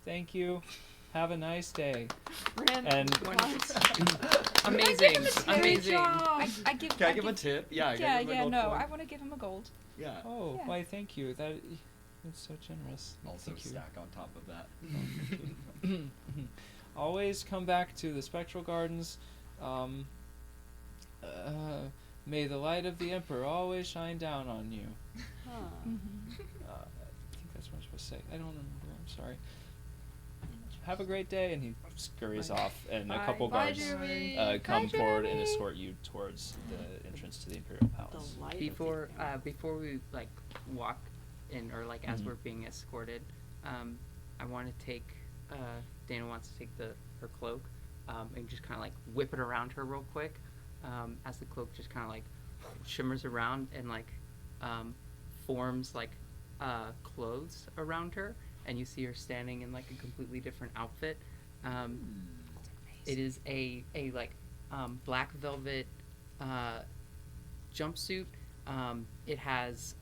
Thank you. Have a nice day. And amazing. I give. Can I give him a tip? Yeah. I want to give him a gold. Yeah. Oh, Yeah. why? Thank you. That's so generous. Also Thank you. stack on top of that. Always come back to the Spectral Gardens. May the light of the Emperor always shine down on you. I think that's what I'm supposed to say. I don't remember. I'm sorry. Have a great day, and he scurries off, and a couple guards come forward and escort you towards the entrance to the Imperial Palace. Before we like walk in, or like as we're being escorted, I want to take. Deyna wants to take her cloak and just kind of like whip it around her real quick, as the cloak just kind of like shimmers around and like forms like clothes around her, and you see her standing in like a completely different outfit. It is a like black velvet jumpsuit. It has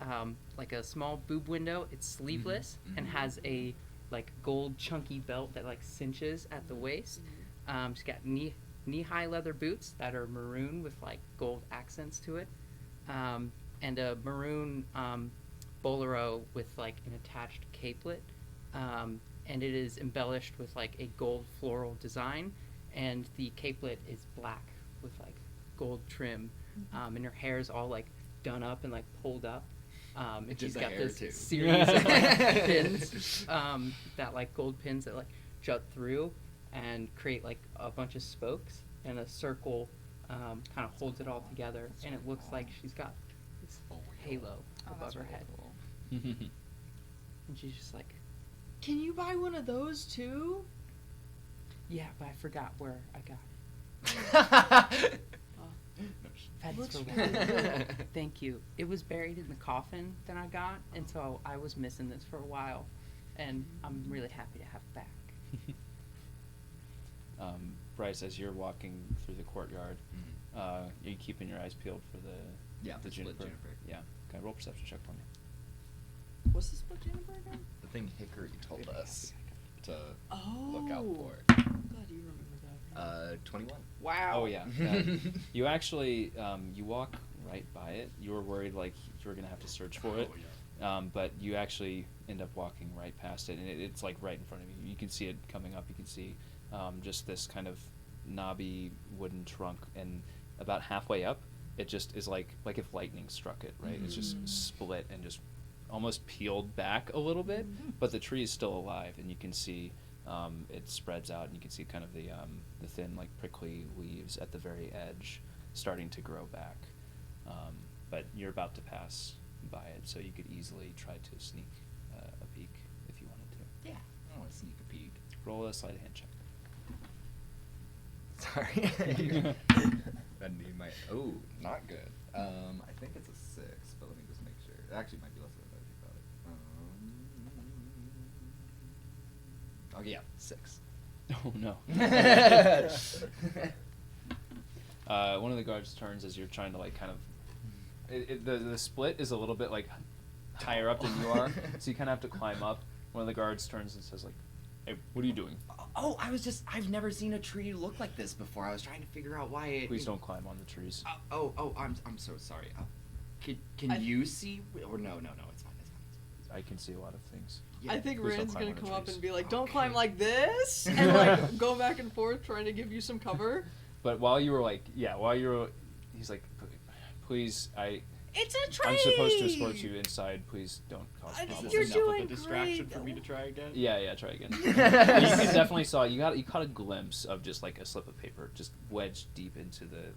like a small boob window. It's sleeveless and has a like gold chunky belt that like cinches at the waist. She's got knee-high leather boots that are maroon with like gold accents to it, and a maroon bolero with like an attached capelet, and it is embellished with like a gold floral design, and the capelet is black with like gold trim, and her hair is all like done up and like pulled up. And she's got this series of like, pins, that like gold pins that like jut through and create like a bunch of spokes, and a circle kind of holds it all together, and it looks like she's got this halo above her head. And she's just like, can you buy one of those too? Yeah, but I forgot where I got it. Looks really good. Thank you. It was buried in the coffin that I got, and so I was missing this for a while, and I'm really happy to have it back. Bryce, as you're walking through the courtyard, are you keeping your eyes peeled for the juniper? Yeah. Can I roll perception check for me? What's the split juniper again? The thing Hickory told us to look out for. Glad you remember that. 21. Wow. Oh yeah. You actually you walk right by it. You were worried like you were gonna have to search for it, but you actually end up walking right past it, and it's like right in front of you. You can see it coming up. You can see just this kind of knobby wooden trunk, and about halfway up, it just is like if lightning struck it. Right. It's just split and just almost peeled back a little bit, but the tree is still alive, and you can see it spreads out, and you can see kind of the thin like prickly leaves at the very edge starting to grow back. but you're about to pass by it, so you could easily try to sneak a peek if you wanted to. Yeah, I want to sneak a peek. Roll a sleight of hand check. Sorry. I need my. Oh, not good. I think it's a 6, but let me just make sure. It actually might be less than I think about it. Okay, yeah, 6. Oh no. One of the guards turns as you're trying to like kind of. The split is a little bit like higher up than you are, so you kind of have to climb up. One of the guards turns and says like, "Hey, what are you doing?" Oh, I've never seen a tree look like this before. I was trying to figure out why it. Please don't climb on the trees. I'm so sorry. Can you see? Or no, it's fine. I can see a lot of things. Yeah. I think Please don't Rand's climb gonna on the come up trees. and be like, "Don't climb like this," and like go back and forth trying to give you some cover. But he's like, please, It's a tree! I'm supposed to escort you inside. Please don't cause problems. You're enough doing of a distraction great. for me to try again? Yeah, try again. You can definitely saw you caught a glimpse of just like a slip of paper just wedged deep into the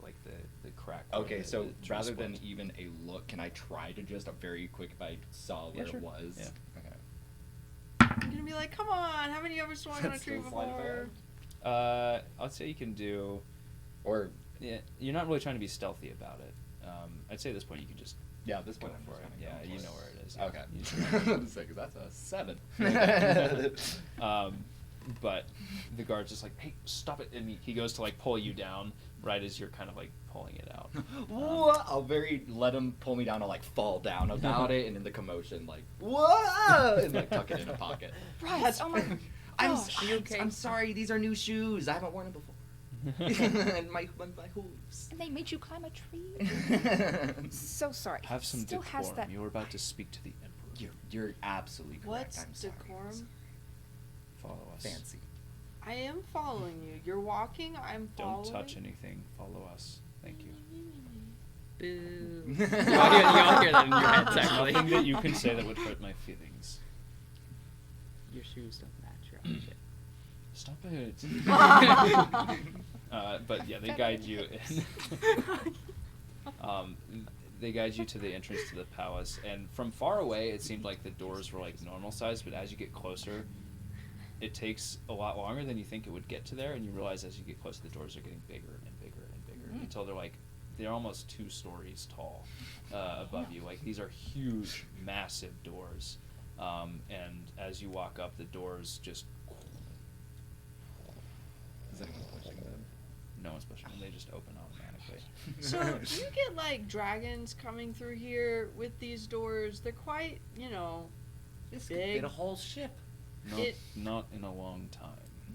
crack. Okay, so the tree rather split. than even a look, can I try to just a very quick if I saw where sure. it was? Yeah. Okay. You're gonna be like, "Come on, haven't you ever swung on a tree Still sleight of before?" hand? I'd say you can do. Or yeah, you're not really trying to be stealthy about it. I'd say at this point you can just. Yeah, at this go point I'm for just it. gonna Yeah, go you for know it. where it is. Okay. You just- Because that's a 7. But the guard's just like, "Hey, stop it!" And he goes to like pull you down right as you're kind of like pulling it out. I'll let him pull me down. I'll like fall down about it, and in the commotion, like whoa, and like tuck it in a pocket. Bryce, oh my I'm sorry. These are new shoes. I haven't worn them before. And my hooves. And they made you climb a tree? I'm so sorry. Have some Still has decorum. that. You were about to speak to the emperor. You're absolutely correct. What's I'm sorry. decorum? Follow us. Fancy. I am following you. You're walking. I'm following. Don't touch anything. Follow us. Thank you. Boo. You all hear that in your heads, actually. Nothing that you can say that would hurt my feelings. Your shoes don't match your outfit. Stop it. But yeah, they guide you in. They guide you to the entrance to the palace, and from far away, it seemed like the doors were like normal size, but as you get closer, it takes a lot longer than you think it would get to there, and you realize as you get closer, the doors are getting bigger and bigger and bigger until they're almost 2 stories tall above you. Like, these are huge, massive doors, and as you walk up, the doors just. Is anyone pushing them? No one's pushing them; they just open automatically. So, do you get like dragons coming through here with these doors? They're quite, This big. could fit a whole ship. Not in a long time.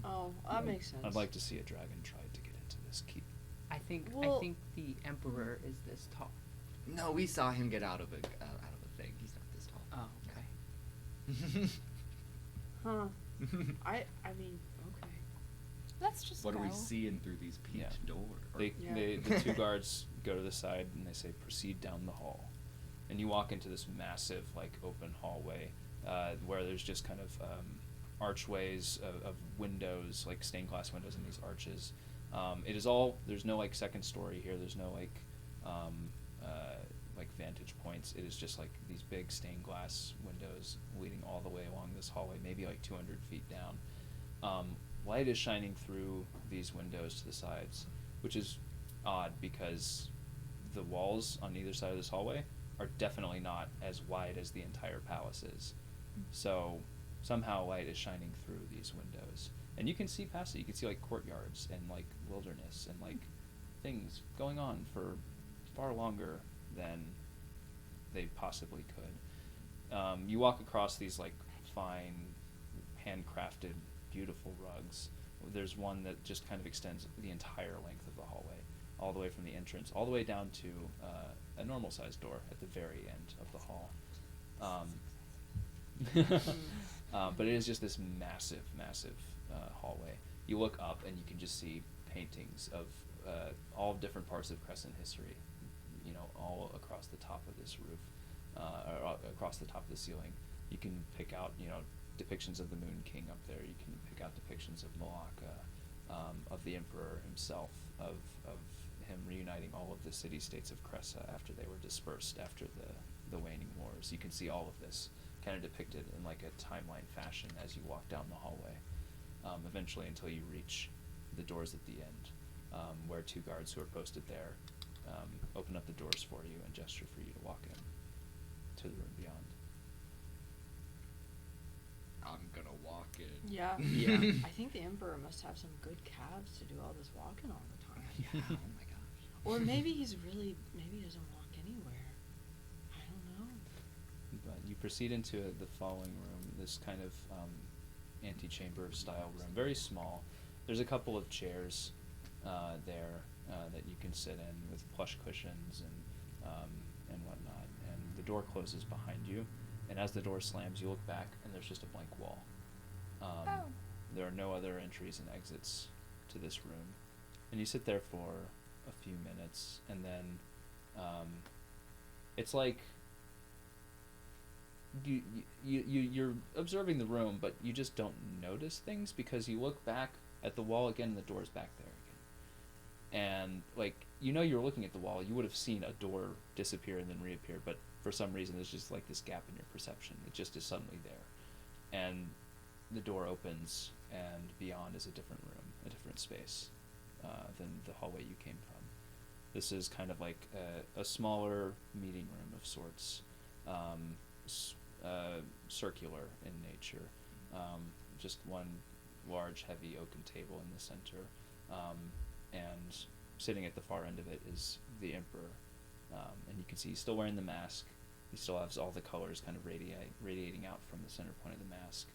Oh, that makes sense. I'd like to see a dragon try to get into this keep. I think the emperor is this tall. No, we saw him get out of a thing. He's not this tall. Oh, okay. Huh. I mean, okay. Let's just What go. are we seeing through these peaked doors? The 2 guards go to the side and they say, "Proceed down the hall," and you walk into this massive, like, open hallway where there's just kind of archways of windows, like stained glass windows in these arches. It is all. There's no like second story here. There's no like vantage points. It is just like these big stained glass windows leading all the way along this hallway, maybe like 200 feet down. Light is shining through these windows to the sides, which is odd because the walls on either side of this hallway are definitely not as wide as the entire palace is. So somehow light is shining through these windows, and you can see past it. You can see like courtyards and like wilderness and like things going on for far longer than they possibly could. You walk across these like fine, handcrafted, beautiful rugs. There's one that just kind of extends the entire length of the hallway, all the way from the entrance, all the way down to a normal sized door at the very end of the hall. But it is just this massive, massive hallway. You look up and you can just see paintings of all different parts of Crescent history, all across the top of this roof, or across the top of the ceiling. You can pick out, depictions of the Moon King up there. You can pick out depictions of Malacca, of the Emperor himself, of him reuniting all of the city-states of Cressa after they were dispersed after the waning wars. You can see all of this kind of depicted in like a timeline fashion as you walk down the hallway, eventually until you reach the doors at the end, where 2 guards who are posted there open up the doors for you and gesture for you to walk in to the room beyond. I'm gonna walk in. Yeah. Yeah. I think the Emperor must have some good calves to do all this walking all the time. Yeah, oh my gosh. Or maybe he doesn't walk anywhere. I don't know. But you proceed into the following room, this kind of antechamber style room, very small. There's a couple of chairs there that you can sit in with plush cushions and whatnot. And the door closes behind you. And as the door slams, you look back, and there's just a blank wall. There are no other entries and exits to this room. And you sit there for a few minutes, and then it's like you're observing the room, but you just don't notice things because you look back at the wall again, and the door's back there again. And like you're looking at the wall, you would have seen a door disappear and then reappear, but for some reason there's just like this gap in your perception. It just is suddenly there, and the door opens, and beyond is a different room, a different space than the hallway you came from. This is kind of like a smaller meeting room of sorts, circular in nature. Just one large, heavy oaken table in the center, and sitting at the far end of it is the Emperor. And you can see he's still wearing the mask. He still has all the colors kind of radiating out from the center point of the mask.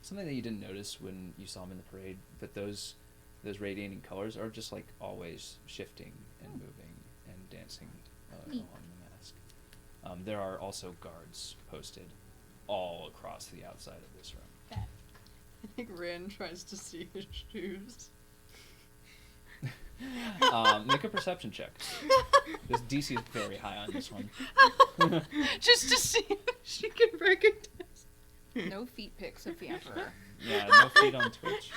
Something that you didn't notice when you saw him in the parade, but those radiating colors are just like always shifting and moving and dancing along the mask. There are also guards posted all across the outside of this room. I think Rin tries to see his shoes. Make a perception check. This DC is very high on this one. Just to see if she can recognize. No feet pics of the Emperor. Yeah, no feet on Twitch.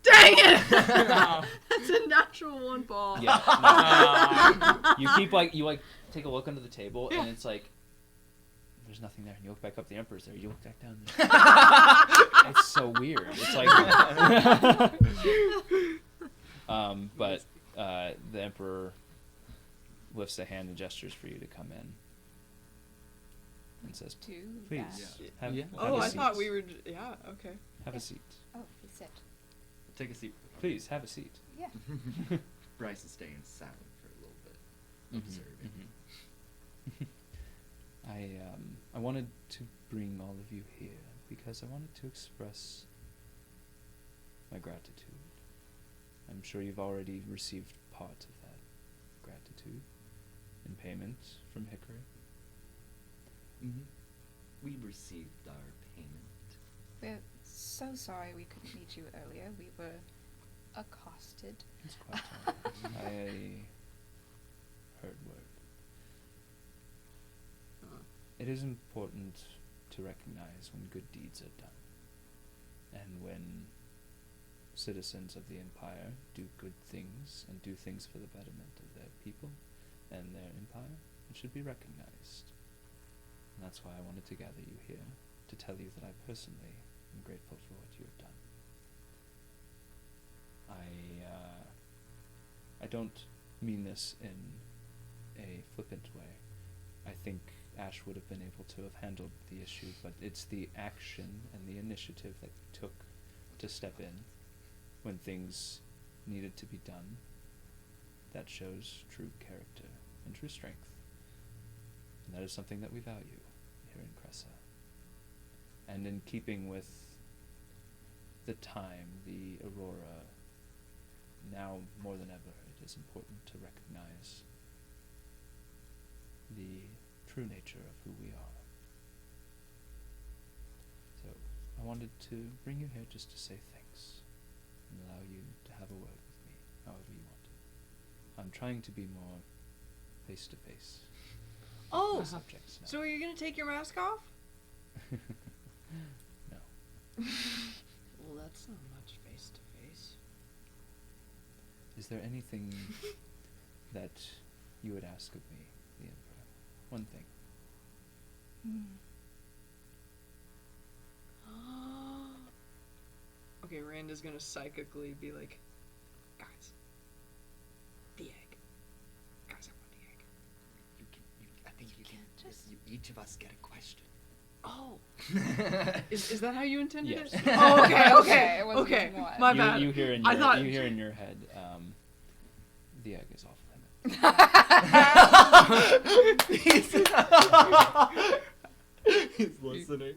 Dang it! That's a natural 1 ball. Yeah. No. You keep you take a look under the table, and it's like there's nothing there. And you look back up, the Emperor's there. You look back down. It's so weird. It's like. But the Emperor lifts a hand and gestures for you to come in, and says, "Please, have a I seat. thought we were. Yeah. Okay. Have a seat. Oh, please sit. Take a seat. Please have a seat." Yeah. Bryce is staying silent for a little bit, observing. I wanted to bring all of you here because I wanted to express my gratitude. I'm sure you've already received part of that gratitude in payment from Hickory. We received our payment. We're so sorry we couldn't meet you earlier. We were accosted. It's quite all right. I heard word. It is important to recognize when good deeds are done, and when citizens of the Empire do good things and do things for the betterment of their people and their empire, it should be recognized. And that's why I wanted to gather you here, to tell you that I personally am grateful for what you have done. I don't mean this in a flippant way. I think Ash would have been able to have handled the issue, but it's the action and the initiative that you took to step in when things needed to be done that shows true character and true strength. And that is something that we value here in Cressa. And in keeping with the time, the Aurora, now more than ever, it is important to recognize the true nature of who we are. So I wanted to bring you here just to say thanks and allow you to have a word with me, however you want it. I'm trying to be more face to face. Oh, subjects now. So are you gonna take your mask off? No. Well, that's not much face to face. Is there anything that you would ask of me, the Emperor? One thing. Okay, Rand is gonna psychically be like, guys, the egg. Guys, I want the egg. I think you can. Each of us get a question. Oh. is that how you intended Yes. it? Oh, okay, okay, It wasn't okay. one. My bad. You hear in I your, thought you hear in your head, the egg is off limits. He's listening.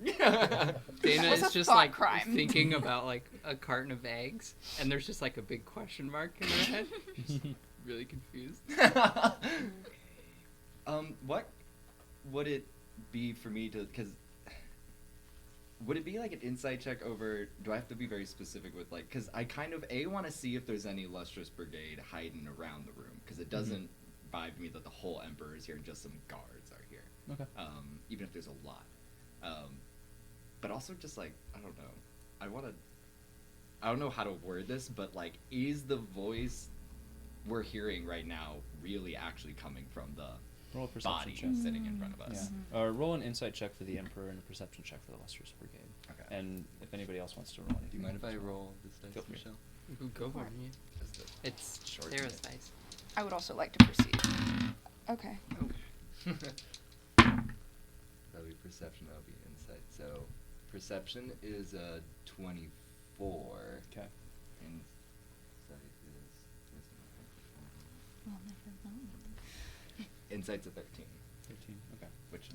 Deyna was is a just thought like crime. thinking about like a carton of eggs, and there's just like a big question mark in her head. She's really confused. What would it be for me to? Because would it be like an insight check over? Do I have to be very specific with like? Because I kind of want to see if there's any lustrous brigade hiding around the room. Because it doesn't vibe me that the whole emperor is here and just some guards are here. Okay. Even if there's a lot. But also just like, I don't know. I don't know how to word this, but like, is the voice we're hearing right now really actually coming from the Roll a perception body check. sitting in front of us? Yeah. Roll an insight check for the Emperor and a perception check for the Lustrous Brigade. Okay. And if anybody else wants to roll anything. Do you mind if I roll this dice, Feel free. Michelle? Go for it. Just a It's short Sarah's minute. dice. I would also like to proceed. Okay. That'll be perception, that'll be insight. So, perception is a 24. Okay. Insight is... Insight's a 13. 13, okay. Which...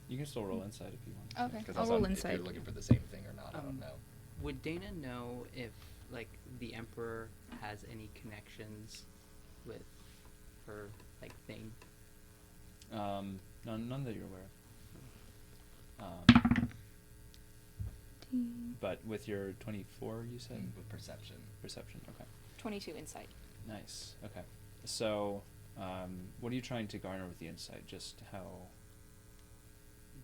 You can still roll insight if you want. Okay, Because I'll also roll if insight. you're looking for the same thing or not, I don't know. Would Deyna know if like the Emperor has any connections with her like thing? None that you're aware of. But with your 24, you said? With perception. Perception, okay. 22 insight. Nice, okay. So, what are you trying to garner with the insight? Just how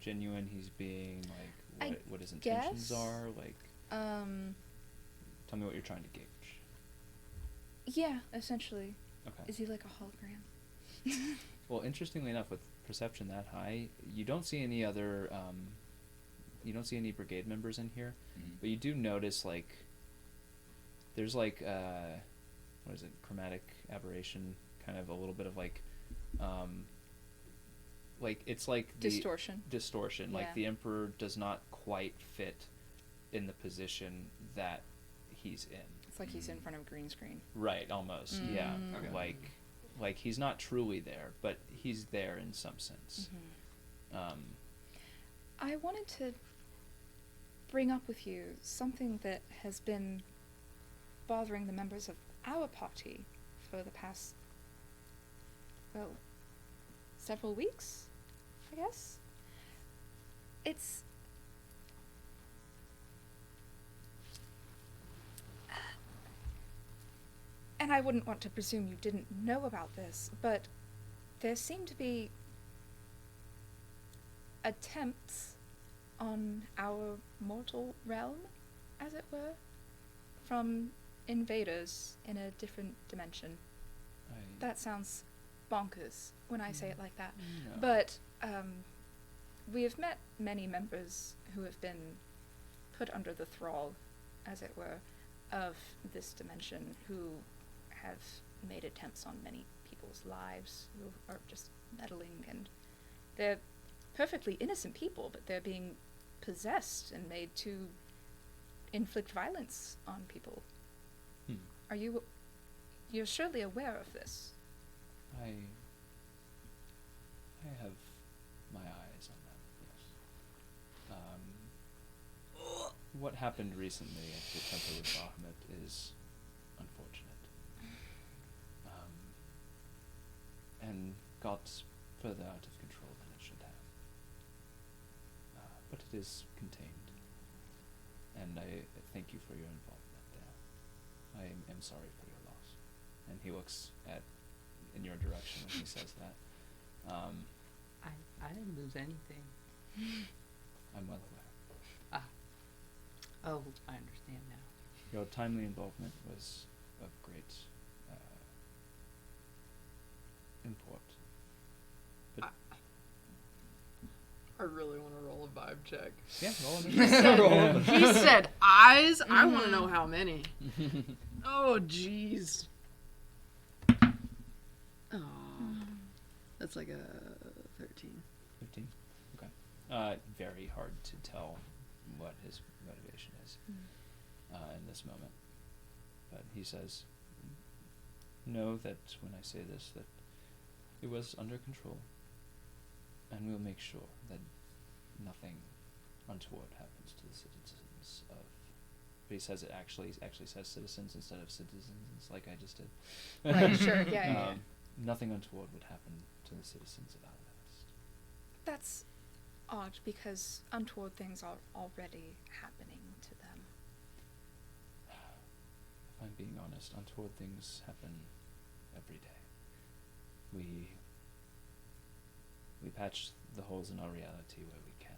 genuine he's being, like, what his intentions guess, are? Like, tell me what you're trying to gauge. Yeah, essentially. Okay. Is he like a hologram? Well, interestingly enough, with perception that high, you don't see any other, you don't see any brigade members in here, but you do notice, like, there's, like, what is it, chromatic aberration, kind of a little bit of, like, it's like the... Distortion. Yeah. Like, the Emperor does not quite fit in the position that he's in. It's like he's in front of a green screen. Right, almost, yeah. Okay. Like, he's not truly there, but he's there in some sense. I wanted to bring up with you something that has been bothering the members of our party for the past, well, several weeks, I guess. It's... and I wouldn't want to presume you didn't know about this, but there seem to be attempts on our mortal realm, as it were, from invaders in a different dimension. That sounds bonkers when I say it like that. No. But we have met many members who have been put under the thrall, as it were, of this dimension, who have made attempts on many people's lives, who are just meddling, and they're perfectly innocent people, but they're being possessed and made to inflict violence on people. Are you... you're surely aware of this? I have my eyes on them, yes. What happened recently at the Temple of Bahamut is unfortunate. And got further out of control than it should have. But it is contained. And I thank you for your involvement there. I am sorry for your loss. And he looks in your direction when he says that. I didn't lose anything. I'm well aware. Oh, I understand now. Your timely involvement was of great vibe check. Yeah, roll He said, he said eyes. I want to know how many. Oh, jeez. Oh, that's like a 13. 15. Okay. Very hard to tell what his motivation is in this moment. But he says, know that when I say this, that it was under control, and we'll make sure that nothing untoward happens to the citizens of. But he says it actually says citizens instead of citizens, like I just did. Right, sure, yeah. Nothing untoward would happen to the citizens of Alavast. That's odd because untoward things are already happening to them. If I'm being honest, untoward things happen every day. We patch the holes in our reality where we can.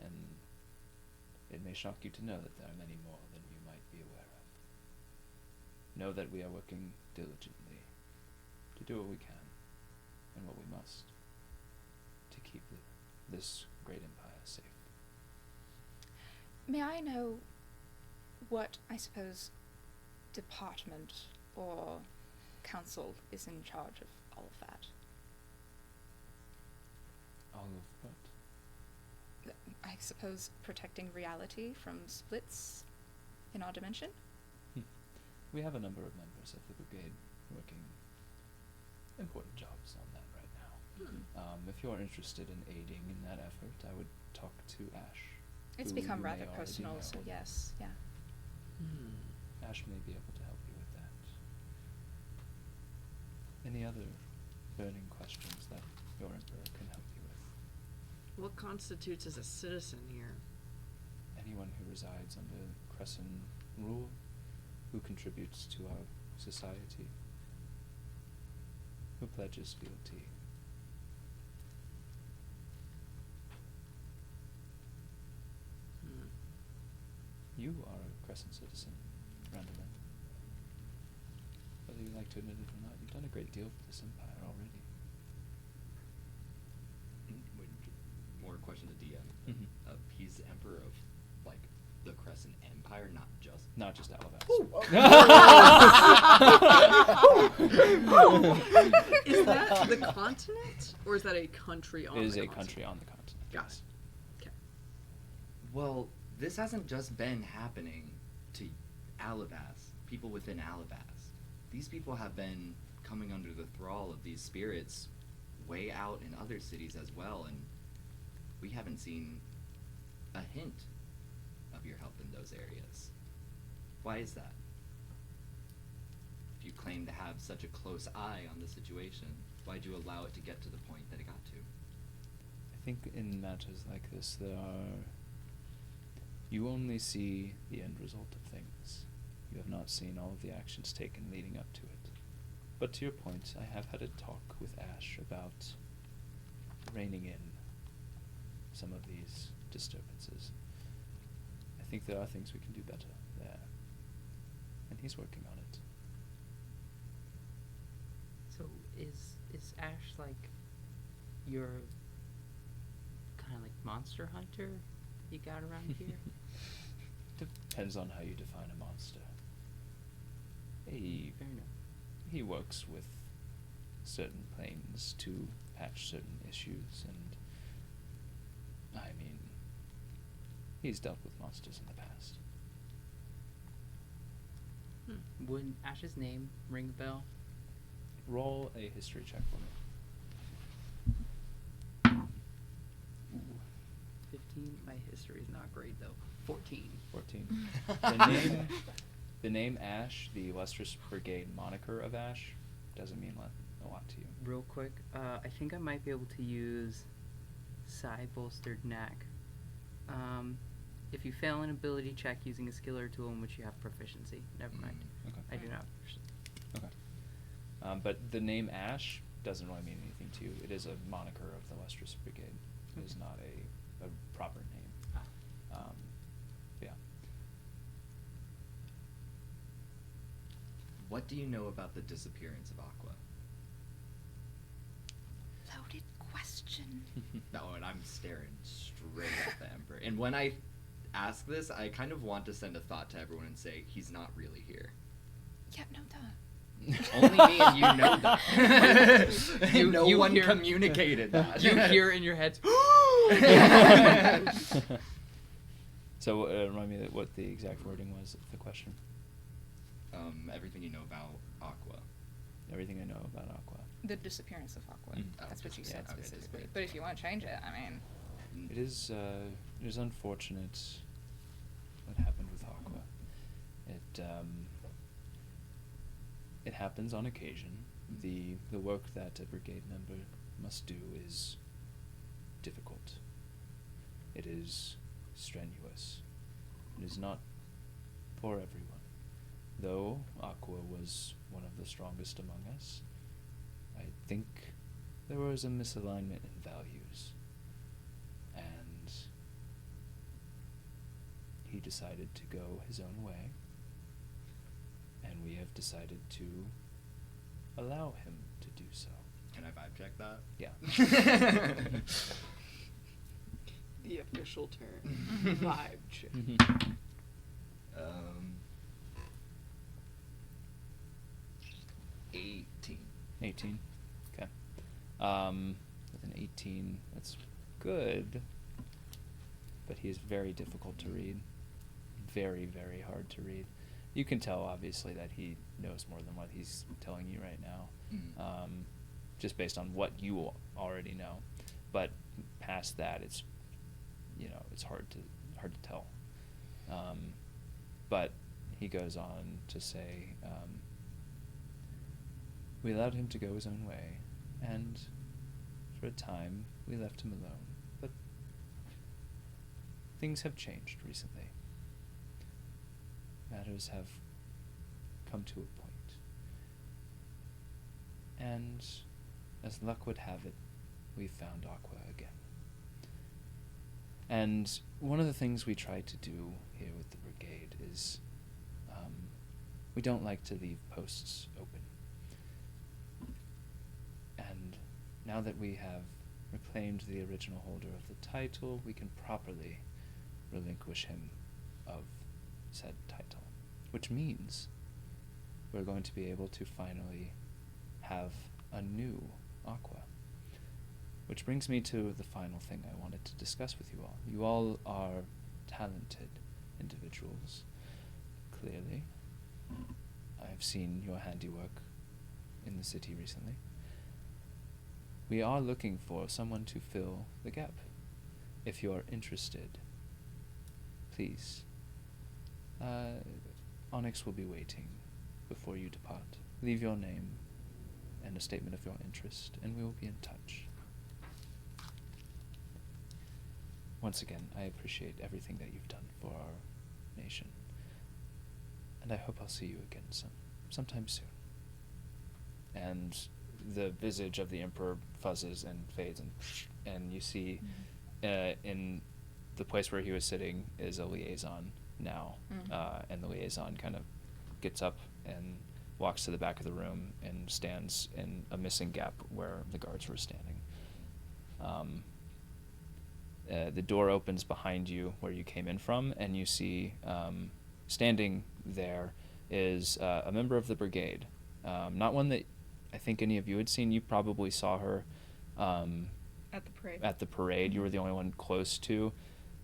And it may shock you to know that there are many more than you might be aware of. Know that we are working diligently to do what we can and what we must to keep this great empire safe. May I know what, I suppose, department or council is in charge of all of that? All of what? I suppose protecting reality from splits in our dimension? We have a number of members of the brigade working important jobs on that right now. If you're interested in aiding in that effort, I would talk to Ash. It's who become you rather may already personal, know. so yes, yeah. Ash may be able to help you with that. Any other burning questions that your emperor can help you with? What constitutes as a citizen here? Anyone who resides under Crescent rule, who contributes to our society, who pledges fealty. You are a Crescent citizen, Randolph. Whether you like to admit it or not, you've done a great deal for this empire already. More question to DM. He's emperor of, like, the Crescent Empire, not just Alavast. Is that the continent, or is that a country on the continent? It is a country on the continent. Got it. Okay. Well, this hasn't just been happening to Alavast, people within Alavast. These people have been coming under the thrall of these spirits way out in other cities as well, and we haven't seen a hint of your help in those areas. Why is that? If you claim to have such a close eye on the situation, why'd you allow it to get to the point that it got to? I think in matters like this, you only see the end result of things. You have not seen all of the actions taken leading up to it. But to your point, I have had a talk with Ash about reining in some of these disturbances. I think there are things we can do better there. And he's working on it. So is Ash like your kind of like monster hunter you got around here? Depends on how you define a monster. Fair enough. He works with certain planes to patch certain issues, and I mean, he's dealt with monsters in the past. Would Ash's name ring a bell? Roll a history check for me. 15. My history is not great though. 14. 14. The name Ash, the Lustrous Brigade moniker of Ash, doesn't mean a lot to you. Real quick, I think I might be able to use Psi Bolstered Knack. If you fail an ability check using a skill or tool in which you have proficiency. Never mind. Okay. I do not have proficiency. Okay. But the name Ash doesn't really mean anything to you. It is a moniker of the Lustrous Brigade. It is not a proper name. Yeah. What do you know about the disappearance of Aqua? Loaded question. vision. No, and I'm staring straight at the Emperor. And when I ask this, I kind of want to send a thought to everyone and say, he's not really here. Yeah, no, duh. Only me and you know that. No one hear, communicated that. You hear in your head. So remind me what the exact wording was of the question. Everything you know about Aqua. Everything I know about Aqua. The disappearance of Aqua. That's what you said specifically. But if you want to change it, I mean... It is unfortunate what happened with Aqua. It happens on occasion. The work that a brigade member must do is difficult. It is strenuous. It is not for everyone. Though Aqua was one of the strongest among us, I think there was a misalignment in values. And he decided to go his own way. And we have decided to allow him to do so. Can I vibe check that? Yeah. The official term. Vibe check. 18. 18. Okay. With an 18, that's good. But he is very difficult to read. Very, very hard to read. You can tell, obviously, that he knows more than what he's telling you right now, just based on what you already know. But past that, it's hard to tell. But he goes on to say, we allowed him to go his own way, and for a time we left him alone. But things have changed recently. Matters have come to a point. And as luck would have it, we found Aqua again. And one of the things we try to do here with the brigade is we don't like to leave posts open. And now that we have reclaimed the original holder of the title, we can properly relinquish him of said title, which means we're going to be able to finally have a new Aqua. Which brings me to the final thing I wanted to discuss with you all. You all are talented individuals, clearly. I've seen your handiwork in the city recently. We are looking for someone to fill the gap. If you're interested, please. Onyx will be waiting before you depart. Leave your name and a statement of your interest, and we will be in touch. Once again, I appreciate everything that you've done for our nation, and I hope I'll see you again sometime soon. And the visage of the Emperor fuzzes and fades, and you see in the place where he was sitting is a liaison now, and the liaison kind of gets up and walks to the back of the room and stands in a missing gap where the guards were standing. The door opens behind you where you came in from, and you see standing there is a member of the brigade. Not one that I think any of you had seen. You probably saw her at the parade. At the parade. You were the only one close to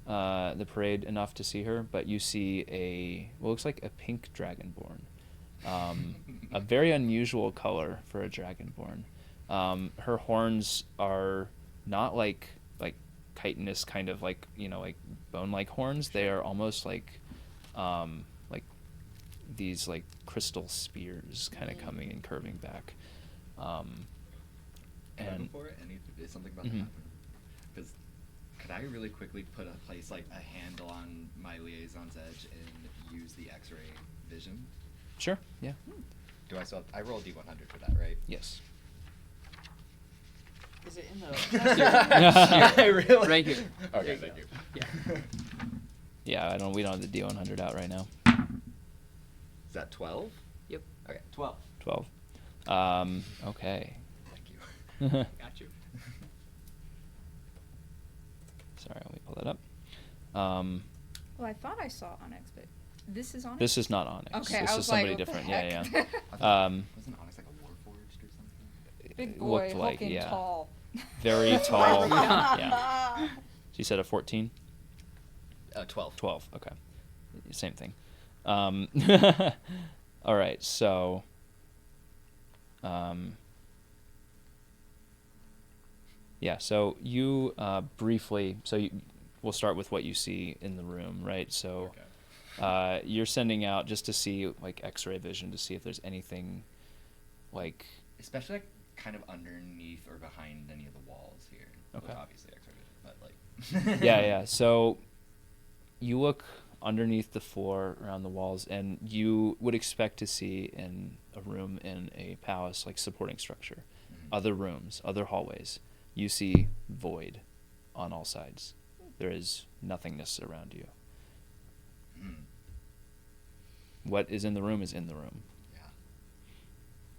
the parade enough to see her, but you see what looks like a pink dragonborn. A very unusual color for a dragonborn. Her horns are not like chitinous kind of like bone-like horns. They are almost like these like crystal spears kind of coming and curving back. And before something about to happen, because could I really quickly place like a handle on my liaison's edge and use the X-ray vision? Sure. Yeah. Do I I roll a D100 for that, right? Yes. Is it in the... Really? Right here. Okay, thank you. Yeah. Yeah, we don't have the D100 out right now. Is that 12? Yep. Okay, 12. 12. Okay. Thank you. Got you. Sorry, let me pull that up. Well, I thought I saw Onyx, but this is Onyx? This is not Onyx. Okay, This I is was somebody like, what different. the Yeah, heck? yeah. Wasn't Onyx like a warforged or something? Big It boy, looked like, hulking yeah. tall. Very tall. Yeah. She said a 14? 12. 12, okay. Same thing. All right, so... yeah, so you briefly... we'll start with what you see in the room, right? So you're sending out just to see, like, X-ray vision to see if there's anything, like... Especially, like, kind of underneath or behind any of the walls here. Okay. Well, obviously X-ray vision, but, like... yeah. So you look underneath the floor, around the walls, and you would expect to see in a room in a palace, like, supporting structure. Other rooms, other hallways. You see void on all sides. There is nothingness around you. What is in the room is in the room. Yeah.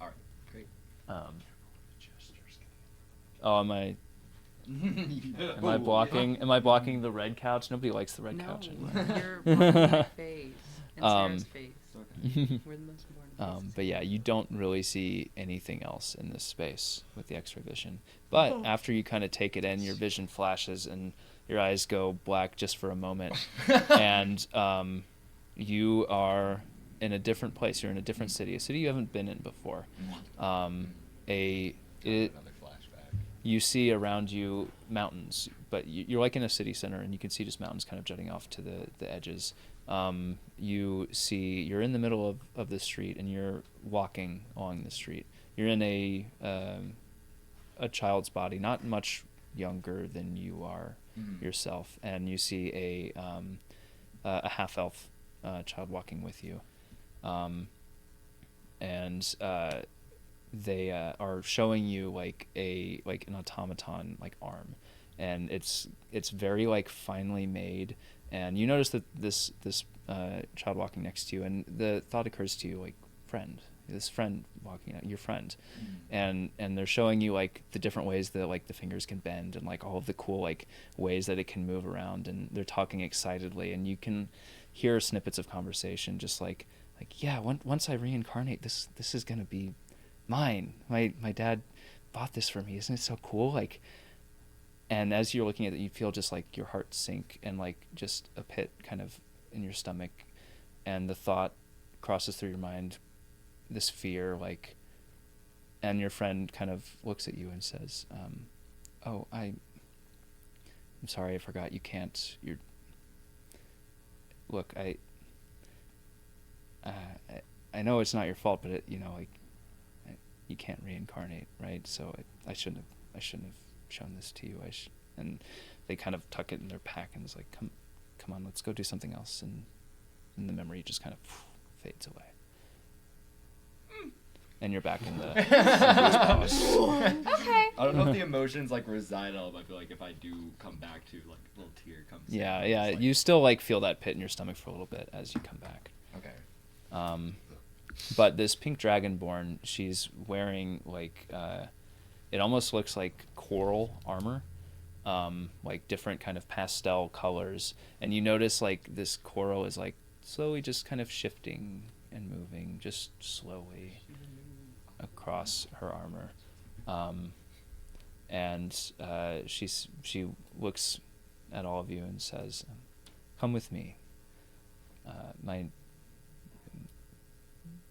All right. Great. Oh, am I blocking? Am I blocking the red couch? Nobody likes the red couch anymore. You're blocking my face and Sarah's face. We're the most important faces. But yeah, you don't really see anything else in this space with the X-ray vision. But after you kind of take it in, your vision flashes and your eyes go black just for a moment, and you are in a different place. You're in a different city, a city you haven't been in before. You see around you mountains, but you're like in a city center, and you can see just mountains kind of jutting off to the edges. You're in the middle of the street, and you're walking along the street. You're in a child's body, not much younger than you are yourself, and you see a half-elf child walking with you, and they are showing you like an automaton like arm, and it's very like finely made, and you notice that this child walking next to you, and the thought occurs to you like this friend walking out, your friend, and they're showing you like the different ways that like the fingers can bend, and like all of the cool like ways that it can move around, and they're talking excitedly, and you can hear snippets of conversation just like yeah, once I reincarnate, this is gonna be mine. My dad bought this for me. Isn't it so cool? Like, and as you're looking at it, you feel just like your heart sink, and like just a pit kind of in your stomach, and the thought crosses through your mind, this fear, like, and your friend kind of looks at you and says, oh, I'm sorry, I forgot, you can't, look, I know it's not your fault, but you can't reincarnate, right? So I shouldn't have shown this to you. And they kind of tuck it in their pack, and it's like, come on, let's go do something else. And the memory just kind of fades away. And you're back in the Okay. I don't know if the emotions like reside all, but I feel like if I do come back to, like, a little tear comes. Yeah, in, yeah. like... You still like feel that pit in your stomach for a little bit as you come back. Okay. But this pink dragonborn, she's wearing like it almost looks like coral armor, like different kind of pastel colors, and you notice like this coral is like slowly just kind of shifting and moving just slowly across her armor, and she looks at all of you and says, "Come with me.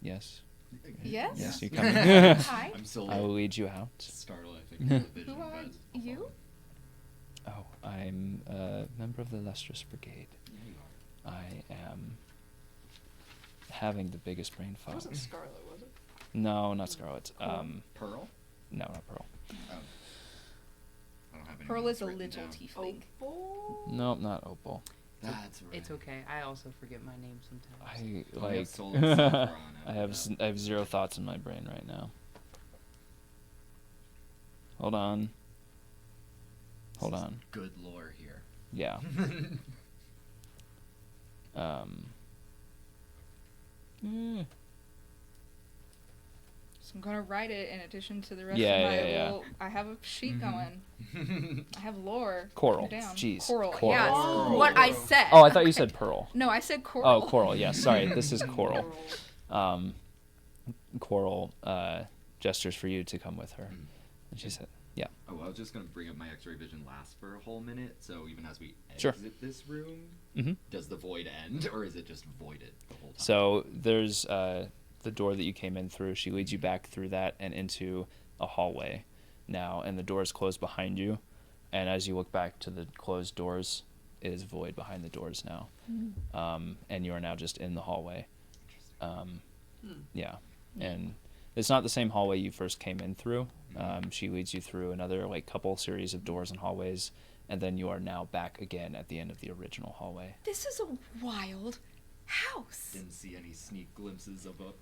Yes. Yes? Yes, you come. Hi. I'm still. I will lead you out. Startled, I think. Of the vision, Who are but you? Oh, I'm a member of the Lustrous Brigade. Yeah, you are. I am having the biggest brain fog. It wasn't Scarlet, was it? No, not Scarlet. Pearl? No, not Pearl. Oh. I don't have any Pearl is a written little down. tiefling. No, not Opal. That's right. It's okay. I also forget my name sometimes. I like. Soul and Saffron, I have zero thoughts in my brain right now. Hold on. Hold on. Good lore here. Yeah. So I'm gonna write it in addition to the rest Yeah, of my. yeah, yeah. Well, I have a sheet going. I have lore. Coral. Down. Jeez. Coral. Coral. Yes. Coral. What I said. Oh, I thought you said pearl. No, I said coral. Oh, coral. Yes. Sorry. This is coral. Coral gestures for you to come with her, and she said, "Yeah." Oh, I was just gonna bring up my X-ray vision lasts for a whole minute. So even as we Sure. exit this room, does the void end, or is it just voided the whole time? So there's the door that you came in through. She leads you back through that and into a hallway now, and the door is closed behind you. And as you look back to the closed doors, it is void behind the doors now. And you are now just in the hallway. Yeah. And it's not the same hallway you first came in through. She leads you through another like couple series of doors and hallways, and then you are now back again at the end of the original hallway. This is a wild house. Didn't see any sneak glimpses of a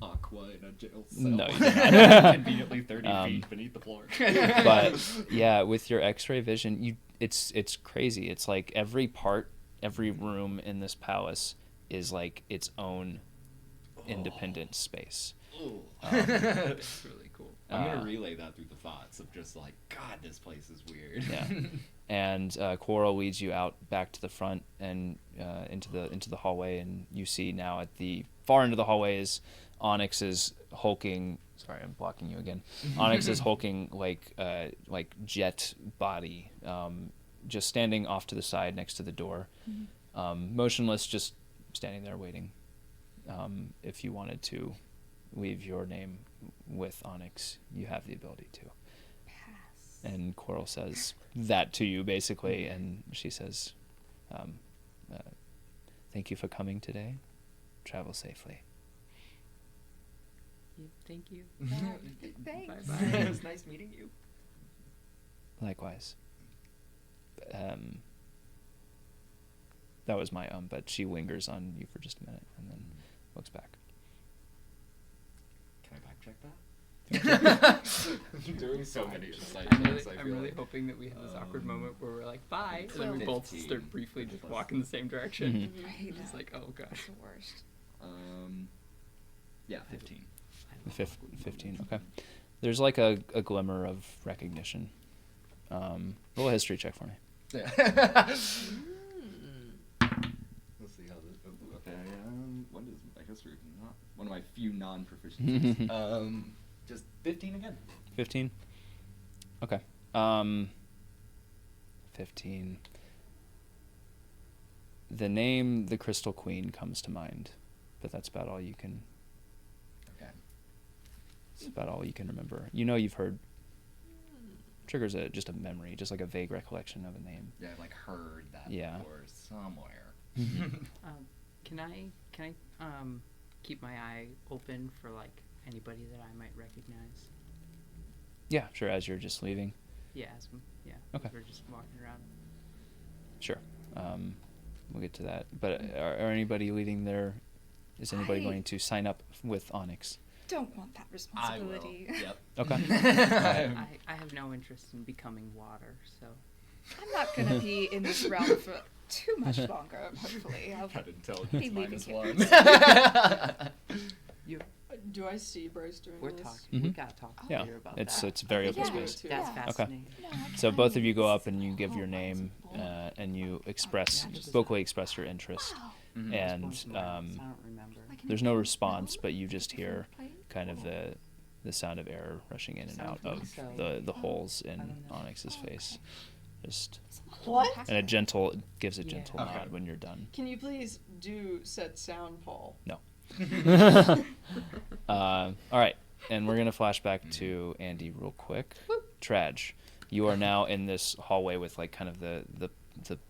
aqua in a jail cell. No, you did not. Conveniently 30 feet beneath the floor. But yeah, with your X-ray vision, it's crazy. It's like every room in this palace is like its own independent space. It's really cool. I'm gonna relay that through the thoughts of just like, God, this place is weird. Yeah. And Coral leads you out back to the front and into the hallway, and you see now at the far end of the hallway is Onyx's hulking. Sorry, I'm blocking you again. Onyx's hulking like jet body, just standing off to the side next to the door, motionless, just standing there waiting. If you wanted to leave your name with Onyx, you have the ability to. Pass. And Coral says that to you, basically, and she says, thank you for coming today. Travel safely. Thank you. Thanks. Bye-bye. It was nice meeting you. Likewise. That was my but she lingers on you for just a minute and then looks back. Can I backtrack that? I'm doing so many inside jokes. I'm really hoping that we have this awkward moment where we're like, bye, and then we 12. both start briefly just walk in the same direction. I hate It's that. like, oh gosh. That's the worst. Yeah, 15. 15, okay. There's like a glimmer of recognition. Roll a history check for me. Yeah. Let's see how this. Okay, what is my history? Not one of my few non-proficiencies. Just 15 again. 15? Okay. 15. The name the Crystal Queen comes to mind, but that's about all you can. Okay. It's about all you can remember. You know, you've heard. Triggers just a memory, just like a vague recollection of a name. Yeah, I've like heard that Yeah. before somewhere. Can I keep my eye open for like anybody that I might recognize? Yeah, sure. As you're just leaving. Yeah, Okay. We're just walking around. Sure. We'll get to that. But are anybody leaving there? Is anybody going to sign up with Onyx? Don't want that responsibility. I will. Yep. Okay. I have no interest in becoming water, so. I'm not gonna be in this realm for too much longer. Hopefully, I'll Got intelligence be leaving -1. You. Do I see Bryce doing We're this? talking. We gotta talk Yeah, later about it's that. it's very open Yeah. space. That's Yeah. fascinating. No, I So kinda both of you go need up and you give your name and you vocally express your interest. Wow. And I don't remember. there's no response, but you just hear kind of the sound of air rushing in and out of the holes in Onyx's face. Just What? and gives a gentle Okay. nod when you're done. Can you please do set sound, Paul? No. All right, and we're gonna flash back to Andy real quick. Tradj, you are now in this hallway with like kind of the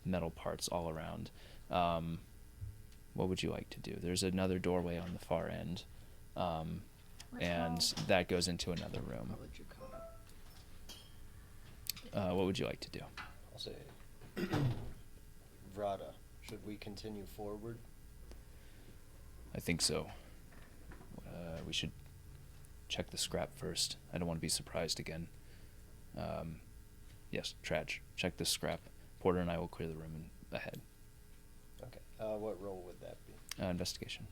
metal parts all around. What would you like to do? There's another doorway on the far end, and that goes into another room. What would you like to do? I'll say, Vrada, should we continue forward? I think so. We should check the scrap first. I don't want to be surprised again. Yes, Tradj, check the scrap. Porter and I will clear the room ahead. Okay. What role would that be? Investigation.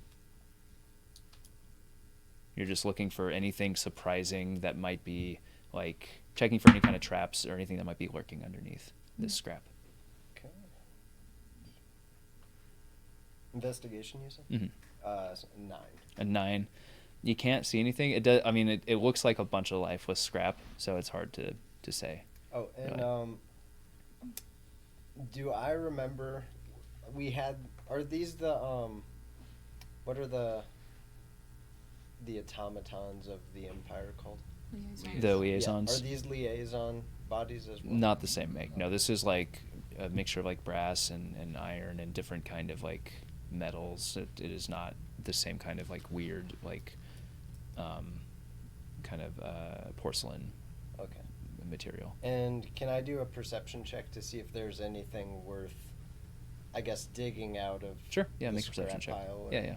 You're just looking for anything surprising that might be like checking for any kind of traps or anything that might be lurking underneath this scrap. Okay. Investigation, you said? Mm-hmm. So 9. A 9. You can't see anything. It does. I mean, it looks like a bunch of lifeless scrap, so it's hard to say. Oh, and really. Do I remember we had? Are these the what are the automatons of the Empire called? The liaisons. Yeah. Are these liaison bodies as well? Not the same make. No, this is like a mixture of like brass and iron and different kind of like metals. It is not the same kind of like weird like kind of porcelain material. And can I do a perception check to see if there's anything worth, I guess, digging out of? Sure. Yeah, the make a perception check. scrap pile? Yeah.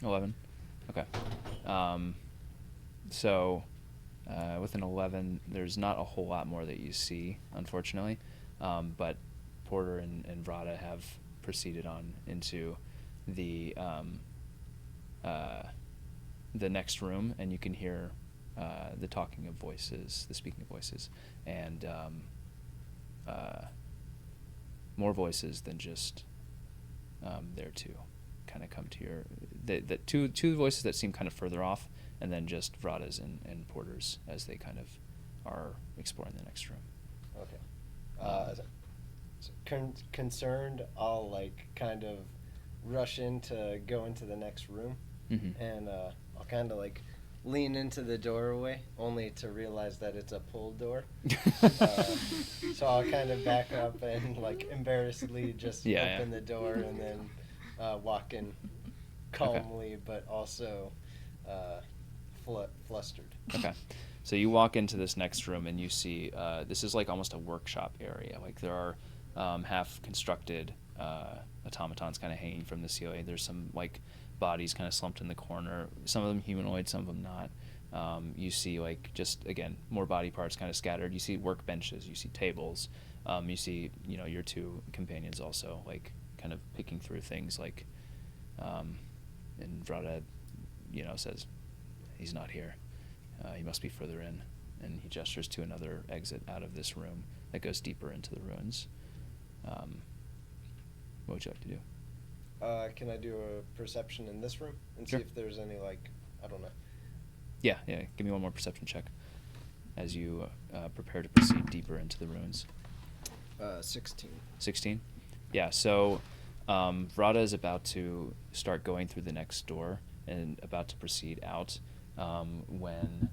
11. Okay. So with an 11, there's not a whole lot more that you see, unfortunately. But Porter and Vrada have proceeded on into the next room, and you can hear the talking of voices, the speaking of voices, and more voices than just there too. Kind of come to your the two voices that seem kind of further off, and then just Vrada's and Porter's as they kind of are exploring the next room. Okay. Concerned, I'll like kind of rush in to go into the next room, and I'll kind of like lean into the doorway, only to realize that it's a pull door. So I'll kind of back up and like embarrassedly just open the door and then walk in calmly, but also flustered. Okay. So you walk into this next room and you see this is like almost a workshop area. Like there are half constructed automatons kind of hanging from the ceiling. There's some like bodies kind of slumped in the corner. Some of them humanoid, some of them not. You see like just again more body parts kind of scattered. You see workbenches. You see tables. You see your two companions also like kind of picking through things like, and Vrada, says, he's not here. He must be further in. And he gestures to another exit out of this room that goes deeper into the ruins. What would you like to do? Can I do a perception in this room and Sure. see if there's any like, I don't know. Yeah. Give me one more perception check as you prepare to proceed deeper into the ruins. 16. 16? Yeah, so Vrada is about to start going through the next door and about to proceed out when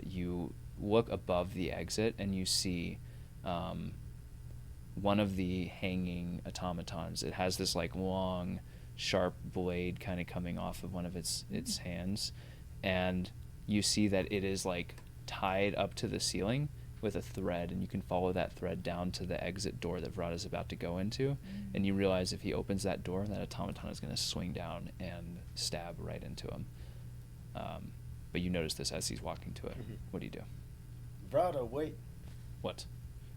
you look above the exit and you see one of the hanging automatons. It has this like long, sharp blade kind of coming off of one of its hands, and you see that it is like tied up to the ceiling with a thread, and you can follow that thread down to the exit door that Vrada is about to go into, and you realize if he opens that door, that automaton is going to swing down and stab right into him. But you notice this as he's walking to it. What do you do? Vrada, wait. What?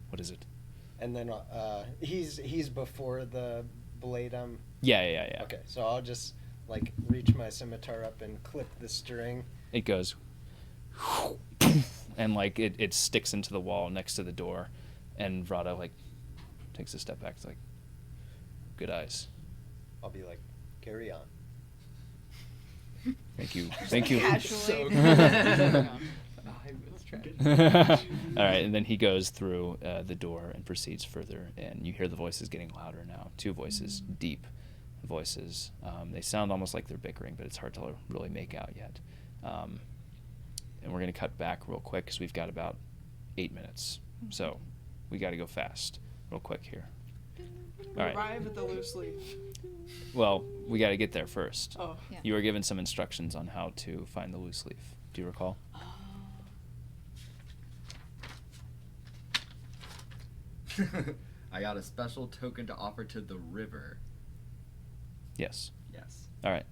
What is it? And then he's before the blade. Yeah. Okay, so I'll just like reach my scimitar up and clip the string. It goes, and like it sticks into the wall next to the door, and Vrada like takes a step back. It's like, good eyes. I'll be like, carry on. Thank you. Casually. All right, and then he goes through the door and proceeds further, and you hear the voices getting louder now. Two voices, deep voices. They sound almost like they're bickering, but it's hard to really make out yet. And we're going to cut back real quick because we've got about 8 minutes. So we got to go fast, real quick here. All right. Arrive at the loose leaf. Well, we got to get there first. Oh. Yeah. You were given some instructions on how to find the loose leaf. Do you recall? I got a special token to offer to the river. Yes. Yes. All right.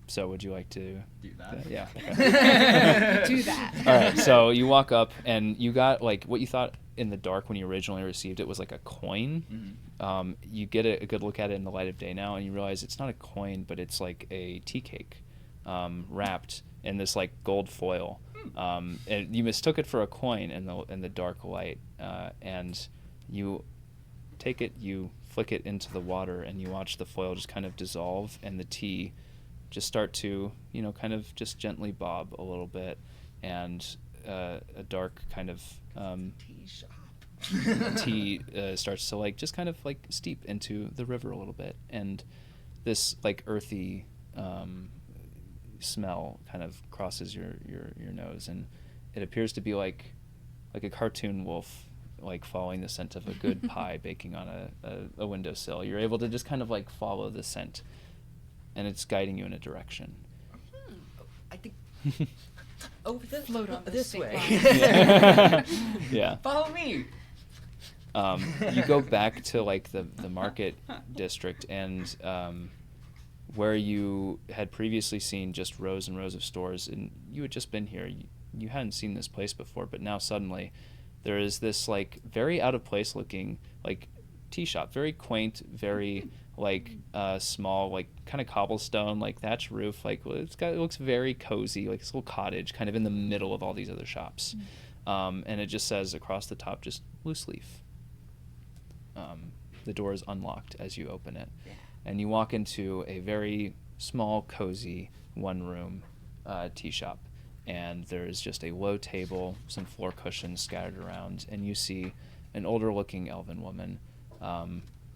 So would you like to do that? Yeah. Okay. Do that. All right. So you walk up and you got like what you thought in the dark when you originally received it was like a coin. You get a good look at it in the light of day now, and you realize it's not a coin, but it's like a tea cake wrapped in this like gold foil. And you mistook it for a coin in the dark light, and you take it, you flick it into the water, and you watch the foil just kind of dissolve, and the tea just start to, kind of just gently bob a little bit, and a dark kind of Tea shop. tea starts to like just kind of like steep into the river a little bit, and this like earthy smell kind of crosses your nose, and it appears to be like a cartoon wolf like following the scent of a good pie baking on a windowsill. You're able to just kind of like follow the scent, and it's guiding you in a direction. I think over Float on this way. Yeah. Follow me. You go back to like the market district, and where you had previously seen just rows and rows of stores, and you had just been here. You hadn't seen this place before, but now suddenly there is this like very out of place looking like tea shop, very quaint, very like small, like kind of cobblestone, like thatch roof, like it looks very cozy, like this little cottage kind of in the middle of all these other shops. And it just says across the top, just loose leaf. The door is unlocked as you open it, and you walk into a very small, cozy, one-room tea shop, and there's just a low table, some floor cushions scattered around, and you see an older-looking elven woman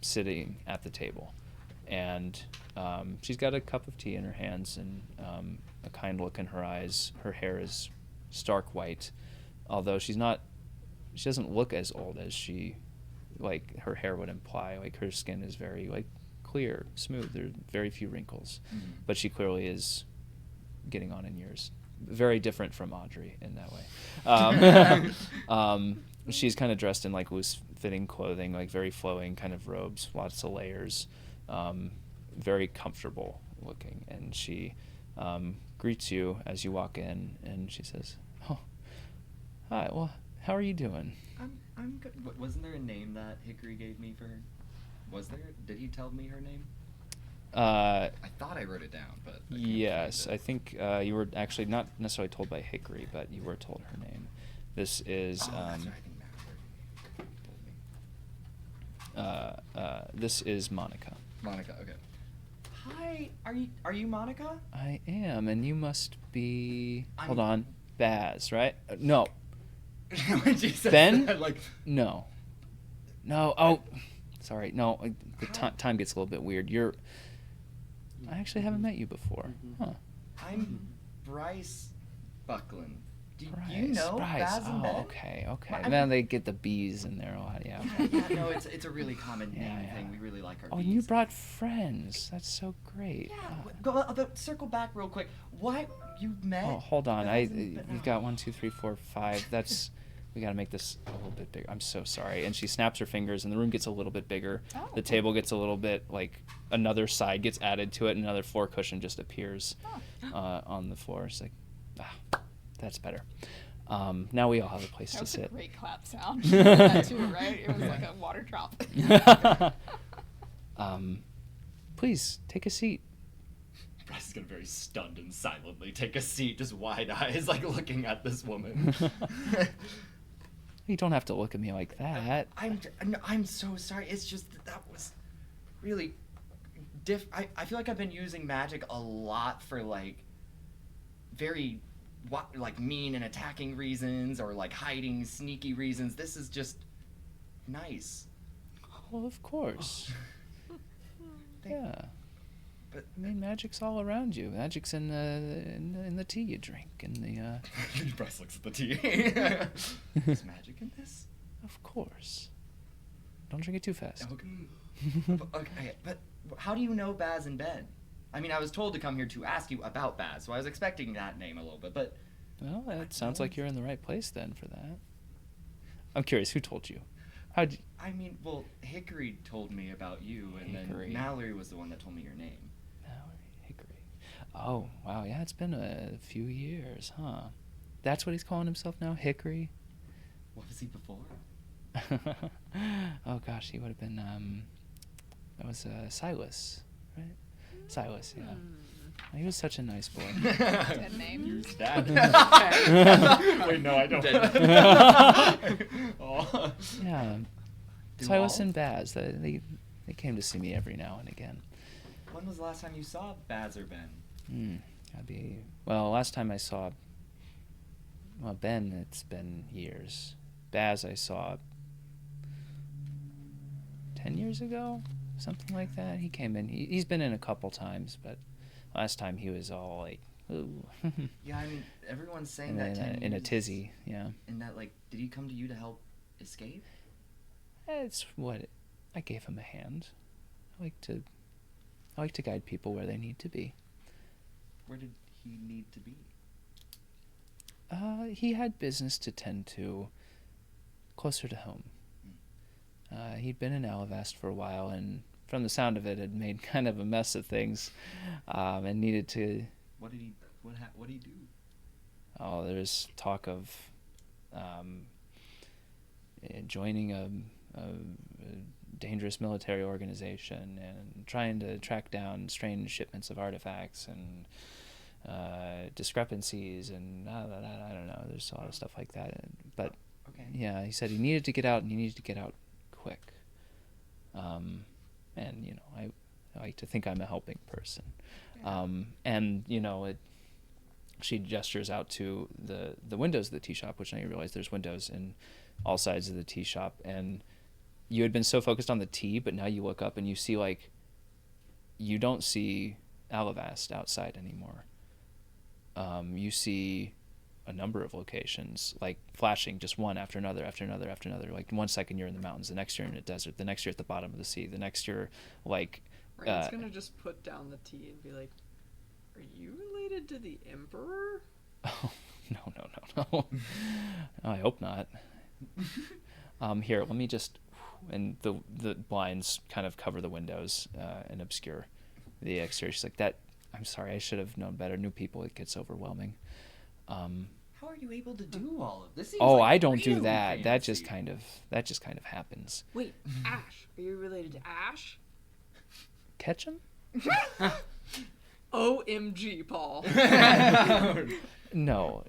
sitting at the table, and she's got a cup of tea in her hands and a kind look in her eyes. Her hair is stark white, although she doesn't look as old as like her hair would imply. Like her skin is very like clear, smooth. There are very few wrinkles, but she clearly is getting on in years. Very different from Audrey in that way. She's kind of dressed in like loose-fitting clothing, like very flowing kind of robes, lots of layers, very comfortable looking. And she greets you as you walk in, and she says, "Oh, hi. Well, how are you doing?" I'm good. Wasn't there a name that Hickory gave me for her? Was there? Did he tell me her name? I thought I wrote it down, but yes, I think you were actually not necessarily told by Hickory, but you were told her name. This is that's right. I think Matt told me. this is Monica. Monica, okay. Hi, are you Monica? I am, and you must be. I'm- Hold on, Baz, right? No. When she said Ben? that, like, No. Oh, sorry. No, the time gets a little bit weird. I actually haven't met you before. Huh. I'm Bryce Buckland. Do Bryce, you know Bryce. Baz and Ben? Okay. I Then mean- they get the bees in there a lot. Yeah. Yeah, no, it's a really common name Yeah. thing. We really like our Oh, bees. and you brought friends. That's so great. Yeah, but circle back real quick. Why you met? Oh, hold on. Baz and Ben? You've got 1, 2, 3, 4, 5. We got to make this a little bit bigger. I'm so sorry. And she snaps her fingers, and the room gets a little bit bigger. Oh. The table gets a little bit, like, another side gets added to it, and another floor cushion just appears on the floor. It's like, that's better. Now we all have a place That to was sit. a great clap sound. That too, right? It was like a water drop. Please, take a seat. Bryce is gonna very stunned and silently take a seat, just wide eyes, like looking at this woman. You don't have to look at me like that. I'm so sorry. It's just that was really I feel like I've been using magic a lot for like very like mean and attacking reasons, or like hiding sneaky reasons. This is just nice. Well, of course. Yeah. But I mean, magic's all around you. Magic's in the tea you drink, and the. Bryce looks at the tea. There's magic in this? Of course. Don't drink it too fast. Okay, but how do you know Baz and Ben? I mean, I was told to come here to ask you about Baz, so I was expecting that name a little bit, but... Well, it sounds like you're in the right place then for that. I'm curious, who told you? How'd you... I mean, well, Hickory told me about you, and Hickory. then Mallory was the one that told me your name. Hickory. Oh, wow, yeah, it's been a few years, huh? That's what he's calling himself now, Hickory? What was he before? Oh gosh, he would have been. That was Silas, right? Silas, yeah. He was such a nice boy. Dead name. Use that. Wait, no, I don't. Oh. Yeah. Do Silas all? and Baz, they came to see me every now and again. When was the last time you saw Baz or Ben? Last time I saw Ben, it's been years. Baz I saw 10 years ago, something like that. He came in. He's been in a couple times, but last time he was all like, ooh. Yeah, I mean, everyone's saying And that then, 10 in a years. tizzy, yeah. And that, like, did he come to you to help escape? It's what I gave him a hand. I like to guide people where they need to be. Where did he need to be? He had business to tend to closer to home. He'd been in Alavast for a while, and from the sound of it, had made kind of a mess of things, and needed to. What did he do? Oh, there's talk of joining a dangerous military organization and trying to track down strange shipments of artifacts and discrepancies and I don't know. There's a lot of stuff like that. But okay. Yeah, he said he needed to get out, and he needed to get out quick. And you know, I like to think I'm a helping person. Yeah. And you know, she gestures out to the windows of the tea shop, which now you realize there's windows in all sides of the tea shop, and you had been so focused on the tea, but now you look up and you see, like, you don't see Alavast outside anymore. You see a number of locations, like, flashing just one after another, after another, after another. Like, 1 second you're in the mountains, the next you're in a desert, the next you're at the bottom of the sea, the next you're, like... Ryan's gonna just put down the tea and be like, are you related to the Emperor? Oh, no. I hope not. Here, let me just... And the blinds kind of cover the windows and obscure the exterior. She's like, I'm sorry, I should have known better. New people, it gets overwhelming. How are you able to do all of this? I don't do that. Fancy. That just kind of happens. Wait, Ash. Are you related to Ash? Ketchum? OMG, Paul. No,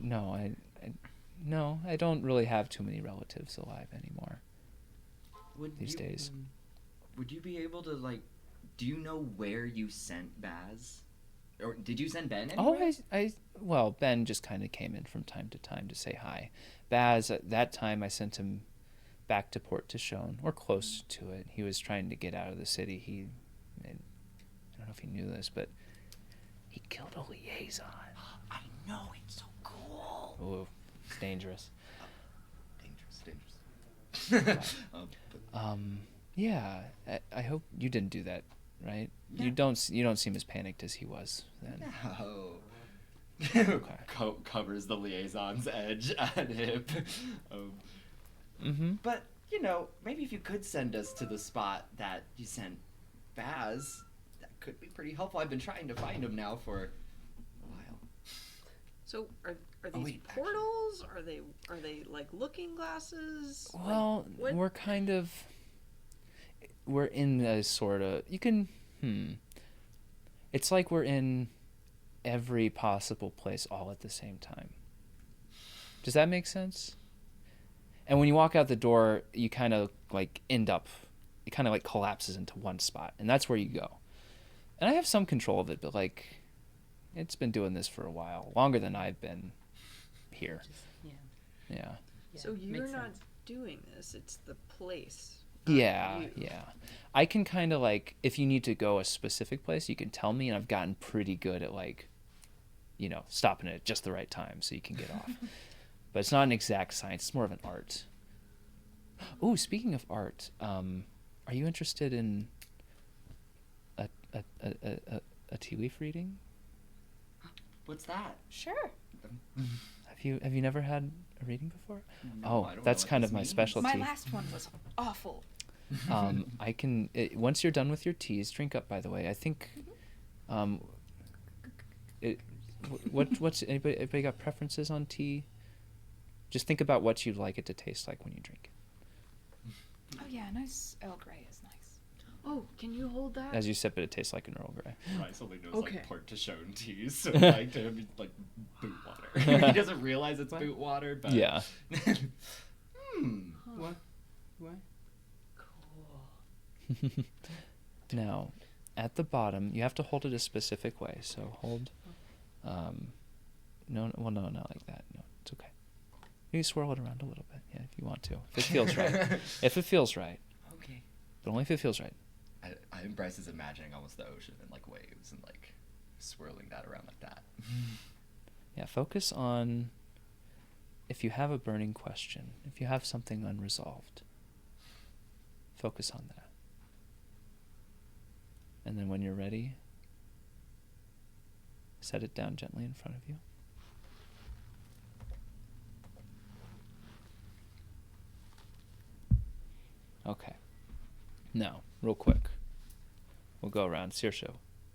I don't really have too many relatives alive anymore. These days. Would you be able to, like, do you know where you sent Baz? Or did you send Ben anywhere? Well, Ben just kind of came in from time to time to say hi. Baz, at that time, I sent him back to Port Tishon, or close to it. He was trying to get out of the city. I don't know if he knew this, but he killed a liaison. I know, it's so cool. Ooh, it's dangerous. Dangerous. Yeah, I hope you didn't do that, right? No. You don't seem as panicked as he was then. No. Okay. Covers the liaison's edge at hip. Mm-hmm. But, you know, maybe if you could send us to the spot that you sent Baz, that could be pretty helpful. I've been trying to find him now for a while. So are these portals? Actually. Are they like looking glasses? Well, like, we're in a sort of, it's like we're in every possible place all at the same time. Does that make sense? And when you walk out the door, you kind of like end up, it kind of like collapses into one spot, and that's where you go. And I have some control of it, but like, it's been doing this for a while, longer than I've been here. Yeah. So you're not doing this, it's the place. Yeah. I can kind of like, if you need to go a specific place, you can tell me, and I've gotten pretty good at like, you know, stopping it at just the right time so you can get off. But it's not an exact science, it's more of an art. Oh, speaking of art, are you interested in a tea leaf reading? What's that? Sure. Have you never had a reading before? No, I don't that's know what kind this of my means. specialty. My last one was awful. I can once you're done with your teas, drink up. By the way, I think, what's anybody got preferences on tea? Just think about what you'd like it to taste like when you drink it. Oh yeah, nice Earl Grey is nice. Oh, can you hold that? As you sip it, it tastes like an Earl Grey. Bryce only knows Okay. like part to Shown teas, so like to him it's like boot water. He doesn't realize it's boot water, but Yeah. What? Cool. Now, at the bottom, you have to hold it a specific way. So hold. No, not like that. No, it's okay. You can swirl it around a little bit, yeah, if you want to. If it feels right. If it feels right. Okay. But only if it feels right. I think Bryce is imagining almost the ocean and like waves and like swirling that around like that. Yeah, focus on if you have a burning question, if you have something unresolved, focus on that. And then when you're ready, set it down gently in front of you. Okay. Now, real quick, we'll go around. Saoirse,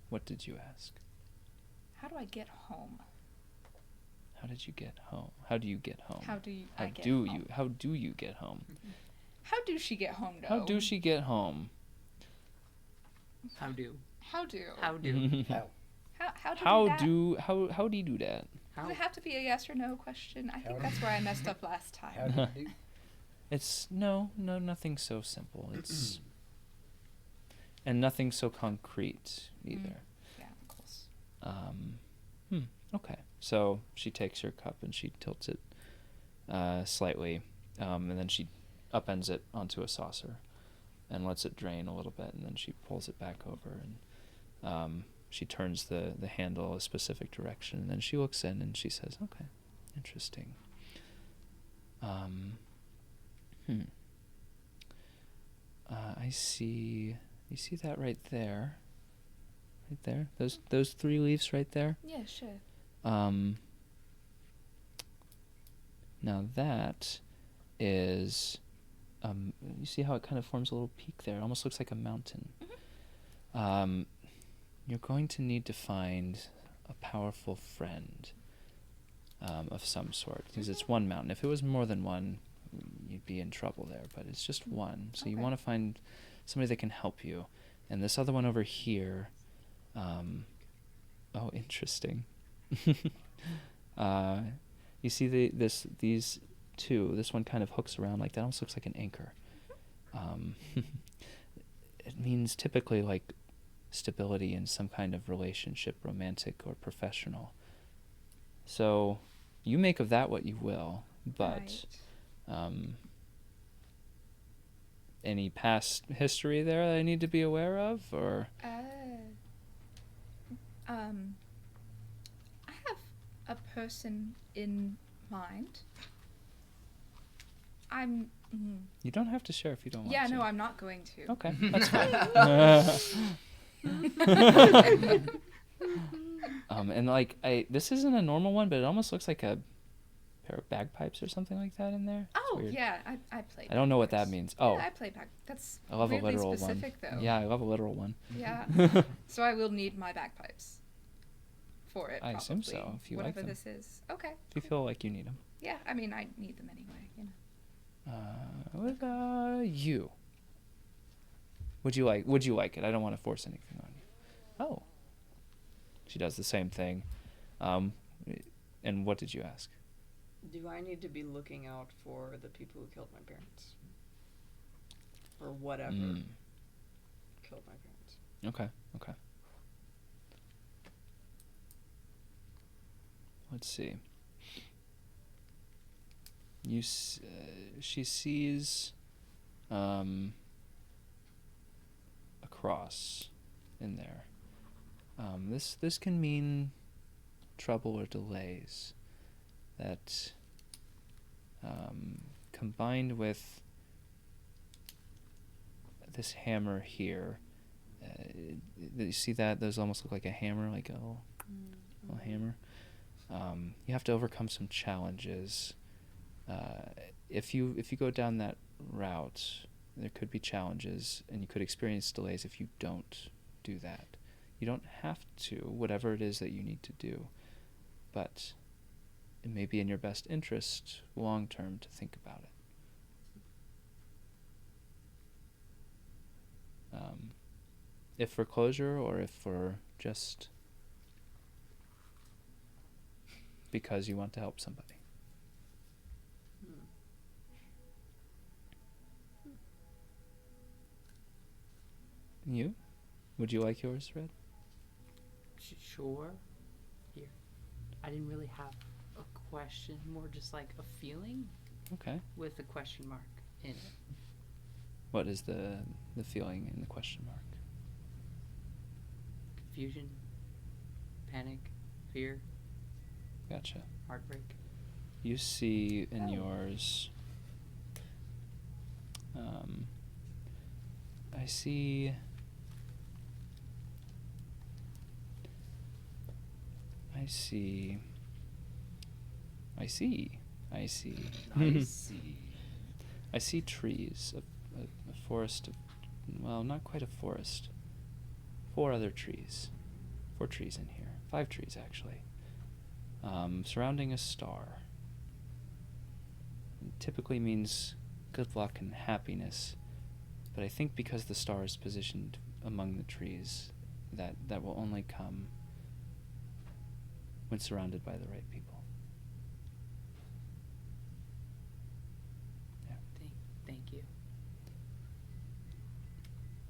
what did you ask? How do I get home? How did you get home? How do you get home? How do How I get do home? you? How do you get home? How do she get home, though? How do she get home? How do? How do? How do? How do you do that? Does it have to be a yes or no question? I think that's where I messed up last time. It's nothing so simple. It's and nothing so concrete either. Yeah, of course. Okay. So she takes her cup and she tilts it slightly, and then she upends it onto a saucer and lets it drain a little bit, and then she pulls it back over and she turns the handle a specific direction, and then she looks in and she says, "Okay, interesting. I see. You see that right there? Right there? Those 3 leaves right there? Yeah, sure. Now that is, you see how it kind of forms a little peak there? It almost looks like a mountain. Mm-hmm. You're going to need to find a powerful friend of some sort, because it's one mountain. If it was more than one, you'd be in trouble there, but it's just one. So you want to find somebody that can help you. And this other one over here, oh, interesting. You see these 2, this one kind of hooks around like that, almost looks like an anchor. It means typically like stability in some kind of relationship, romantic or professional. So you make of that what you will, but any past history there that I need to be aware of, or? I have a person in mind. You don't have to share if you don't want to. Yeah, no, I'm not going to. Okay, that's fine. And like this isn't a normal one, but it almost looks like a pair of bagpipes or something like that in there. Oh yeah, I play. I don't know what that means. Oh, yeah, I play bag. That's I love weirdly a literal specific, one. though. Yeah, I love a literal one. Yeah, so I will need my bagpipes for it. I assume so. probably, If you whatever like them. this is. Okay. If you feel like you need them. Yeah, I mean I need them anyway. You know. What about you? Would you like it? I don't want to force anything on you. Oh. She does the same thing. And what did you ask? Do I need to be looking out for the people who killed my parents? Or whatever killed my parents? Okay. Let's see. She sees a cross in there. This can mean trouble or delays that combined with this hammer here. You see that? Those almost look like a hammer, like a little hammer. You have to overcome some challenges. If you go down that route, there could be challenges, and you could experience delays if you don't do that. You don't have to, whatever it is that you need to do, but it may be in your best interest long term to think about it. If for closure or if for just because you want to help somebody. You? Would you like yours read? Sure. Here. I didn't really have a question, more just like a feeling. Okay. With a question mark in it. What is the feeling in the question mark? Confusion, panic, fear. Gotcha. Heartbreak. You see in yours, I see I see trees, a forest of, well, not quite a forest. 4 other trees. 4 trees in here. 5 trees, actually. Surrounding a star. It typically means good luck and happiness, but I think because the star is positioned among the trees, that will only come when surrounded by the right people. Yeah. Thank you.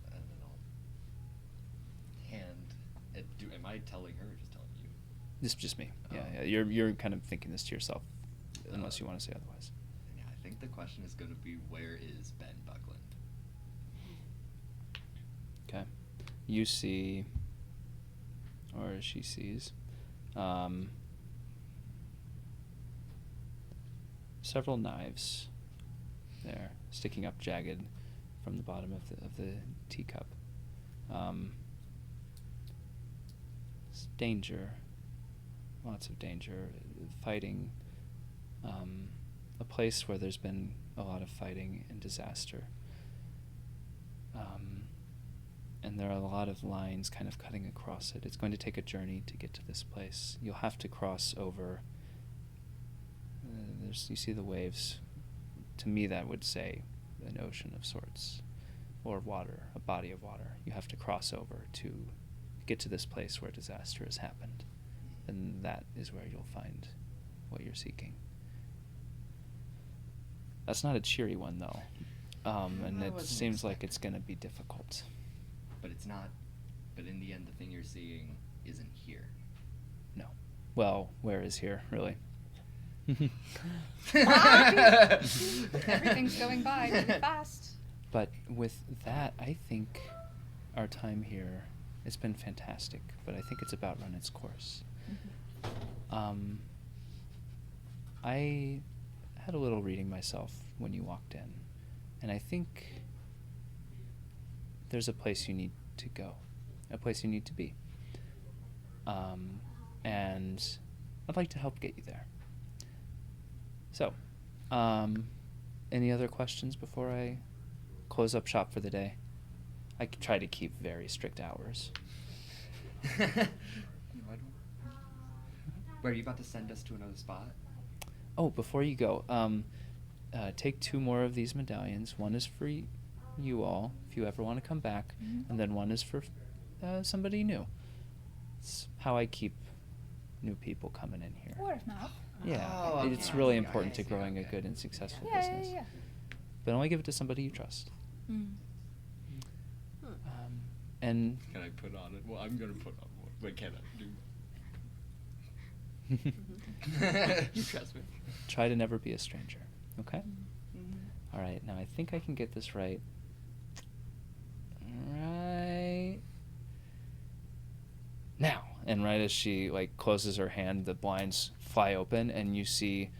And then I'll hand it. Am I telling her or just telling you? This is just me. Yeah. You're kind of thinking this to yourself, unless you want to say otherwise. Yeah, I think the question is going to be, where is Ben Buckland? Okay. You see, or she sees, several knives there, sticking up jagged from the bottom of the teacup. It's danger, lots of danger, fighting, a place where there's been a lot of fighting and disaster. And there are a lot of lines kind of cutting across it. It's going to take a journey to get to this place. You'll have to cross over. You see the waves. To me, that would say an ocean of sorts, or water, a body of water. You have to cross over to get to this place where disaster has happened. And that is where you'll find what you're seeking. That's not a cheery one, though. And it seems like it's going to be difficult. But it's not. But in the end, the thing you're seeing isn't here. No. Well, where is here, really? Everything's going by really fast. But with that, I think our time here has been fantastic, but I think it's about run its course. I had a little reading myself when you walked in, and I think there's a place you need to go, a place you need to be. And I'd like to help get you there. So, any other questions before I close up shop for the day? I try to keep very strict hours. Where are you about to send us to another spot? Oh, before you go, take 2 more of these medallions. One is for you all, if you ever want to come back, and then one is for somebody new. It's how I keep new people coming in here. Word of mouth. Yeah, Oh, okay. it's really important to growing a good and successful business. Yeah. But only give it to somebody you trust. And can I put on it? Well, I'm gonna put on one. Wait, can I do? You trust me. Try to never be a stranger. Okay. All right. Now I think I can get this right. Right now, and right as she closes her hand, the blinds fly open, and you see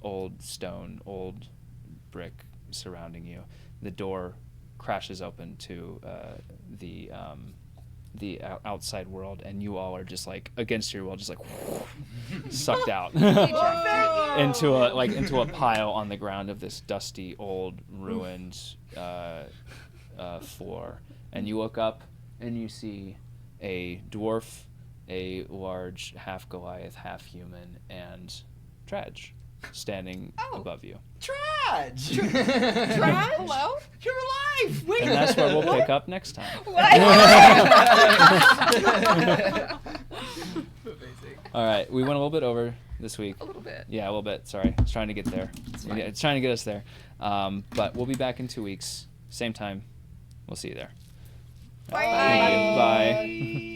old stone, old brick surrounding you. The door crashes open to the outside world, and you all are just against your will, just sucked out into a pile on the ground of this dusty, old, ruined floor. And you look up, and you see a dwarf, a large half Goliath, half human, and Tradj standing above you. Tradj! Tradj? Hello? You're alive! Wait! And that's where we'll pick up next time. All right, we went a little bit over this week. A little bit. Yeah, a little bit. Sorry, it's trying to get there. It's trying to get us there. But we'll be back in 2 weeks, same time. We'll see you there. Bye. Thank you. Bye.